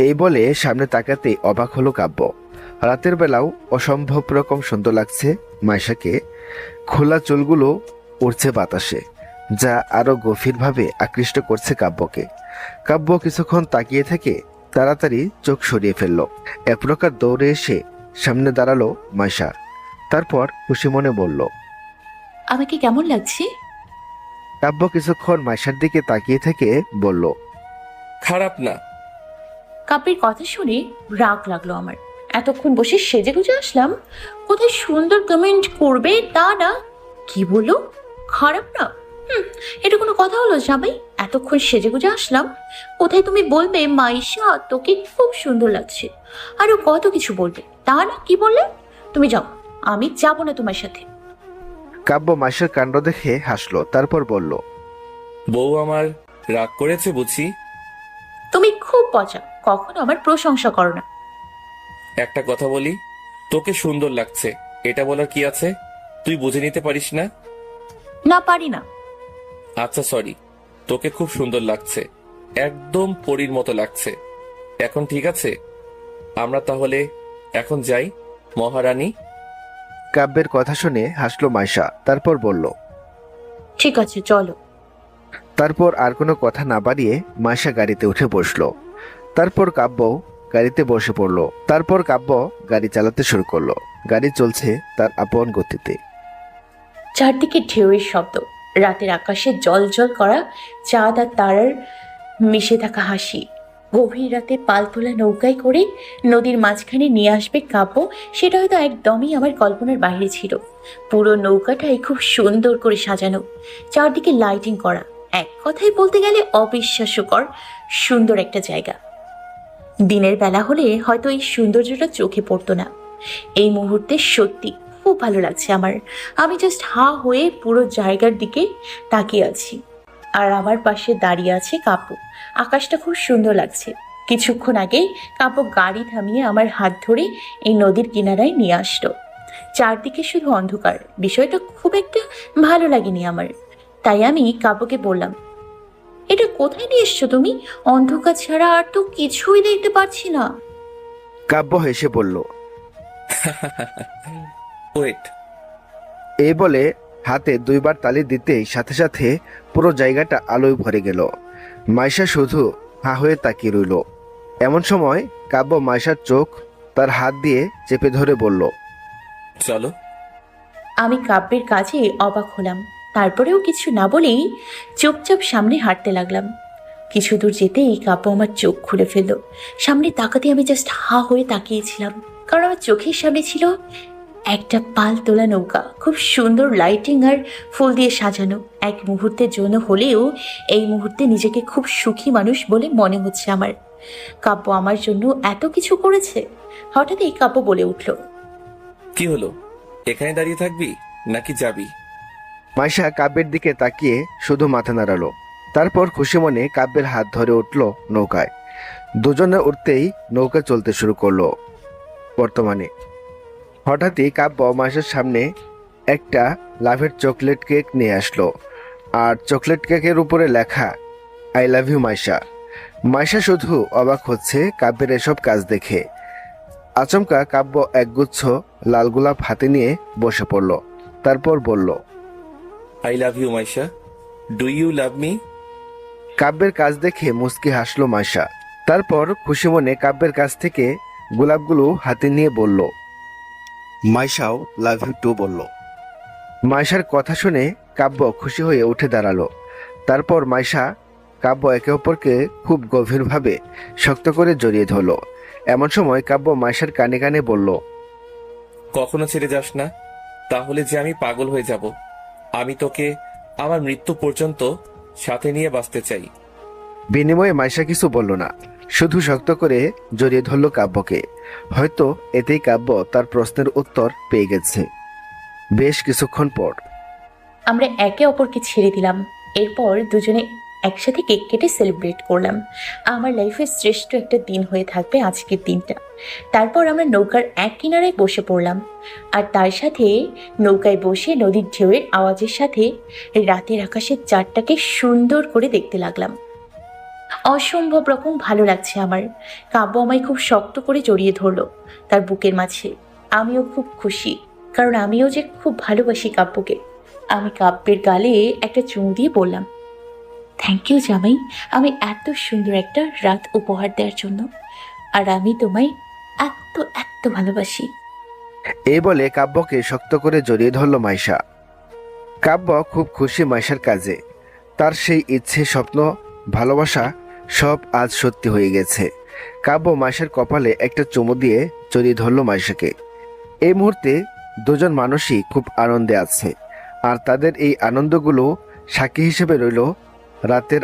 Speaker 3: এই বলে সামনে তাকাতেই অবাক হলো কাব্য। রাতের বেলাও অসম্ভব রকম সুন্দর লাগছে মাইশাকে। খোলা চুলগুলো উড়ছে বাতাসে, যা আরো গভীরভাবে আকৃষ্ট করছে কাব্যকে। কাব্য কিছুক্ষণ তাকিয়ে থেকে তাড়াতাড়ি চোখ সরিয়ে ফেলল। এক প্রকার দৌড়ে এসে সামনে দাঁড়ালো মাইশা। তারপর খুশি মনে বলল,
Speaker 2: আমাকে কেমন লাগছে?
Speaker 3: কাব্য কিছুক্ষণ মাইশার দিকে তাকিয়ে থেকে বলল,
Speaker 4: খারাপ না।
Speaker 2: কাব্যের কথা শুনে রাগ লাগলো আমার। এতক্ষণ বসে সেজে গুজে আসলাম, কোথায় সুন্দর কমেন্ট করবে তা না, কি বলো খারাপ না? এটা কোনো কথা হলো জামাই? এতক্ষণ সেজেগুজে আসলাম, কোথায় তুমি বলবে মাইশা তোকে খুব সুন্দর লাগছে, আরো কত কিছু বলবে, তা না কি বললে? তুমি যাও, আমি যাবো না তোমার সাথে।
Speaker 3: কাব্য মাইশার কাণ্ড দেখে হাসলো, তারপর বলল,
Speaker 4: বউ আমার রাগ করেছে বুঝি।
Speaker 2: তুমি খুব পচা, কখনো আমার প্রশংসা করো না।
Speaker 4: একটা কথা বলি, তোকে সুন্দর লাগছে এটা বলার কি আছে? তুই বুঝে নিতে পারিস না?
Speaker 2: না পারি না।
Speaker 4: আচ্ছা সরি, তোকে খুব সুন্দর লাগছে, একদম পরীর মতো লাগছে। এখন ঠিক আছে, আমরা তাহলে এখন যাই মহারানী।
Speaker 3: কাব্যের কথা শুনে হাসলো মাইশা, তারপর বলল,
Speaker 2: ঠিক আছে চলো।
Speaker 3: তারপর আর কোনো কথা না বাড়িয়ে মাইশা গাড়িতে উঠে বসলো। তারপর কাব্য গাড়িতে বসে পড়লো। তারপর কাব্য গাড়ি চালাতে শুরু করলো। গাড়ি চলছে তার আপন গতিতে।
Speaker 2: চারদিকে ঢেউয়ের শব্দ, রাতের আকাশে জল জল করা চাঁদ আর তারার মিশে থাকা হাসি। গভীর রাতে পাল তোলা নৌকায় করে নদীর মাঝখানে নিয়ে আসবে কাব্য, সেটা হয়তো একদমই আমার কল্পনার বাইরে ছিল। পুরো নৌকাটাই খুব সুন্দর করে সাজানো, চারদিকে লাইটিং করা, এক কথায় বলতে গেলে অবিশ্বাস্যকর সুন্দর একটা জায়গা। দিনের বেলা হলে হয়তো এই সৌন্দর্যটা চোখে পড়তো না। এই মুহূর্তে সত্যি খুব ভালো লাগছে আমার। আমি জাস্ট হা হয়ে পুরো জায়গার দিকে তাকিয়ে আছি, আর আমার পাশে দাঁড়িয়ে আছে কাব্য। আকাশটা খুব সুন্দর লাগছে। কিছুক্ষণ আগে কাব্য গাড়ি থামিয়ে আমার হাত ধরে এই নদীর কিনারায় নিয়ে আসলো। চারদিকে শুধু অন্ধকার, বিষয়টা খুব একটা ভালো লাগেনি আমার। তাই আমি কাব্যকে বললাম, এটা কোথায় নিয়ে এসছো তুমি? অন্ধকার ছাড়া আর তো কিছুই দেখতে পাচ্ছি না।
Speaker 3: কাব্য হেসে বলল,
Speaker 4: ওয়েট।
Speaker 3: এই বলে হাতে দুইবার তালি দিতেই সাথে সাথে পুরো জায়গাটা আলোয় ভরে গেল। মাইশা শুধু হা হয়ে তাকিয়ে রইল। এমন সময় কাব্য মাইশার চোখ তার হাত দিয়ে চেপে ধরে বলল,
Speaker 4: চলো।
Speaker 2: আমি কাব্যের কাজে অবাক হলাম, তারপরেও কিছু না বলেই চুপচাপ সামনে হাঁটতে লাগলাম। কিছু দূর যেতেই কাব্য আমার চোখ খুলে ফেলল। সামনে তাকাতে আমি জাস্ট হা হয়ে তাকিয়েছিলাম, কারণ আমার চোখের সামনে ছিল একটা পাল তোলা নৌকা, খুব সুন্দর লাইটিং আর ফুল দিয়ে সাজানো। এক মুহূর্তের জন্য হলেও এই মুহূর্তে নিজেকে খুব সুখী মানুষ বলে মনে হচ্ছে আমার। কাব্য আমার জন্য এত কিছু করেছে। হঠাৎই কাব্য বলে উঠল,
Speaker 4: কি হলো, এখানে দাঁড়িয়ে থাকবি নাকি যাবি?
Speaker 3: মাইশা কাব্যের দিকে তাকিয়ে শুধু মাথা নাড়ালো। তারপর খুশি মনে কাব্যের হাত ধরে উঠল নৌকায়। দুজনে উঠতেই নৌকা চলতে শুরু করলো। বর্তমানে হঠাৎই কাব্য মাইশার সামনে একটা লাভের চকলেট কেক নিয়ে আসলো, আর চকলেট কেকের উপরে লেখা I love you Maisha. Maisha শুধু অবাক হচ্ছে কাব্যের এসব কাজ দেখে। আচমকা কাব্য একগুচ্ছ লাল গোলাপ হাতে নিয়ে বসে পড়ল। তারপর বলল,
Speaker 4: I love you Maisha, do you love me?
Speaker 3: কাব্যের কাজ দেখে মুচকি হাসলো মাইশা। তারপর খুশি মনে কাব্যের কাছ থেকে গোলাপগুলো হাতে নিয়ে বলল,
Speaker 11: মাইশাও লাভ ইউ টু বলল।
Speaker 3: মাইশার কথা শুনে কাব্য খুশি হয়ে উঠে দাঁড়ালো। তারপর মাইশা কাব্য একে অপরকে খুব গভীরভাবে শক্ত করে জড়িয়ে ধরল। এমন সময় কাব্য মাইশার কানে কানে বলল,
Speaker 4: কখনো ছেড়ে যাস না, তাহলে যে আমি পাগল হয়ে যাব। আমি তোকে আমার মৃত্যু পর্যন্ত সাথে নিয়ে বাঁচতে চাই।
Speaker 3: বিনিময়ে মাইশা কিছু বলল না, শুধু শক্ত করে জড়িয়ে ধরল কাব্যকে। হয়তো এতেই কাব্য তার প্রশ্নের উত্তর পেয়ে গেছে। বেশ কিছুক্ষণ পর
Speaker 2: আমরা একে অপরকে ছেড়ে দিলাম। এরপর দুজনে একসাথে কেক কেটে সেলিব্রেট করলাম। আমার লাইফের শ্রেষ্ঠ একটা দিন হয়ে থাকবে আজকের দিনটা। তারপর আমরা নৌকার এক কিনারায় বসে পড়লাম, আর তার সাথে নৌকায় বসে নদীর ঢেউয়ের আওয়াজের সাথে রাতের আকাশের চাঁদটাকে সুন্দর করে দেখতে লাগলাম। অসম্ভব রকম ভালো লাগছে আমার। কাব্য আমায় খুব শক্ত করে জড়িয়ে ধরলো তার বুকের মাঝে। আমিও খুব খুশি, কারণ আমিও যে খুব ভালোবাসি কাব্যকে। আমি কাব্যের গালে একটা চুমু দিয়ে বললাম, থ্যাংক ইউ জামাই, আমি এত সুন্দর একটা রাত উপহার দেওয়ার জন্য। আর আমি তোমায় এত এত ভালোবাসি।
Speaker 3: এই বলে কাব্যকে শক্ত করে জড়িয়ে ধরল মাইশা। কাব্য খুব খুশি মাইশার কাজে। তার সেই ইচ্ছে, স্বপ্ন, ভালোবাসা সব আজ সত্যি হয়ে গেছে। কাব্য মাইশার কপালে একটা চুমু দিয়ে জড়িয়ে ধরল মাইশাকে। এই মুহূর্তে দুজন মানুষই খুব আনন্দে আছে, আর তাদের এই আনন্দগুলো সাক্ষী হিসেবে রইল রাতের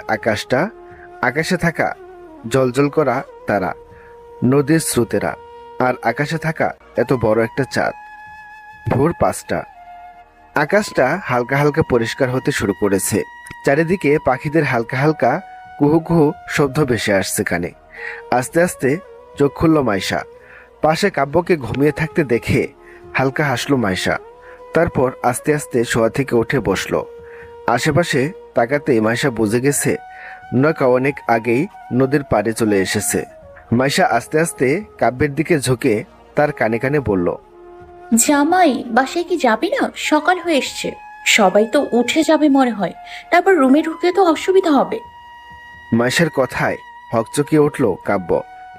Speaker 3: আকাশে থাকা জলজল করা তারা, নদীর স্রোতেরা, আর আকাশে থাকা এত বড় একটা চাঁদ। ভোর 5টা। আকাশটা হালকা হালকা পরিষ্কার হতে শুরু করেছে। চারিদিকে পাখিদের হালকা হালকা কুহু কুহু শব্দ ভেসে আসছে কানে। আস্তে আস্তে চোখ খুলল মাইশা। পাশে কাব্যকে ঘুমিয়ে থাকতে দেখে হালকা হাসলো মাইশা। তারপর আস্তে আস্তে শোয়া থেকে উঠে বসলো। আশেপাশে তাকাতে মাইশা বুঝে গেছে নৌকা অনেক আগেই নদীর পাড়ে চলে এসেছে। মাইশা আস্তে আস্তে কাব্যের দিকে ঝুঁকে তার কানে কানে বলল,
Speaker 2: জামাই, বাসায় কি যাবি না? সকাল হয়ে এসছে, সবাই তো উঠে যাবে মনে হয়, তারপর রুমে ঢুকলে তো অসুবিধা হবে।
Speaker 3: মাইশার কথায় হকচকিয়ে উঠল কাব্য।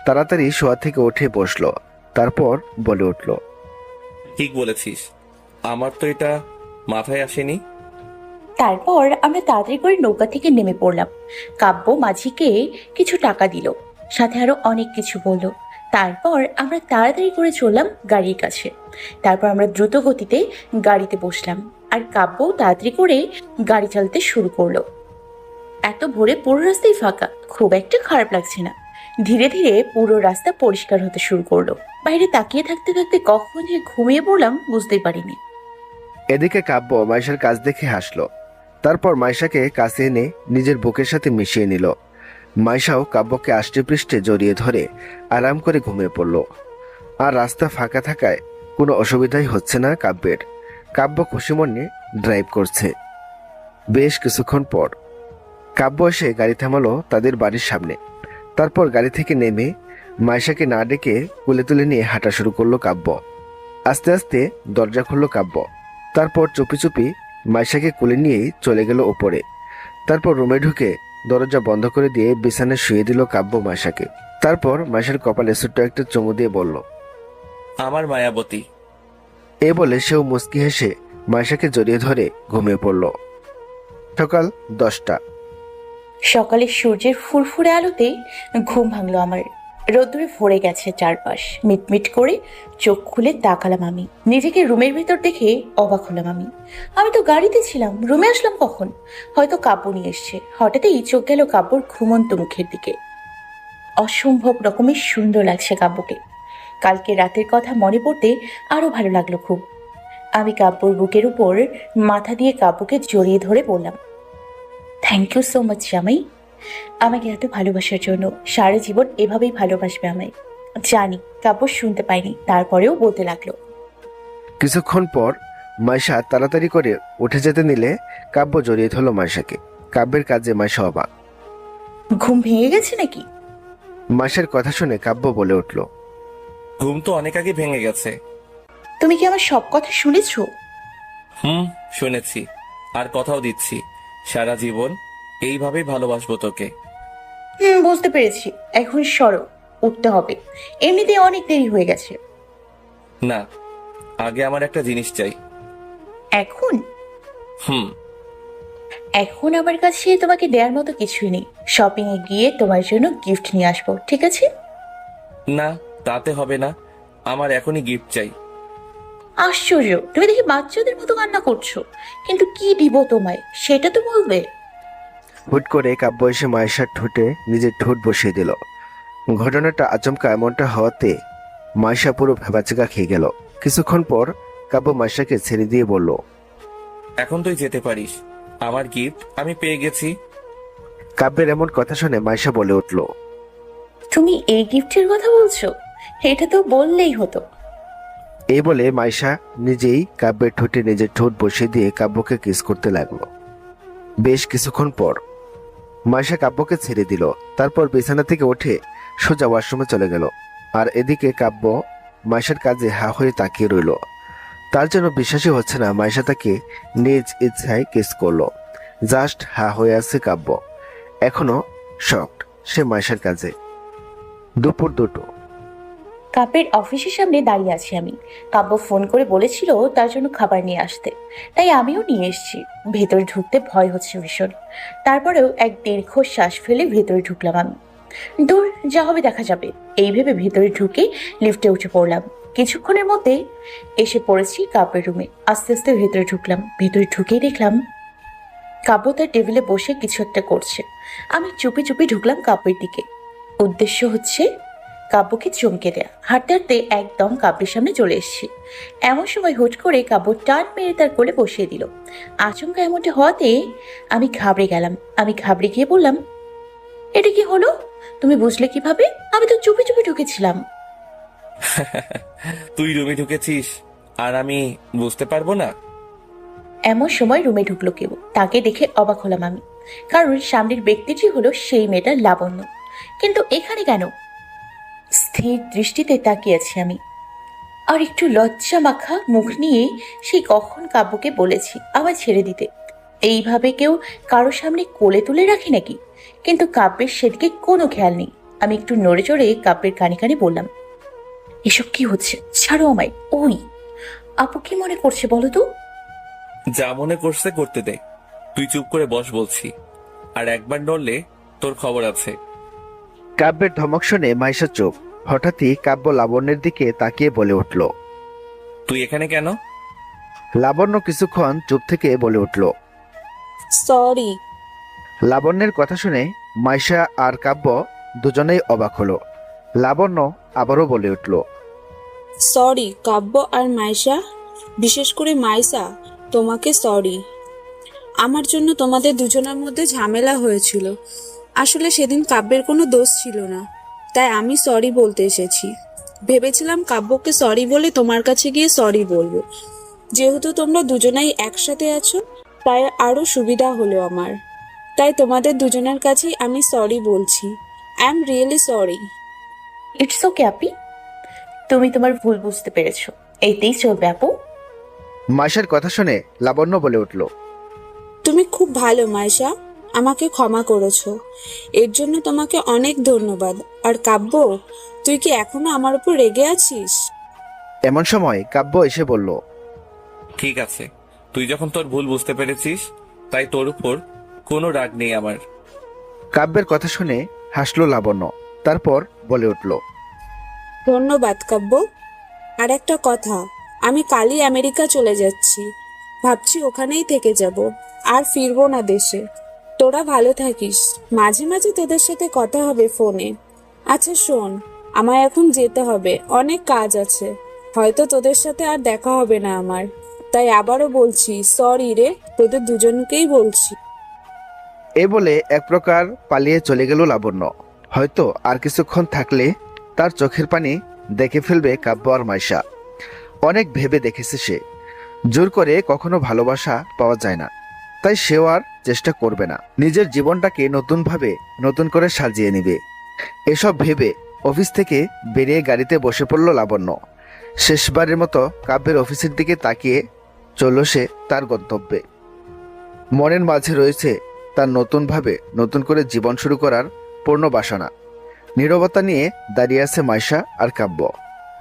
Speaker 3: তাড়াতাড়ি শোয়া থেকে উঠে বসলো। তারপর বলে উঠল,
Speaker 4: ঠিক বলেছিস, আমার তো এটা মাথায় আসেনি।
Speaker 2: তারপর আমরা তাড়াতাড়ি করে নৌকা থেকে নেমে পড়লাম। কাব্য মাঝিকে কিছু টাকা দিল, সাথে আরো অনেক কিছু বলল। তারপর আমরা তাড়াতাড়ি করে চললাম গাড়ির কাছে। তারপর আমরা দ্রুত গতিতে গাড়িতে বসলাম, আর কাব্য তাড়াতাড়ি করে গাড়ি চালাতে শুরু করলো। এত ভোরে পুরো রাস্তাই ফাঁকা, খুব একটা খারাপ লাগছে না। ধীরে ধীরে পুরো রাস্তা পরিষ্কার হতে শুরু করলো। বাইরে তাকিয়ে থাকতে থাকতে কখন যে ঘুমিয়ে পড়লাম বুঝতেই পারিনি।
Speaker 3: এদিকে কাব্য মাইশার কাজ দেখে হাসলো। তারপর মাইশাকে কাছে এনে নিজের বুকের সাথে মিশিয়ে নিল। মাইশাও কাব্যকে আষ্টে পৃষ্ঠে জড়িয়ে ধরে আরাম করে ঘুমিয়ে পড়ল। আর রাস্তা ফাঁকা থাকায় কোনো অসুবিধাই হচ্ছে না কাব্যের। কাব্য খুশি মনে ড্রাইভ করছে। বেশ কিছুক্ষণ পর কাব্য এসে গাড়ি থামালো তাদের বাড়ির সামনে। তারপর গাড়ি থেকে নেমে মাইশাকে না ডেকে কোলে তুলে নিয়ে হাঁটা শুরু করলো কাব্য। আস্তে আস্তে দরজা খুললো কাব্য। তারপর চুপি চুপি মাইশাকে কোলে নিয়েই চলে গেল ওপরে। তারপর রুমে ঢুকে দরজা বন্ধ করে দিয়ে বিছানায় শুয়ে দিল কাব্য মাইশাকে। তারপর মাইশার কপালে ছোট্ট একটা চুমু দিয়ে বলল,
Speaker 4: আমার মায়াবতী।
Speaker 3: এ বলে সেও মুচকি হেসে মাইশাকে জড়িয়ে ধরে ঘুমিয়ে পড়ল। সকাল 10টা।
Speaker 2: সকালে সূর্যের ফুরফুরে আলোতে ঘুম ভাঙলো আমার। রোদ্দুরে ভরে গেছে চারপাশ। মিটমিট করে চোখ খুলে তাকালাম আমি। নিজেকে রুমের ভিতর দেখে অবাক হলাম আমি। আমি তো গাড়িতে ছিলাম, রুমে আসলাম কখন? হয়তো কাব্য নিয়ে এসছে। হঠাৎই চোখ গেল কাব্যর ঘুমন্ত মুখের দিকে। অসম্ভব রকমের সুন্দর লাগছে কাব্যকে। কালকে রাতের কথা মনে পড়তে আরো ভালো লাগলো খুব। আমি কাব্যর বুকের উপর মাথা দিয়ে কাব্যকে জড়িয়ে ধরে বললাম, থ্যাংক ইউ সো মাচ জামাই, আমাকে এত ভালোবাসার জন্য। সারা জীবন এভাবেই ভালোবাসবে আমায়। জানি কাব্য শুনতে পাইনি, তারপরেও বলতে লাগলো।
Speaker 3: কিছুক্ষণ পর মাইশা তাড়াতাড়ি করে উঠে যেতে নিলে কাব্য জড়িয়ে ধরল মাইশাকে। কাব্যের কাজে মাইশা অবাক।
Speaker 2: ঘুম ভেঙে গেছে নাকি?
Speaker 3: মাইশার কথা শুনে কাব্য বলে উঠল,
Speaker 4: ঘুম তো অনেক আগে ভেঙে গেছে।
Speaker 2: তুমি কি আমার সব কথা শুনেছো?
Speaker 4: শুনেছি, আর কথাও দিচ্ছি, সারা জীবন এইভাবেই ভালোবাসবো তোকে।
Speaker 2: বুঝতে পেরেছি। এখন সরো, উঠতে হবে। এমনিতেই অনেক দেরি হয়ে গেছে।
Speaker 4: না, আগে আমার একটা জিনিস চাই।
Speaker 2: এখন?
Speaker 4: হুম।
Speaker 2: এখন আমার কাছে তোমাকে দেওয়ার মতো কিছুই নেই। শপিং এ গিয়ে তোমার জন্য গিফট নিয়ে আসবো, ঠিক আছে?
Speaker 4: না, তাতে হবে না, আমার এখনই গিফট চাই।
Speaker 2: আশ্চর্য, তুমি দেখি বাচ্চাদের মতো কান্না করছো। কিন্তু কি দিব তোমায় সেটা তো বলবে।
Speaker 3: হুট করে কাব্য এসে মাইশার ঠোঁটে নিজের ঠোঁট বসিয়ে দিল। ঘটনাটা আচমকা এমনটা হওয়াতে মাইশা পুরো ভেবাচেকা খেয়ে গেল। কিছুক্ষণ পর কাব্য মাইশাকে ছেড়ে দিয়ে বলল,
Speaker 4: এখন তুই যেতে পারিস, আমার গিফট আমি পেয়ে গেছি।
Speaker 3: কাব্যের এমন কথা শুনে মাইশা বলে উঠল,
Speaker 2: তুমি এই গিফটের কথা বলছো? এটা তো বললেই হতো।
Speaker 3: এই বলে মাইশা নিজেই কাব্যের ঠোঁটে নিজের ঠোঁট বসিয়ে দিয়ে কাব্যকে কিস করতে লাগলো। বেশ কিছুক্ষণ পর মাইশা কাব্যকে ছেড়ে দিল। তারপর বিছানা থেকে উঠে সোজা ওয়াশরুমে চলে গেল। আর এদিকে কাব্য মাইশার কাজে হা হয়ে তাকিয়ে রইল। তার জন্য বিশ্বাসই হচ্ছে না মাইশা তাকে নিজ ইচ্ছায় কিস করলো। জাস্ট হা হয়ে আছে কাব্য, এখনো শকড সে মাইশার কাজে। দুপুর 2টো।
Speaker 2: কাব্যের অফিসের সামনে দাঁড়িয়ে আছি আমি। কাব্য ফোন করে বলেছিল তার জন্য খাবার নিয়ে আসতে, তাই আমিও নিয়ে এসেছি। ভেতরে ঢুকতে ভয় হচ্ছে ভীষণ। তারপরেও এক দীর্ঘ শ্বাস ফেলে ভেতরে ঢুকলাম আমি। দূর, যা হবে দেখা যাবে, এই ভেবে ভেতরে ঢুকে লিফটে উঠে পড়লাম। কিছুক্ষণের মধ্যে এসে পড়েছি কাব্যের রুমে। আস্তে আস্তে ভেতরে ঢুকলাম। ভেতরে ঢুকেই দেখলাম কাব্য তার টেবিলে বসে কিছু একটা করছে। আমি চুপি চুপি ঢুকলাম কাব্যের দিকে। উদ্দেশ্য হচ্ছে কাব্যকে চমকে দেয়া। হাঁটতে হাঁটতে একদম কাব্যের সামনে চলে এসেছি। এমন সময় হুট করে কাব্য টান মেরে তার কোলে বসিয়ে দিল। আচমকা এমনটা হওয়াতে আমি ঘাবড়ে গেলাম। আমি ঘাবড়ে গিয়ে বললাম, এটা কি হলো? তুমি বুঝলে কিভাবে? আমি তো চুপি চুপি ঢুকেছিলাম।
Speaker 4: তুই রুমে ঢুকেছিস আর আমি বুঝতে পারবো না?
Speaker 2: এমন সময় রুমে ঢুকলো কেউ। তাকে দেখে অবাক হলাম আমি, কারণ সামনের ব্যক্তিটি হলো সেই মেয়েটা লাবণ্য। কিন্তু এখানে কেন? স্থির দৃষ্টিতে তাকিয়ে আছি আমি। আর একটু লজ্জা মাখা মুখ নিয়ে সেই কখন কাব্যকে বলেছি আমায় ছেড়ে দিতে। এইভাবে কেউ কারো সামনে কোলে তুলে রাখে নাকি? কিন্তু কাব্যের সেদিকে কোনো খেয়াল নেই। আমি একটু নড়ে চড়ে কাব্যের কানে কানে বললাম, এসব কি হচ্ছে? ছাড়ো আমায়। ওই আপু কি মনে করছে বলো তো?
Speaker 4: যা মনে করছে করতে দে, তুই চুপ করে বস বলছি। আর একবার নড়লে তোর খবর আছে।
Speaker 3: কাব্যের ধমক শুনে মাইশা চুপ। হঠাৎই কাব্য লাবণ্যের দিকে তাকিয়ে বলে উঠল।
Speaker 4: তুই এখানে কেন?
Speaker 3: লাবণ্য কিছুক্ষণ চুপ থেকে বলে উঠল।
Speaker 9: সরি।
Speaker 3: লাবণ্যের কথা শুনে মাইশা আর কাব্য দুজনেই অবাক হলো। লাবণ্য আবারও বলে উঠল।
Speaker 9: সরি কাব্য আর মাইশা, বিশেষ করে মাইশা, তোমাকে সরি। আমার জন্য তোমাদের দুজনের মধ্যে ঝামেলা হয়েছিল। আসলে সেদিন কাব্যের কোনো দোষ ছিল না, তাই আমি সরি বলতে এসেছি। ভেবেছিলাম কাব্যকে সরি বলে তোমার কাছে গিয়ে সরি বলবো। যেহেতু তোমরা দুজনাই একসাথে আছো, তাই আরো সুবিধা হলো আমার। তাই তোমাদের দুজনের কাছেই আমি সরি বলছি। I am really sorry.
Speaker 2: It's okay আপি, তুমি তোমার ভুল বুঝতে পেরেছো, এইতেই চলবে আপু।
Speaker 3: মাইশার কথা শুনে লাবণ্য বলে উঠল।
Speaker 9: তুমি খুব ভালো মাইশা, আমাকে ক্ষমা করেছো, এর জন্য তোমাকে অনেক ধন্যবাদ। আর কাব্য, তুই কি এখনো আমার উপর রেগে আছিস?
Speaker 3: এমন সময় কাব্য এসে বলল।
Speaker 4: ঠিক আছে, তুই যখন তোর ভুল বুঝতে পেরেছিস, তাই তোর উপর কোনো রাগ নেই আমার।
Speaker 3: কাব্যের কথা শুনে হাসলো লাবণ্য, তারপর বলে উঠল।
Speaker 9: ধন্যবাদ কাব্য। আর একটা কথা, আমি কালই আমেরিকা চলে যাচ্ছি। ভাবছি ওখানেই থেকে যাব, আর ফিরবো না দেশে। তোরা ভালো থাকিস, মাঝে মাঝে তোদের সাথে কথা হবে ফোনে। আচ্ছা শোন, আমায় এখন যেতে হবে, অনেক কাজ আছে। হয়তো তোদের সাথে আর দেখা হবে না আমার, তাই আবারও বলছি সরি রে, তোদের দুজনকেই বলছি।
Speaker 3: এ বলে এক প্রকার পালিয়ে চলে গেল লাবণ্য। হয়তো আর কিছুক্ষণ থাকলে তার চোখের পানি দেখে ফেলবে কাব্য আর মাইশা। অনেক ভেবে দেখেছে সে, জোর করে কখনো ভালোবাসা পাওয়া যায় না, তাই সেও আর চেষ্টা করবে না। নিজের জীবনটাকে নতুন করে সাজিয়ে নেবে। এসব ভেবে অফিস থেকে বেরিয়ে গাড়িতে বসে পড়ল লাবণ্য। শেষবারের মতো কাব্যের অফিসের দিকে তাকিয়ে চলল সে তার গন্তব্যে। মনের মাঝে রয়েছে তার নতুন করে জীবন শুরু করার পূর্ণ বাসনা। নীরবতা নিয়ে দাঁড়িয়ে আছে মাইশা আর কাব্য।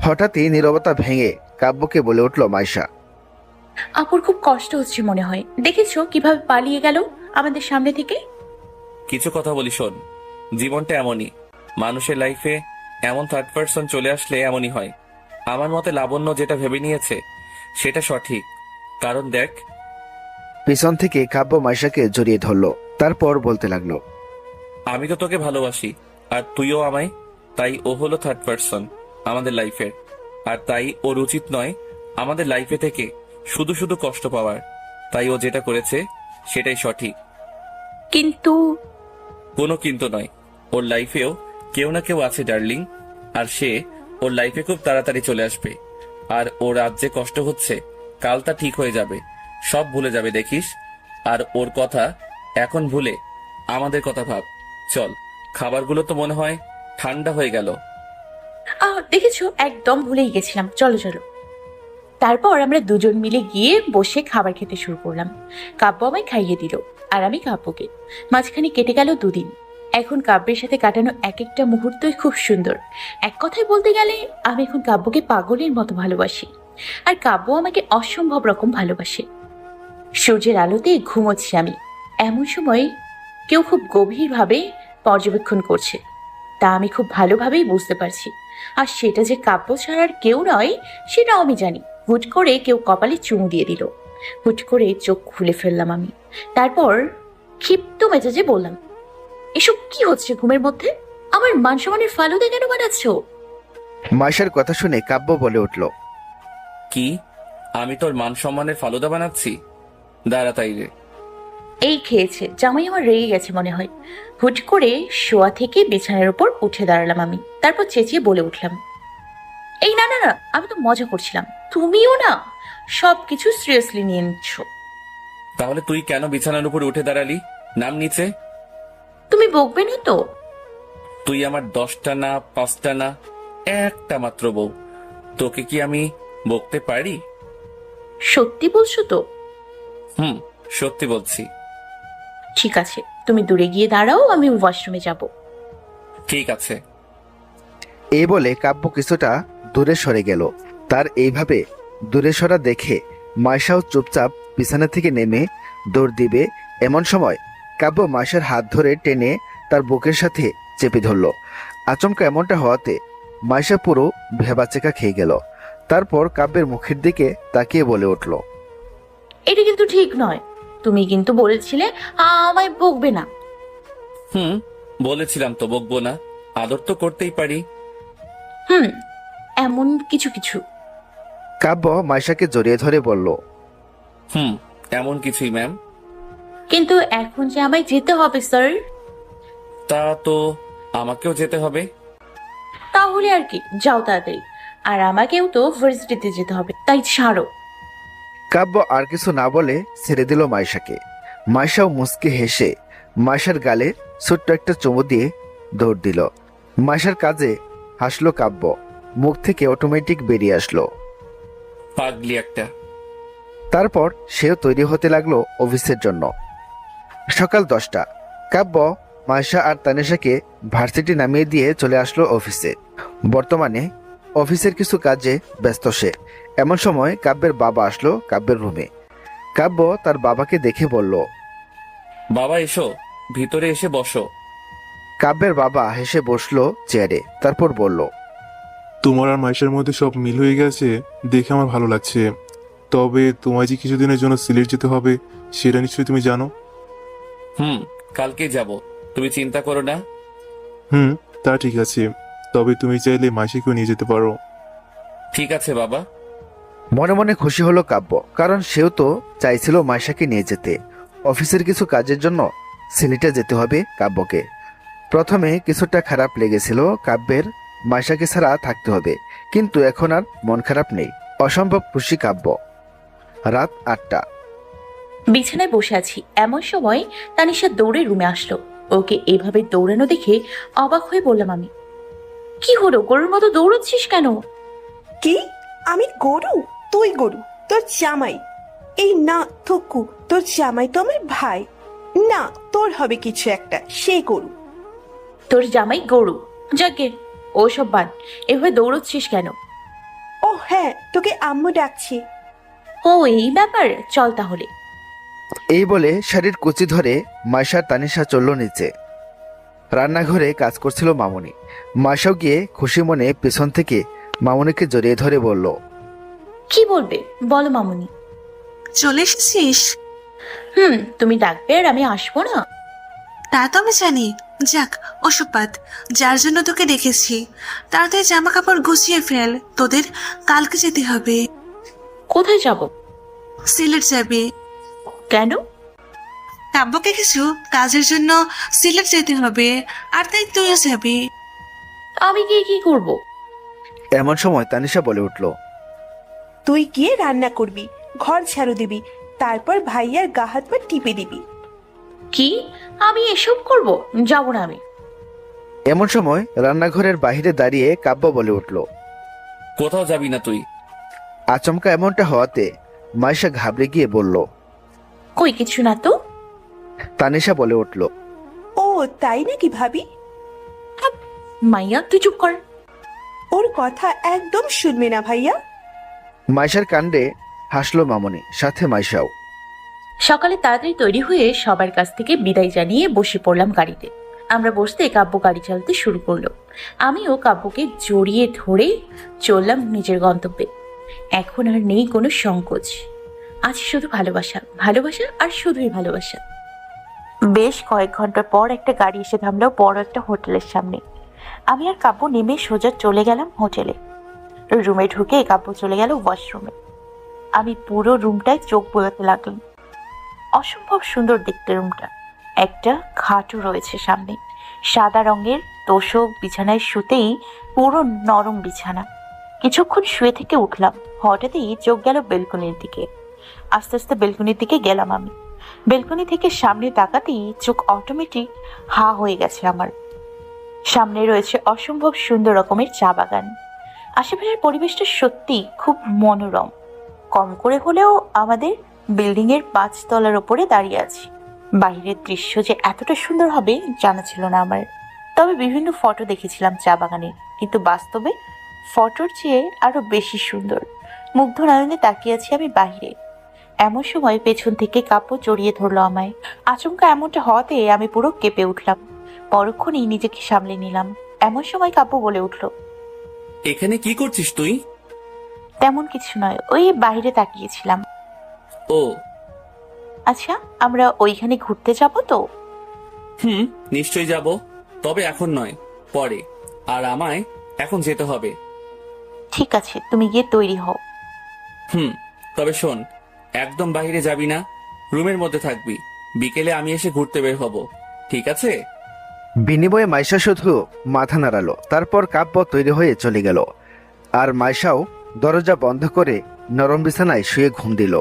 Speaker 3: হঠাৎই নীরবতা ভেঙে কাব্যকে বলে উঠল মাইশা।
Speaker 2: আপুর খুব কষ্ট হচ্ছে মনে হয়, দেখেছো কিভাবে পালিয়ে গেল আমাদের সামনে থেকে?
Speaker 4: কিছু কথা বলি শোন, জীবনটা এমনই, মানুষের লাইফে এমন থার্ড পার্সন চলে আসলে এমনই হয়। আমার মতে লাবণ্য যেটা ভেবে নিয়েছে সেটা সঠিক, কারণ দেখ।
Speaker 3: পিছন থেকে কাব্য মাইশাকে জড়িয়ে ধরল, তারপর বলতে লাগলো।
Speaker 4: আমি তো তোকে ভালোবাসি, আর তুইও আমায়, তাই ও হলো থার্ড পার্সন আমাদের লাইফের। আর তাই ওর উচিত নয় আমাদের লাইফে থেকে শুধু শুধু কষ্ট পাওয়ার। তাই ও যেটা করেছে সেটাই সঠিক।
Speaker 2: কিন্তু
Speaker 4: কোনো কিন্তু নয়, ওর লাইফেও কেউ না কেউ আছে ডার্লিং, আর সে ওর লাইফে খুব তাড়াতাড়ি চলে আসবে। আর ওর আজ যে কষ্ট হচ্ছে, কাল তা ঠিক হয়ে যাবে, সব ভুলে যাবে দেখিস। আর ওর কথা এখন ভুলে আমাদের কথা ভাব। চল, খাবারগুলো তো মনে হয় ঠান্ডা হয়ে গেল।
Speaker 2: দেখেছো, একদম ভুলেই গেছিলাম, চলো চলো। তারপর আমরা দুজন মিলে গিয়ে বসে খাবার খেতে শুরু করলাম। কাব্য আমায় খাইয়ে দিল, আর আমি কাব্যকে। মাঝখানে কেটে গেল 2 দিন। এখন কাব্যের সাথে কাটানো এক একটা মুহূর্তই খুব সুন্দর। এক কথায় বলতে গেলে আমি এখন কাব্যকে পাগলের মতো ভালোবাসি, আর কাব্য আমাকে অসম্ভব রকম ভালোবাসে। সূর্যের আলোতে ঘুমোচ্ছি আমি, এমন সময় কেউ খুব গভীরভাবে পর্যবেক্ষণ করছে, তা আমি খুব ভালোভাবেই বুঝতে পারছি। আর সেটা যে কাব্য ছাড়া আর কেউ নয় সেটাও আমি জানি। হুট করে কেউ কপালে চুমু দিয়ে দিল। হুট করে চোখ খুলে ফেললাম আমি। তারপর ক্ষিপ্ত মেজাজে বললাম, এসব কি হচ্ছে ঘুমের মধ্যে? আমার মান সম্মানের ফালুদা কেন বানাচ্ছ?
Speaker 3: মাইশার কথা শুনে কাব্য বলে উঠল,
Speaker 4: কি, আমি তোর মান সম্মানের ফালুদা বানাচ্ছি? দাঁড়া তাই রে।
Speaker 2: এই খেয়েছে, জামাই আমার রেগে গেছে মনে হয়। হুট করে শোয়া থেকে বিছানার উপর উঠে দাঁড়ালাম আমি। তারপর চেঁচিয়ে বলে উঠলাম, এই না না না, আমি তো মজা করছিলাম, তুমিও না সবকিছু সিরিয়াসলি নিয়ে নিচ্ছ।
Speaker 4: তাহলে তুই কেন বিছানার উপর উঠে দাঁড়ালি? নাম নিচে।
Speaker 2: তুমি বকবে না তো?
Speaker 4: তুই আমার 10টা না 5টা না একটা মাত্র বউ, তোকে কি আমি বকতে পারি?
Speaker 2: সত্যি বলছো তো?
Speaker 4: সত্যি বলছি।
Speaker 2: ঠিক আছে, তুমি দূরে গিয়ে দাঁড়াও, আমি ওয়াশরুমে যাব।
Speaker 4: ঠিক আছে।
Speaker 3: এই বলে কাব্য কিছুটা দূরে সরে গেল। তার এইভাবে দূরে সরা দেখে মাইশাও চুপচাপ বিছানা থেকে নেমে দৌড় দিবে, এমন সময় কাব্য মাইশার হাত ধরে টেনে তার বুকের সাথে চেপে ধরল। আচমকা এমনটা হওয়াতে মাইশা পুরো ভেবাচেকা খেয়ে গেল। তারপর কাব্যের মুখের দিকে তাকিয়ে বলে উঠল,
Speaker 2: এটা কিন্তু ঠিক নয়। তুমি কিন্তু বলেছিলে আমায় বকবে না।
Speaker 4: বলেছিলাম তো বকবো না, আদর তো করতেই পারি।
Speaker 2: এমন কিছু কিছু।
Speaker 3: কাব্য মাইশাকে জড়িয়ে ধরে বলল,
Speaker 4: এমন কিছুই ম্যাম।
Speaker 2: কিন্তু এখন যে আমায় যেতে হবে স্যার।
Speaker 4: তা তো আমাকেও যেতে হবে।
Speaker 2: তাহলে আর কি, যাও তাড়াতাড়ি। আর আমাকেও তো ভার্সিটিতে যেতে হবে, তাই ছাড়ো।
Speaker 3: কাব্য আর কিছু না বলে ছেড়ে দিল মাইশাকে। মাইশাও মুচকে হেসে মাইশার গালে ছোট্ট একটা চুমু দিয়ে দৌড় দিল। মাইশার কাজে হাসলো কাব্য, মুখ থেকে অটোমেটিক বেরিয়ে আসলো।
Speaker 4: পাগলি একটা।
Speaker 3: তারপর সেও তৈরি হতে লাগলো অফিসের জন্য। সকাল 10টা। কাব্য মাইশা আর তানিশাকে ভার্সিটি নামিয়ে দিয়ে চলে আসলো অফিসে। বর্তমানে অফিসের কিছু কাজে ব্যস্ত সে। এমন সময় কাব্যের বাবা আসলো কাব্যের রুমে। কাব্য তার বাবাকে দেখে বলল,
Speaker 4: বাবা এসো, ভিতরে এসে বসো।
Speaker 3: কাব্যের বাবা হেসে বসলো চেয়ারে, তারপর বলল,
Speaker 12: তোমার আর মাইশার মধ্যে সব মিল হয়ে গেছে, দেখে আমার ভালো লাগছে। তবে তোমায় যে কিছুদিনের জন্য সিলেট যেতে হবে সেটা নিশ্চয়ই তুমি জানো।
Speaker 4: কালকে যাব, তুমি চিন্তা করো না।
Speaker 12: তা ঠিক আছে, তবে তুমি চাইলে মাইশাকেও নিয়ে যেতে পারো।
Speaker 4: ঠিক আছে বাবা।
Speaker 3: মনে মনে খুশি হলো কাব্য, কারণ সেও তো চাইছিল মাইশাকে নিয়ে যেতে। অফিসের কিছু কাজের জন্য সিলেটে যেতে হবে কাব্যকে। প্রথমে কিছুটা খারাপ লেগেছিল কাব্যের মাইশাকে ছাড়া থাকতে হবে, কিন্তু এখন আর মন খারাপ নেই। অসম্ভব খুশি কাব্য। রাত 8টা।
Speaker 2: বিছানায় বসে আছি, এমন সময় তানিশা দৌড়ে রুমে আসলো। ওকে এভাবে দৌড়ানো দেখে অবাক হয়ে বললাম আমি, কি হলো, গরুর মতো দৌড়াচ্ছিস কেন?
Speaker 5: কি, আমি গরু? তুই গরু? তোর জামাই? এই না থুকু, তোর জামাই তো আমার ভাই। না, তোর হবে কিছু একটা, সে গরু।
Speaker 2: তোর জামাই গরু? যাকে ওসব বাদ, এভাবে দৌড়চ্ছিস কেন?
Speaker 5: ও হ্যাঁ, তোকে আম্মু ডাকছি।
Speaker 2: ও এই ব্যাপার, চল তাহলে।
Speaker 3: এই বলে শাড়ির কুচি ধরে মাইশা তানিশা চলল নিচে। রান্নাঘরে কাজ করছিল মামুনি। মাইশাও গিয়ে খুশি মনে পেছন থেকে মামুনিকে জড়িয়ে ধরে বলল,
Speaker 2: কি বলবে বলো মামুনি।
Speaker 8: চলে এসেছিস?
Speaker 2: তুমি ডাকবে আর আমি আসবো না?
Speaker 8: তা তো আমি জানি। যাক, ওসব বাদ, যার জন্য তোকে ডেকেছি তাড়াতাড়ি জামা কাপড় গুছিয়ে ফেল, তোদের কালকে যেতে হবে।
Speaker 2: কোথায় যাব?
Speaker 8: সিলেট যাবি।
Speaker 2: কেন?
Speaker 8: কাব্যকে কিছু কাজের জন্য সিলেট যেতে হবে, আর তাই তুইও যাবি।
Speaker 2: আমি গিয়ে কি করব?
Speaker 3: এমন সময় তানিশা বলে উঠল,
Speaker 5: তুই গিয়ে রান্না করবি, ঘর ঝাড়ু দিবি, তারপর ভাইয়ার গা হাত পা টিপে দিবি।
Speaker 2: কি, আমি এসব করব? যাব না আমি।
Speaker 3: এমন সময় রান্নাঘরের বাইরে দাঁড়িয়ে কাব্য বলে উঠল,
Speaker 4: কোথাও যাবি না তুই?
Speaker 3: আচমকা এমনটা হওয়াতে মাইশা ঘাবড়ে গিয়ে বলল,
Speaker 2: কই কিছু না তো।
Speaker 3: তানিশা বলে উঠল,
Speaker 5: ও তাই নাকি ভাবি?
Speaker 2: মাইয়া তুই চুপ কর।
Speaker 5: ওর কথা একদম শুনবে না ভাইয়া।
Speaker 3: মাইশার কাণ্ডে হাসলো মামনি, সাথে মাইশাও।
Speaker 2: সকালে তাড়াতাড়ি তৈরি হয়ে সবার কাছ থেকে বিদায় জানিয়ে বসে পড়লাম গাড়িতে। আমরা বসতে কাব্য গাড়ি চালাতে শুরু করলো। আমিও কাব্যকে জড়িয়ে ধরে চললাম নিজের গন্তব্যে। এখন আর নেই কোনো সংকোচ। আজ শুধু ভালোবাসা, ভালোবাসা আর শুধুই ভালোবাসা। বেশ কয়েক ঘন্টা পর একটা গাড়ি এসে থামলো বড় একটা হোটেলের সামনে। আমি আর কাব্য নেমে সোজা চলে গেলাম হোটেলে। রুমে ঢুকে কাব্য চলে গেল ওয়াশরুমে। আমি পুরো রুমটায় চোখ বোলাতে লাগলাম। অসম্ভব সুন্দর দেখতে রুমটা। একটা খাটও রয়েছে সামনে, সাদা রঙের তোষক, বিছানায় শুতেই পুরো নরম বিছানা। কিছুক্ষণ শুয়ে থেকে উঠলাম, হঠাৎই চোখ গেল বেলকনির দিকে। আস্তে আস্তে বেলকনির দিকে গেলাম আমি। বেলকনি থেকে সামনে তাকাতেই চোখ অটোমেটিক হা হয়ে গেছে আমার। সামনে রয়েছে অসম্ভব সুন্দর রকমের চা বাগান। আশেপাশের পরিবেশটা সত্যি খুব মনোরম। কম করে হলেও আমাদের বিল্ডিং এর 5 তলার ওপরে দাঁড়িয়ে আছি। বাইরের দৃশ্য যে এতটা সুন্দর হবে জানা ছিল না আমার। তবে বিভিন্ন ফটো দেখেছিলাম চা বাগানের, কিন্তু বাস্তবে ফটোর চেয়ে আরো বেশি সুন্দর। মুগ্ধ নয়নে তাকিয়ে আছি আমি বাইরে। এমন সময় পেছন থেকে কাব্য জড়িয়ে ধরলো আমায়। আচমকা এমনটা হওয়াতে আমি পুরো কেঁপে উঠলাম। পরক্ষণেই নিজেকে সামলে নিলাম। এমন সময় কাব্য বলে উঠলো,
Speaker 4: এখানে কি করছিস তুই?
Speaker 2: তেমন কিছু নয়, ওই বাইরে তাকিয়েছিলাম।
Speaker 4: ও
Speaker 2: আচ্ছা, আমরা ওইখানে ঘুরতে যাব তো?
Speaker 4: নিশ্চয়ই যাব, তবে এখন নয়, পরে। আর আমায় এখন যেতে হবে।
Speaker 2: ঠিক আছে, তুমি গিয়ে তৈরি হও।
Speaker 4: তবে শোন, একদম বাইরে যাবি না, রুমের মধ্যে থাকবি। বিকেলে আমি এসে ঘুরতে বের হব, ঠিক আছে?
Speaker 3: বিনিময়ে মাইশা শুধু মাথা নাড়ালো। তারপর কাব্য তৈরি হয়ে চলে গেল, আর মাইশাও দরজা বন্ধ করে নরম বিছানায় শুয়ে ঘুম দিল।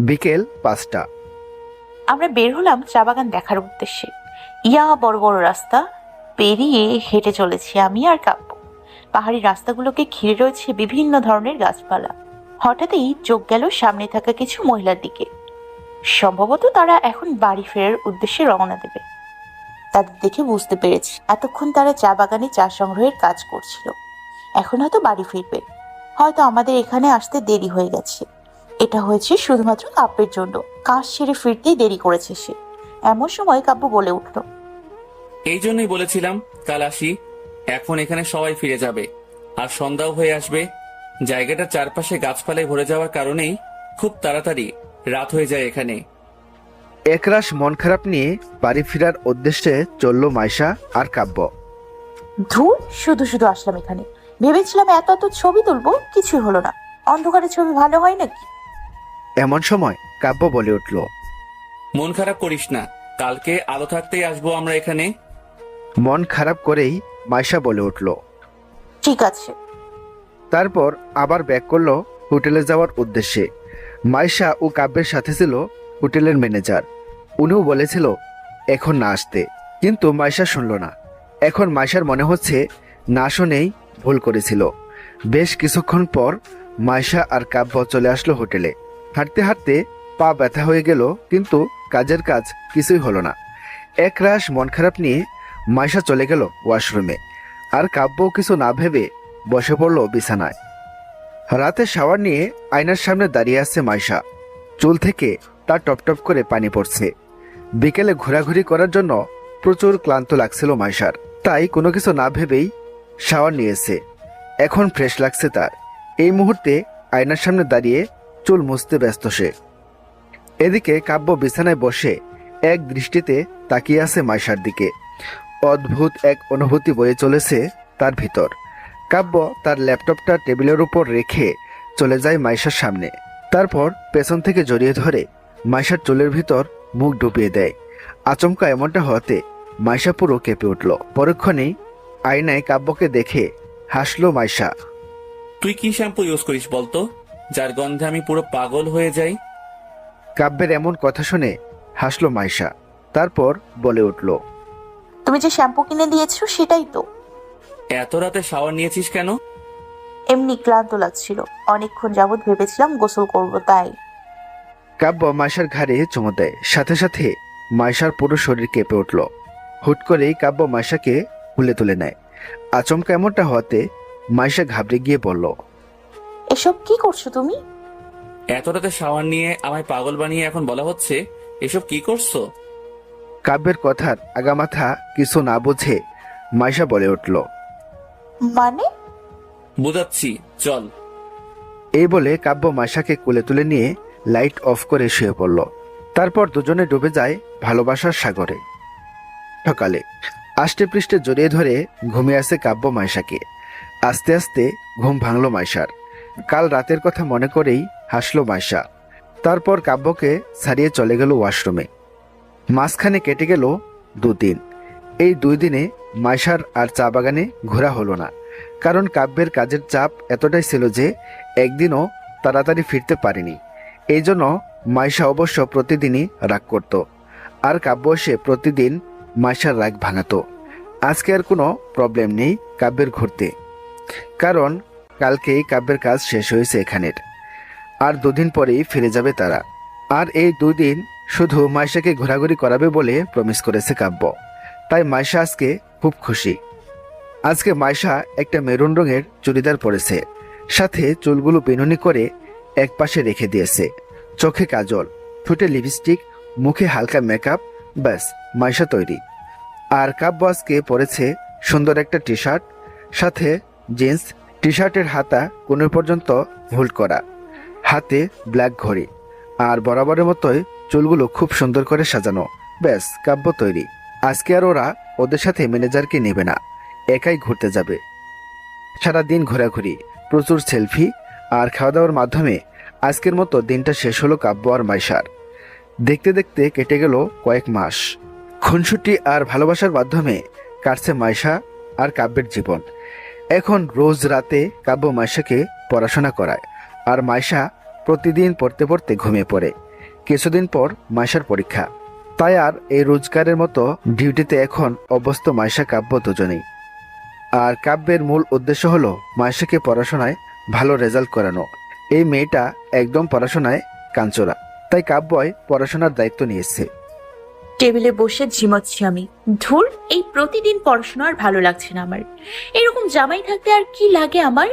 Speaker 3: বিকেল 5টা।
Speaker 2: আমরা বের হলাম চা বাগান দেখার উদ্দেশ্যে। ইয়া বড় বড় রাস্তা পেরিয়ে হেঁটে চলেছি আমি আর কাব্য। পাহাড়ি রাস্তাগুলোকে ঘিরে রয়েছে বিভিন্ন ধরনের গাছপালা। হঠাৎই চোখ গেল সামনে থাকা কিছু মহিলার দিকে। সম্ভবত তারা এখন বাড়ি ফেরার উদ্দেশ্যে রওনা দেবে। তাদের দেখে বুঝতে পেরেছি এতক্ষণ তারা চা বাগানে চা সংগ্রহের কাজ করছিল। এখন হয়তো বাড়ি ফিরবে। হয়তো আমাদের এখানে আসতে দেরি হয়ে গেছে। এটা হয়েছে শুধুমাত্র কাব্যের জন্য। কাজ সেরে ফিরতেই দেরি করেছে সে। এমন সময় কাব্য বলে উঠল,
Speaker 4: এই জন্যই বলেছিলাম কাল আসি। এখন এখানে সবাই ফিরে যাবে আর সন্ধ্যাও হয়ে আসবে। জায়গাটার চারপাশে গাছপালায় ভরে যাওয়ার কারণেই খুব তাড়াতাড়ি রাত হয়ে যায় এখানে।
Speaker 3: একরাশ মন খারাপ নিয়ে বাড়ি ফেরার উদ্দেশ্যে চলল মাইশা আর কাব্য।
Speaker 2: ধুর, শুধু শুধু আসলাম এখানে। ভেবেছিলাম এত এত ছবি তুলবো, কিছুই হলো না। অন্ধকারে ছবি ভালো হয় নাকি?
Speaker 3: এমন সময় কাব্য বলে উঠল,
Speaker 4: মন খারাপ করিস না, কালকে আলো থাকতেই আসবো আমরা এখানে।
Speaker 3: মন খারাপ করেই মাইশা বলে উঠল।
Speaker 2: ঠিক আছে।
Speaker 3: তারপর আবার ব্যাক করলো হোটেলে যাওয়ার উদ্দেশ্যে। মাইশা ও কাব্যের সাথে ছিল হোটেলের ম্যানেজার। উনিও বলেছিল এখন না আসতে, কিন্তু মাইশা শুনল না। এখন মাইশার মনে হচ্ছে না শুনেই ভুল করেছিল। বেশ কিছুক্ষণ পর মাইশা আর কাব্য চলে আসলো হোটেলে। হাঁটতে হাঁটতে পা ব্যথা হয়ে গেল, কিন্তু কাজের কাজ কিছুই হলো না। একরাশ মন খারাপ নিয়ে মাইশা চলে গেল ওয়াশরুমে, আর কাব্য কিছু না ভেবে বসে পড়ল বিছানায়। রাতে শাওয়ার নিয়ে আয়নার সামনে দাঁড়িয়ে আছে মাইশা। চুল থেকে তার টপ টপ করে পানি পড়ছে। বিকেলে ঘোরাঘুরি করার জন্য প্রচুর ক্লান্ত লাগছিল মাইশার, তাই কোনো কিছু না ভেবেই শাওয়ার নিয়েছে। এখন ফ্রেশ লাগছে তার। এই মুহূর্তে আয়নার সামনে দাঁড়িয়ে চুল মুছতে ব্যস্ত সে। এদিকে কাব্য বিছানায় বসে এক দৃষ্টিতে তাকিয়ে আছে মাইশার দিকে। অদ্ভুত এক অনুভূতি বয়ে চলেছে তার ভিতর। কাব্য তার ল্যাপটপটা টেবিলের উপর রেখে চলে যায় মাইশার সামনে। তারপর পেছন থেকে জড়িয়ে ধরে মাইশার চুলের ভিতর মুখ ডুবিয়ে দেয়। আচমকা এমনটা হতে মাইশা পুরো কেঁপে উঠল। পরক্ষণেই আয়নায় কাব্যকে দেখে হাসলো মাইশা।
Speaker 4: তুই কি শ্যাম্পু ইউজ করিস বলতো, যার গন্ধে আমি পুরো পাগল হয়ে যাই?
Speaker 3: কাব্যের এমন কথা শুনে হাসলো মাইশা। তারপর বলে উঠল,
Speaker 2: তুমি যে শ্যাম্পু কিনে দিয়েছো সেটাই তো।
Speaker 4: এত রাতে শাওয়ার নিয়েছিস কেন?
Speaker 2: এমনি ক্লান্ত লাগছিল, অনেকক্ষণ যাবৎ ভেবেছিলাম গোসল করব তাই।
Speaker 3: কাব্য মাইশার ঘাড়ে চুমু দেয়। সাথে সাথে মাইশার পুরো শরীর কেঁপে উঠল। হুট করেই কাব্য মাইশাকে কুলে তুলে নেয়। আচমকা এমনটা হতে মাইশা ঘাবড়ে গিয়ে বলল,
Speaker 2: এসব কি করছো তুমি?
Speaker 4: এত রাতে শাওয়ার নিয়ে আমায় পাগল বানিয়ে এখন বলা হচ্ছে এসব কি করছো?
Speaker 3: কাব্যের কথার আগামাথা কিছু না বুঝে মাইশা বলে উঠল,
Speaker 2: মানে?
Speaker 4: বুঝাচ্ছি, চল।
Speaker 3: এই বলে কাব্য মাইশাকে কোলে তুলে নিয়ে লাইট অফ করে শুয়ে পড়ল। তারপর দুজনে ডুবে যায় ভালোবাসার সাগরে। সকালে আষ্টে পৃষ্ঠে জড়িয়ে ধরে ঘুমিয়ে আসে কাব্য মাইশাকে। আস্তে আস্তে ঘুম ভাঙল মাইশার। কাল রাতের কথা মনে করেই হাসল মাইশা। তারপর কাব্যকে ছাড়িয়ে চলে গেল ওয়াশরুমে। মাঝখানে কেটে গেল 2 দিন। এই 2 দিনে মাইশার আর চা বাগানে ঘোরা হলো না, কারণ কাব্যের কাজের চাপ এতটাই ছিল যে একদিনও তাড়াতাড়ি ফিরতে পারেনি। এই জন্য মাইশা অবশ্য প্রতিদিনই রাগ করত, আর কাব্য এসে প্রতিদিন মাইশার রাগ ভাঙাতো। আজকে আর কোনো প্রবলেম নেই কাব্যের ঘুরতে, কারণ কালকেই কাব্যের কাজ শেষ হয়েছে এখানের। আর 2 দিন পরেই ফিরে যাবে তারা। আর এই 2 দিন শুধু মাইশাকে ঘোরাঘুরি করাবে বলে প্রমিস করেছে কাব্য। তাই মাইশা আজকে খুব খুশি। আজকে মাইশা একটা মেরুন রঙের চুড়িদার পরেছে, সাথে চুলগুলো বেনুনি করে একপাশে রেখে দিয়েছে। চোখে কাজল, ঠোঁটে লিপস্টিক, মুখে হালকা মেকআপ, ব্যাস মাইশা তৈরি। আর কাব্য আজকে পরেছে সুন্দর একটা টি শার্ট, সাথে জিন্স। টি শার্টের হাতা কোণের পর্যন্ত হোল্ড করা, হাতে ব্ল্যাক ঘড়ি, আর বরাবরের মতোই চুলগুলো খুব সুন্দর করে সাজানো। ব্যাস কাব্য তৈরি। আজকে আর ওরা ওদের সাথে ম্যানেজারকে নেবে না, একাই ঘুরতে যাবে। সারাদিন ঘোরাঘুরি, প্রচুর সেলফি আর খাওয়া দাওয়ার মাধ্যমে আজকের মতো দিনটা শেষ হলো কাব্য আর মাইশার। দেখতে দেখতে কেটে গেল কয়েক মাস। খুনসুটি আর ভালোবাসার মাধ্যমে কাটছে মাইশা আর কাব্যের জীবন। এখন রোজ রাতে কাব্য মাইশাকে পড়াশোনা করায়, আর মাইশা প্রতিদিন পড়তে পড়তে ঘুমিয়ে পড়ে। কিছুদিন পর মাইশার পরীক্ষা, তাই আর এই রোজগারের মতো ডিউটিতে এখন অভ্যস্ত মাইশা কাব্য দুজনেই। আর কাব্যের মূল উদ্দেশ্য হলো মাইশাকে পড়াশোনায় ভালো রেজাল্ট করানো। এই মেয়েটা একদম পড়াশোনায় কাঞ্চরা, তাই কাব্যই পড়াশোনার দায়িত্ব নিয়েছে।
Speaker 2: টেবিলে বসে ঝিমাচ্ছি আমি। ধুর, এই প্রতিদিন পড়াশোনা আর ভালো লাগছে না আমার। এরকম জামাই থাকতে আর কি লাগে আমার?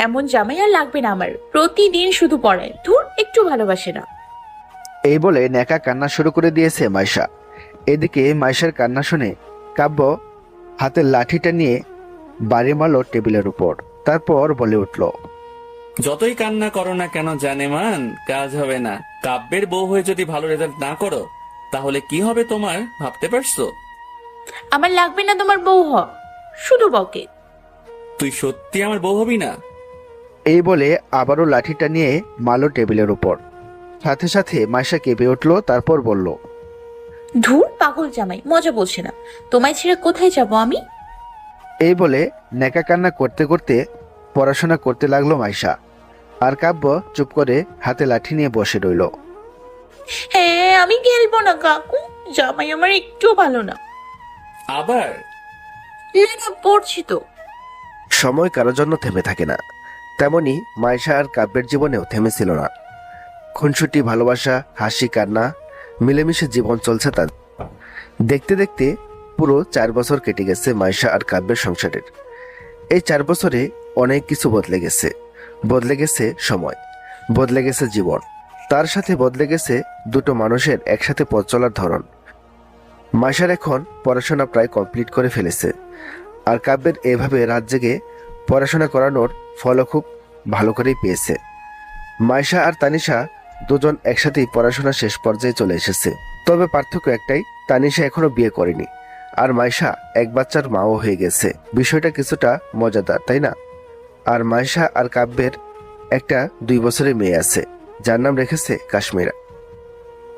Speaker 2: এমন জামাই আর লাগবে না আমার, প্রতিদিন শুধু পড়ায়। ধুর, একটু ভালোবাসে না।
Speaker 3: এই বলে নেকা কান্না শুরু করে দিয়েছে মাইশা। এদিকে মাইশার কান্না শুনে কাব্য হাতের লাঠিটা নিয়ে বাড়ি মারল টেবিলের উপর। তারপর বলে উঠল,
Speaker 13: যতই কান্না করো না কেন জানেমান, কাজ হবে না। কাব্যের বউ হয়ে যদি ভালো রেজাল্ট না করো তাহলে কি হবে তোমার ভাবতে পারছো?
Speaker 2: আমার লাগবে না তোমার বউ হ, শুধু বকে।
Speaker 13: তুই সত্যি আমার বউ হবি না?
Speaker 3: এই বলে আবারও লাঠিটা নিয়ে মারল টেবিলের উপর। সাথে সাথে মাইশা কেঁপে উঠল। তারপর বলল,
Speaker 2: ধুর, পাগল জামাই, মজা বলছে না। তোমায় ছেড়ে কোথায় যাব আমি?
Speaker 3: এই বলে নেকা কান্না করতে করতে পড়াশোনা করতে লাগলো মাইশা। আর কাব্য চুপ করে হাতে লাঠি নিয়ে বসে রইল।
Speaker 2: হ্যাঁ, আমি খেলবো না কাকু, জামাই আমার একটু ভালো না।
Speaker 13: আবার
Speaker 2: না, পড়ছি তো।
Speaker 3: সময় কারোর জন্য থেমে থাকে না, তেমনি মাইশা আর কাব্যের জীবনেও থেমেছিল না। খুনসুটি, ভালোবাসা, হাসি, কান্না মিলেমিশে জীবন চলছে তার। দেখতে দেখতে পুরো 4 বছর কেটে গেছে মাইশা আর কাব্যের সংসারের। এই 4 বছরে অনেক কিছু বদলে গেছে। বদলে গেছে সময়, বদলে গেছে জীবন, তার সাথে বদলে গেছে দুটো মানুষের একসাথে পথ চলার ধরন। মাইশার এখন পড়াশোনা প্রায় কমপ্লিট করে ফেলেছে, আর কাব্যের এভাবে রাত জেগে পড়াশোনা করানোর ফলও খুব ভালো করেই পেয়েছে। মাইশা আর তানিশা দুজন একসাথেই পড়াশোনা শেষ পর্যায়ে চলে এসেছে। তবে পার্থক্য একটাই, তানিশা এখনো বিয়ে করেনি, আর মাইশা এক বাচ্চার মাও হয়ে গেছে। বিষয়টা কিছুটা মজাদার, তাই না? আর মাইশা আর কাব্যের একটা 2 বছরের মেয়ে আছে, যার নাম রেখেছে কাশ্মীরা।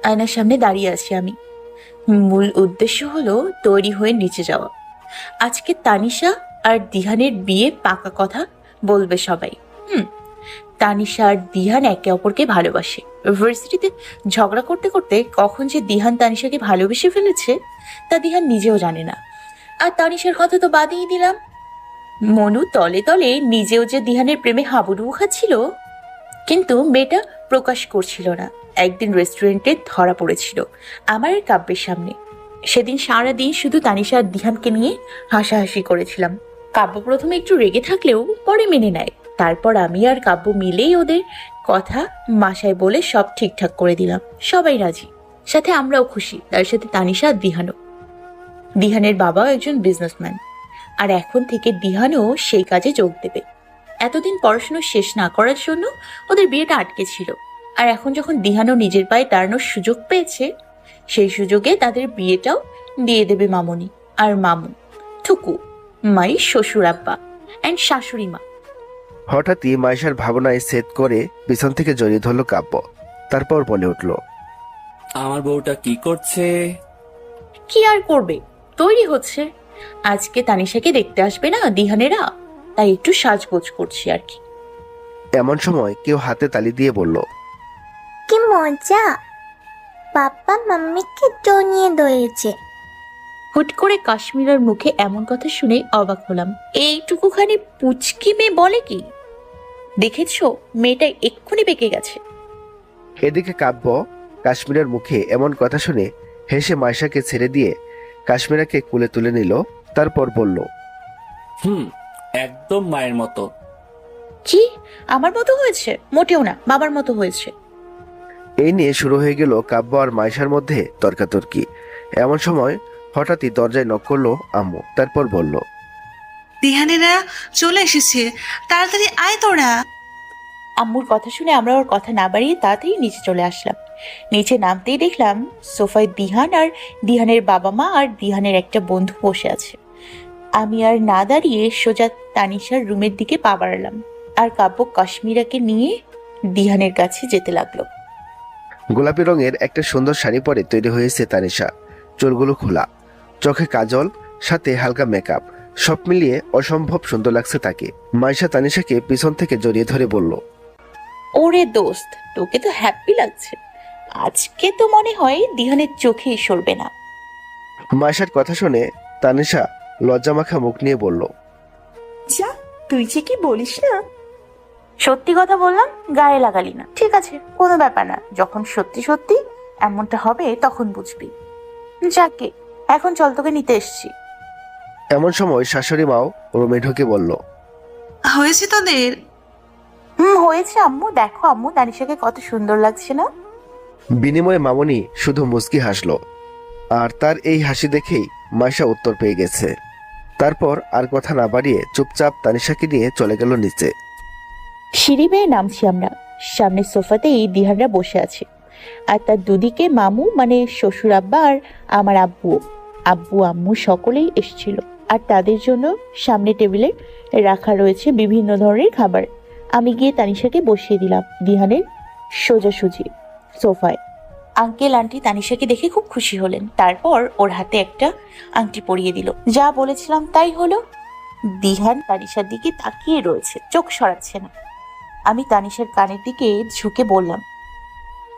Speaker 2: আয়নার সামনে দাঁড়িয়ে আছি আমি। মূল উদ্দেশ্য হলো তৈরি হয়ে নিচে যাওয়া। আজকে তানিশা আর দিহানের বিয়ে পাকা কথা বলবে সবাই। তানিশা আর দিহান একে অপরকে ভালোবাসে। ইউনিভার্সিটিতে ঝগড়া করতে করতে কখন যে দিহান তানিশাকে ভালোবেসে ফেলেছে তা দিহান নিজেও জানে না। আর তানিশার কথা তো বাদই দিলাম, মনু তলে তলে নিজেও যে দিহানের প্রেমে হাবুডুবু খাচ্ছিল, কিন্তু মেয়েটা প্রকাশ করছিল না। একদিন রেস্টুরেন্টে ধরা পড়েছিল আমার আর কাব্যের সামনে। সেদিন সারাদিন শুধু তানিশা আর দিহানকে নিয়ে হাসাহাসি করেছিলাম। কাব্য প্রথমে একটু রেগে থাকলেও পরে মেনে নেয়। তারপর আমি আর কাব্য মিলেই ওদের কথা মাসায় বলে সব ঠিকঠাক করে দিলাম। সবাই রাজি, সাথে আমরাও খুশি। তার সাথে তানিশা আর দিহানও। দিহানের বাবাও একজন বিজনেসম্যান, আর এখন থেকে দিহানও সেই কাজে যোগ দেবে। এতদিন পড়াশোনা শেষ না করার জন্য ওদের বিয়েটা আটকে ছিল। আর এখন যখন দিহানও নিজের পায়ে দাঁড়ানোর সুযোগ পেয়েছে, সেই সুযোগে তাদের বিয়েটাও দিয়ে দেবে মামনি আর মামু, ঠুকু, মাই শ্বশুর আব্বা অ্যান্ড শাশুড়ি মা।
Speaker 3: হঠাৎই মাইশার ভাবনায় সেট করে পিছন থেকে জড়িয়ে ধরল কাব্য। তারপর বলে উঠল,
Speaker 13: আমার বউটা কি করছে?
Speaker 2: কি আর করবে, তৈরি হচ্ছে। আজকে তানিশাকে দেখতে আসবে না দিহানেরা, তাই একটু সাজগোজ করছি আর কি।
Speaker 3: এমন সময় কেউ হাতে তালি দিয়ে বলল,
Speaker 14: কি মজা, পাপা মাম্মিকে জনিয়ে ধরেছে।
Speaker 2: হুট করে কাশ্মীরের মুখে এমন কথা শুনে অবাক হলাম। এইটুকুখানি পুচকি মেয়ে বলে কি? দেখেছো, মেয়েটা এক্ষুনি বেঁকে গেছে।
Speaker 3: এদিকে কাব্য কাশ্মীরের মুখে এমন কথা শুনে হেসে মাইশাকে ছেড়ে দিয়ে কাশ্মীরাকে কুলে তুলে নিল। তারপর বলল,
Speaker 13: একদম মায়ের মতো।
Speaker 2: কি আমার মতো হয়েছে? মোটেও না, বাবার মতো হয়েছে।
Speaker 3: এই নিয়ে শুরু হয়ে গেল কাব্য আর মাইশার মধ্যে তর্কাতর্কি। এমন সময় হঠাৎই দরজায় নক করলো আম্মু। তারপর বলল,
Speaker 8: দিহানেরা চলে এসেছে, তাড়াতাড়ি আয় তোরা।
Speaker 2: আম্মুর কথা শুনে আমরা ওর কথা না বাড়িয়ে তাড়াতাড়ি নিচে চলে আসলাম। নিচে নামতেই দেখলাম সোফায় দিহান আর দিহানের বাবা মা আর দিহানের একটা বন্ধু বসে আছে। আমি আর না দাঁড়িয়ে সোজা তানিশার রুমের দিকে পা বাড়ালাম, আর কাব্য কাশ্মীরাকে নিয়ে দিহানের কাছে যেতে লাগলো।
Speaker 3: গোলাপি রঙের একটা সুন্দর শাড়ি পরে তৈরি হয়েছে তানিশা। চুলগুলো খোলা, চোখে কাজল, সাথে হালকা মেকআপ, সব মিলিয়ে অসম্ভব সুন্দর লাগছে তাকে। মাইশা তানিশাকে পিছন থেকে জড়িয়ে ধরে বলল,
Speaker 2: ওরে দোস্ত, তোকে তো হ্যাপি লাগছে। আজকে তো মনে হয় দিহানের চোখেই সরবে না।
Speaker 3: মাইশার কথা শুনে তানিশা লজ্জামাখা মুখ নিয়ে বলল,
Speaker 5: যা, তুই যে কি বলিস না।
Speaker 2: সত্যি কথা বললাম, গায়ে লাগালি না। ঠিক আছে, কোনো ব্যাপার না, যখন সত্যি সত্যি এমনটা হবে তখন বুঝবি। যাকে এখন চল, তোকে নিতে এসছি।
Speaker 3: এমন সময় শাশুড়ি মাও রুমে ঢুকে বলল,
Speaker 8: হয়েছে তোদের?
Speaker 2: হয়েছে আম্মু, দেখো আম্মু তানিশাকে কত সুন্দর লাগছে না।
Speaker 3: বিনিময়ে মামনি শুধু মুচকি হাসলো, আর তার এই হাসি দেখেই মাইশা উত্তর পেয়ে গেছে। তারপর আর কথা না বাড়িয়ে চুপচাপ তানিশাকে নিয়ে চলে গেল নিচে।
Speaker 2: সিঁড়ি বেয়ে নামছি আমরা। সামনের সোফাতেই দিহানরা বসে আছে, আর তার দুদিকে মামু মানে শ্বশুর আব্বা আর আমার আব্বু আম্মু সকলেই এসেছিল। আর তাদের জন্য সামনে টেবিলে রাখা রয়েছে বিভিন্ন ধরনের খাবার। আমি গিয়ে তানিশাকে বসিয়ে দিলাম দিহানের সোজাসুজি সোফায়। আঙ্কেল আন্টি তানিশাকে দেখে খুব খুশি হলেন। তারপর ওর হাতে একটা আংটি পরিয়ে দিল। যা বলেছিলাম তাই হলো। দিহান তানিশার দিকে তাকিয়ে রয়েছে, চোখ সরাচ্ছে না। আমি তানিশার কানের দিকে ঝুঁকে বললাম,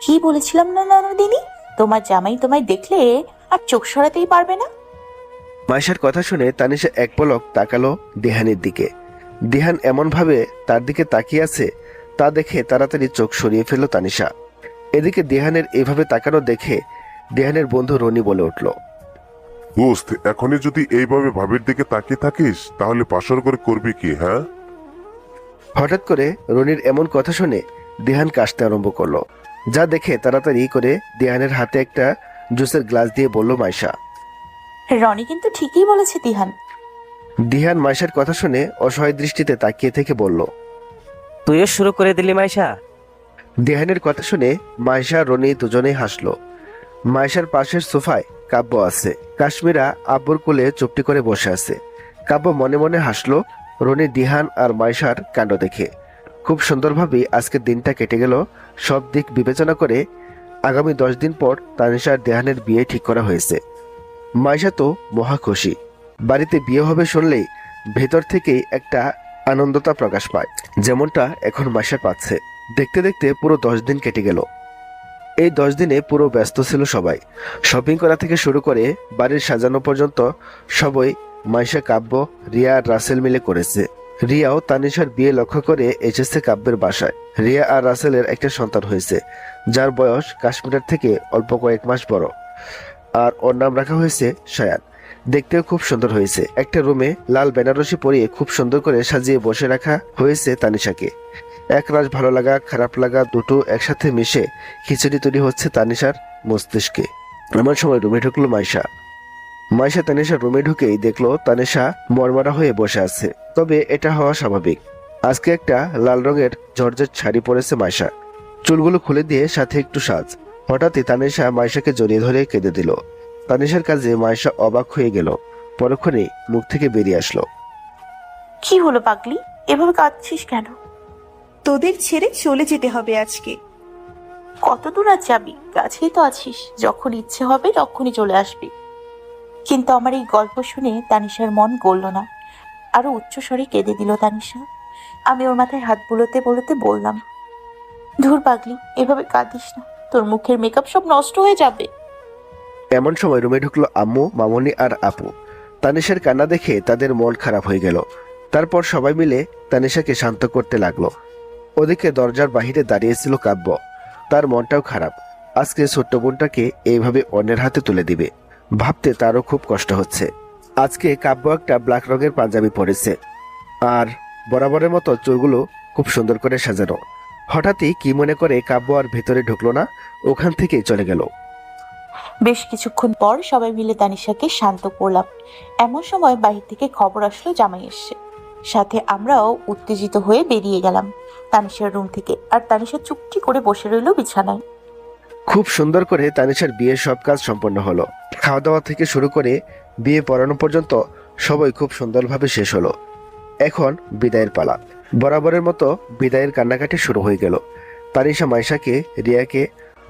Speaker 2: কি বলেছিলাম না নানুদিনী, তোমার জামাই তোমায় দেখলে আর চোখ সরাতেই পারবে না।
Speaker 3: মাইশার কথা শুনে তানিশা এক পলক তাকালো দিহানের দিকে। দিহান এমন ভাবে তার দিকে তাকিয়ে আছে তা দেখে তাড়াতাড়ি চোখ সরিয়ে ফেলল তানিশা। এদিকে দিহানের এভাবে তাকানো দেখে দিহানের বন্ধু রনি বলে উঠল,
Speaker 7: দোস্ত, এখনই যদি এইভাবে ভাবির দিকে তাকিয়ে থাকিস তাহলে পাশর করে করবি কি? হ্যাঁ।
Speaker 3: হঠাৎ করে রনির এমন কথা শুনে দিহান কাশতে আরম্ভ করলো। যা দেখে তাড়াতাড়ি করে দিহানের হাতে একটা জুসের গ্লাস দিয়ে বলল মাইশা,
Speaker 2: রনি কিন্তু ঠিকই বলেছে দিহান।
Speaker 3: দিহান মাইশার কথা শুনে অসহায় দৃষ্টিতে তাকিয়ে থেকে বলল,
Speaker 15: তুইও শুরু করে দিলি মাইশা?
Speaker 3: দিহানের কথা শুনে মাইশা রনি দুজনেই হাসলো। মাইশার পাশের সোফায় কাব্য আছে। কাশ্মীরা আব্বুর কোলে চুপটি করে বসে আছে। কাব্য মনে মনে হাসলো রনি, দিহান আর মাইশার কাণ্ড দেখে। খুব সুন্দরভাবেই আজকের দিনটা কেটে গেল। সব দিক বিবেচনা করে আগামী 10 দিন পর তানিশা আর দিহানের বিয়ে ঠিক করা হয়েছে। মাইশা তো মহা খুশি। বাড়িতে বিয়ে হবে শুনলেই ভেতর থেকেই একটা আনন্দতা প্রকাশ পায়, যেমনটা এখন মাইশা পাচ্ছে। দেখতে দেখতে পুরো 10 দিন কেটে গেল। এই 10 দিনে পুরো ব্যস্ত ছিল সবাই। শপিং করা থেকে শুরু করে বাড়ির সাজানো পর্যন্ত সবই মাইশা, কাব্য, রিয়া আর রাসেল মিলে করেছে। রিয়াও তানিশার বিয়ে লক্ষ্য করে এসেছে কাব্যের বাসায়। রিয়া আর রাসেলের একটা সন্তান হয়েছে, যার বয়স কাশ্মীরের থেকে অল্প কয়েক মাস বড়, আর ওর নাম রাখা হয়েছে শায়ান। দেখতেও খুব সুন্দর হয়েছে। একটা রুমে লাল বেনারসি পরিয়ে খুব সুন্দর করে সাজিয়ে বসে রাখা হয়েছে তানিশাকে। একরাশ ভালো লাগা খারাপ লাগা দুটো একসাথে মিশে খিচুড়ি তৈরি হচ্ছে তানিশার মস্তিষ্কে। এমন সময় রুমে ঢুকলো মাইশা। তানিশার রুমে ঢুকেই দেখলো তানিশা মরমরা হয়ে বসে আছে। তবে এটা হওয়া স্বাভাবিক। আজকে একটা লাল রঙের জর্জেট শাড়ি পরেছে মাইশা। চুলগুলো খুলে দিয়ে সাথে একটু সাজ। হঠাৎই তানিশা মাইশাকে জড়িয়ে ধরে কেঁদে দিল। তানিশার কাজে মাইশা অবাক হয়ে গেল। পরক্ষণে মুখ থেকে বেরিয়ে আসলো,
Speaker 2: কি হলো পাগলি, এভাবে কাঁদছিস কেন?
Speaker 5: তোদের ছেড়ে চলে যেতে হবে আজকে।
Speaker 2: কত দূর আর যাবি? কাছেই তো আছিস, যখন ইচ্ছে হবে তখনই চলে আসবি। কিন্তু আমার এই গল্প শুনে তানিশার মন গলল না, আরো উচ্চস্বরে কেঁদে দিল তানিশা। আমি ওর মাথায় হাত বুলোতে বুলোতে বললাম, ধুর পাগলি, এভাবে কাঁদিস না, তোর মুখের মেকআপ সব নষ্ট হয়ে যাবে।
Speaker 3: এমন সময় রুমে ঢুকলো আম্মু, মামনি আর আপু। তানিশার কান্না দেখে তাদের মন খারাপ হয়ে গেল। তারপর সবাই মিলে তানিশাকে শান্ত করতে লাগলো। ওদিকে দরজার বাহিরে দাঁড়িয়েছিল কাব্য। তার মনটাও খারাপ। আজকে ছোট্ট বোনটাকে এইভাবে অন্যের হাতে তুলে দিবে ভাবতে তারও খুব কষ্ট হচ্ছে। আজকে কাব্য একটা ব্ল্যাক রঙের পাঞ্জাবি পরেছে আর বরাবরের মতো চুলগুলো খুব সুন্দর করে সাজানো। হঠাৎই কি মনে করে কাব্য আর ভেতরে ঢুকলো না, ওখান থেকেই চলে গেল।
Speaker 2: বেশ কিছুক্ষণ পর সবাই মিলে তানিশাকে শান্ত করলাম। এমন সময় বাহির থেকে খবর আসলো জামাই এসছে। সাথে আমরাও উত্তেজিত হয়ে বেরিয়ে গেলাম তানিশার রুম থেকে। আর তানিশা চুপটি করে বসে রইল বিছানায়।
Speaker 3: খুব সুন্দর করে তানিশার বিয়ের সব কাজ সম্পন্ন হলো। খাওয়া দাওয়া থেকে শুরু করে বিয়ে পড়ানো পর্যন্ত সবাই খুব সুন্দরভাবে শেষ হলো। এখন বিদায়ের পালা। বরাবরের মতো বিদায়ের কান্নাকাটি শুরু হয়ে গেল। তানিশা মাইশাকে, রিয়াকে,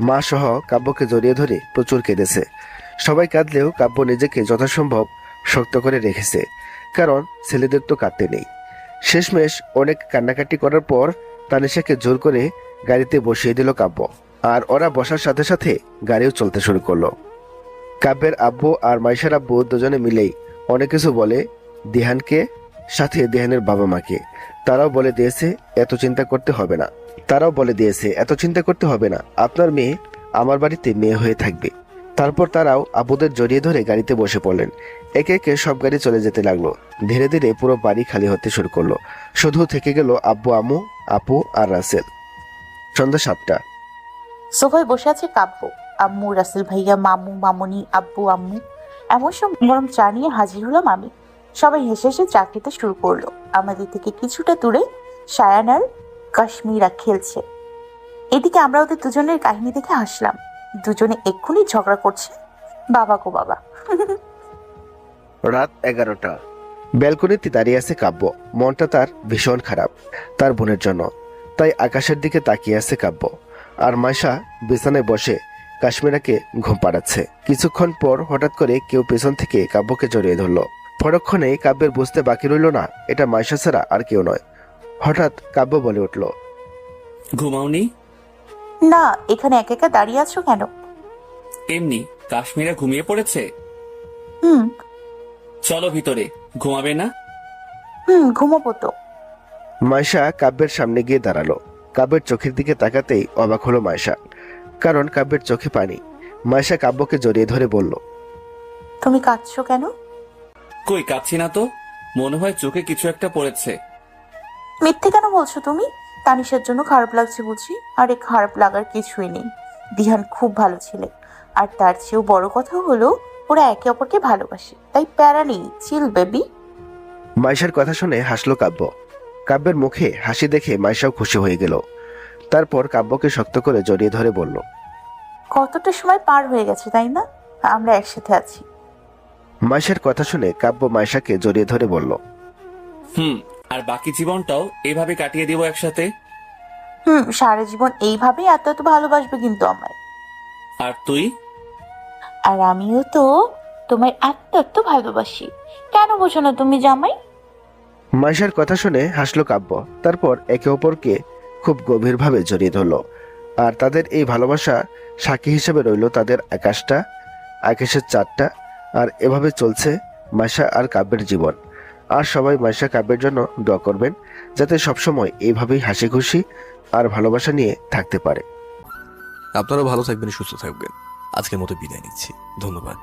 Speaker 3: মা সহ কাব্যকে জড়িয়ে ধরে প্রচুর কেঁদেছে। সবাই কাঁদলেও কাব্য নিজেকে যথাসম্ভব শক্ত করে রেখেছে, কারণ ছেলেদের তো কাঁদতে নেই। শেষমেশ অনেক কান্নাকাটি করার পর তানিশাকে জোর করে গাড়িতে বসিয়ে দিল কাব্য। আর ওরা বসার সাথে সাথে গাড়িও চলতে শুরু করলো। কাব্যের আব্বু আর মাইশার আব্বু দুজনে মিলেই অনেক কিছু বলে দিহানকে, সাথে দিহানের বাবা মাকে। তারাও বলে দিয়েছে এত চিন্তা করতে হবে না, আপনার মেয়ে আমার বাড়িতে মেয়ে হয়ে থাকবে। তারপর তারাও আব্বুদের জড়িয়ে ধরে গাড়িতে বসে পড়লেন। একে একে সব গাড়ি চলে যেতে লাগলো। ধীরে ধীরে পুরো বাড়ি খালি হতে শুরু করলো। শুধু থেকে গেল আব্বু, আম্মু, আপু আর রাসেল। সন্ধ্যা 7টা।
Speaker 2: সোফায় বসে আছে কাব্য, আম্মু, রাসেল ভাইয়া, মামু, মামনি, আব্বু, আম্মু। এমন সময় গরম চা নিয়ে হাজির হলাম আমি। সবাই হেসে হেসে চা খেতে শুরু করলো। আমাদের থেকে কিছুটা দূরে সায়ান আর কাশ্মীরা খেলছে। এদিকে আমরা ওদের দুজনের কাহিনী দেখে হাসলাম। দুজনে এক্ষুনি ঝগড়া করছে, বাবা গো বাবা।
Speaker 3: রাত 11টা। ব্যালকনিতে দাঁড়িয়ে আছে কাব্য। মনটা তার ভীষণ খারাপ তার বোনের জন্য, তাই আকাশের দিকে তাকিয়ে আছে কাব্য। আর মাইশা বিছানায় বসে কাশ্মীরাকে ঘুম পাড়াচ্ছে। কিছুক্ষণ পর হঠাৎ করে কেউ পেছন থেকে কাব্যকে জড়িয়ে ধরলো। পরক্ষণে কাব্যের বুঝতে বাকি রইল না এটা মাইশা ছাড়া আর কেউ নয়। হঠাৎ কাব্য বলে উঠল,
Speaker 13: ঘুমাওনি?
Speaker 2: না, এখানে একা একা দাঁড়িয়ে আছো কেন?
Speaker 13: এমনি, কাশ্মীরা ঘুমিয়ে পড়েছে।
Speaker 2: হুম
Speaker 13: চলো ভিতরে, ঘুমাবে না?
Speaker 2: ঘুমাবো তো।
Speaker 3: মাইশা কাব্যের সামনে গিয়ে দাঁড়ালো। কাব্যের চোখের দিকে তাকাতেই অবাক হলো মাইশা, কারণ কাব্যের চোখে পানি। মাইশা কাব্যকে জড়িয়ে ধরে বলল,
Speaker 2: তুমি কাঁদছো কেন?
Speaker 13: কই কাঁদছি না তো, মনে হয় চোখে কিছু একটা পড়েছে।
Speaker 2: মিথ্যে কেন বলছো তুমি? তানিশার জন্য খারাপ লাগছে বুঝি? আরে খারাপ লাগার কিছুই নেই। দিহান খুব ভালো ছেলে, আর তার চেয়েও বড় কথা হলো ওরা একে অপরকে ভালোবাসে, তাই প্যারা নেই, চিল বেবি।
Speaker 3: মাইশার কথা শুনে হাসলো কাব্য। কাব্যের মুখে হাসি দেখে মাইশাও খুশি হয়ে গেল। তারপর কাব্যকে শক্ত করে জড়িয়ে ধরে বলল,
Speaker 2: কতটা সময় পার হয়ে গেছে তাই না, আমরা একসাথে আছি।
Speaker 3: মাইশার কথা শুনে কাব্য মাইশাকে জড়িয়ে ধরে বলল,
Speaker 13: আর বাকি জীবনটাও এভাবে কাটিয়ে দিব একসাথে।
Speaker 2: সারা জীবন এইভাবে এত এত ভালোবাসবে কিন্তু আমায়।
Speaker 13: আর তুই?
Speaker 2: আর আমিও তো তোমায় এত এত ভালোবাসি। কেন বোঝো না তুমি জামাই?
Speaker 3: মাইশার কথা শুনে হাসলো কাব্য। তারপর একে অপরকে খুব গভীরভাবে জড়িয়ে ধরল। আর তাদের এই ভালোবাসা সাক্ষী হিসেবে রইল তাদের আকাশটা, আকাশের চাঁদটা। আর এভাবে চলছে মাইশা আর কাব্যের জীবন। আর সবাই মাইশা কাব্যের জন্য দোয়া করবেন, যাতে সবসময় এইভাবেই হাসি খুশি আর ভালোবাসা নিয়ে থাকতে পারে।
Speaker 16: আপনারা ভালো থাকবেন, সুস্থ থাকবেন। আজকের মতো বিদায় নিচ্ছি, ধন্যবাদ।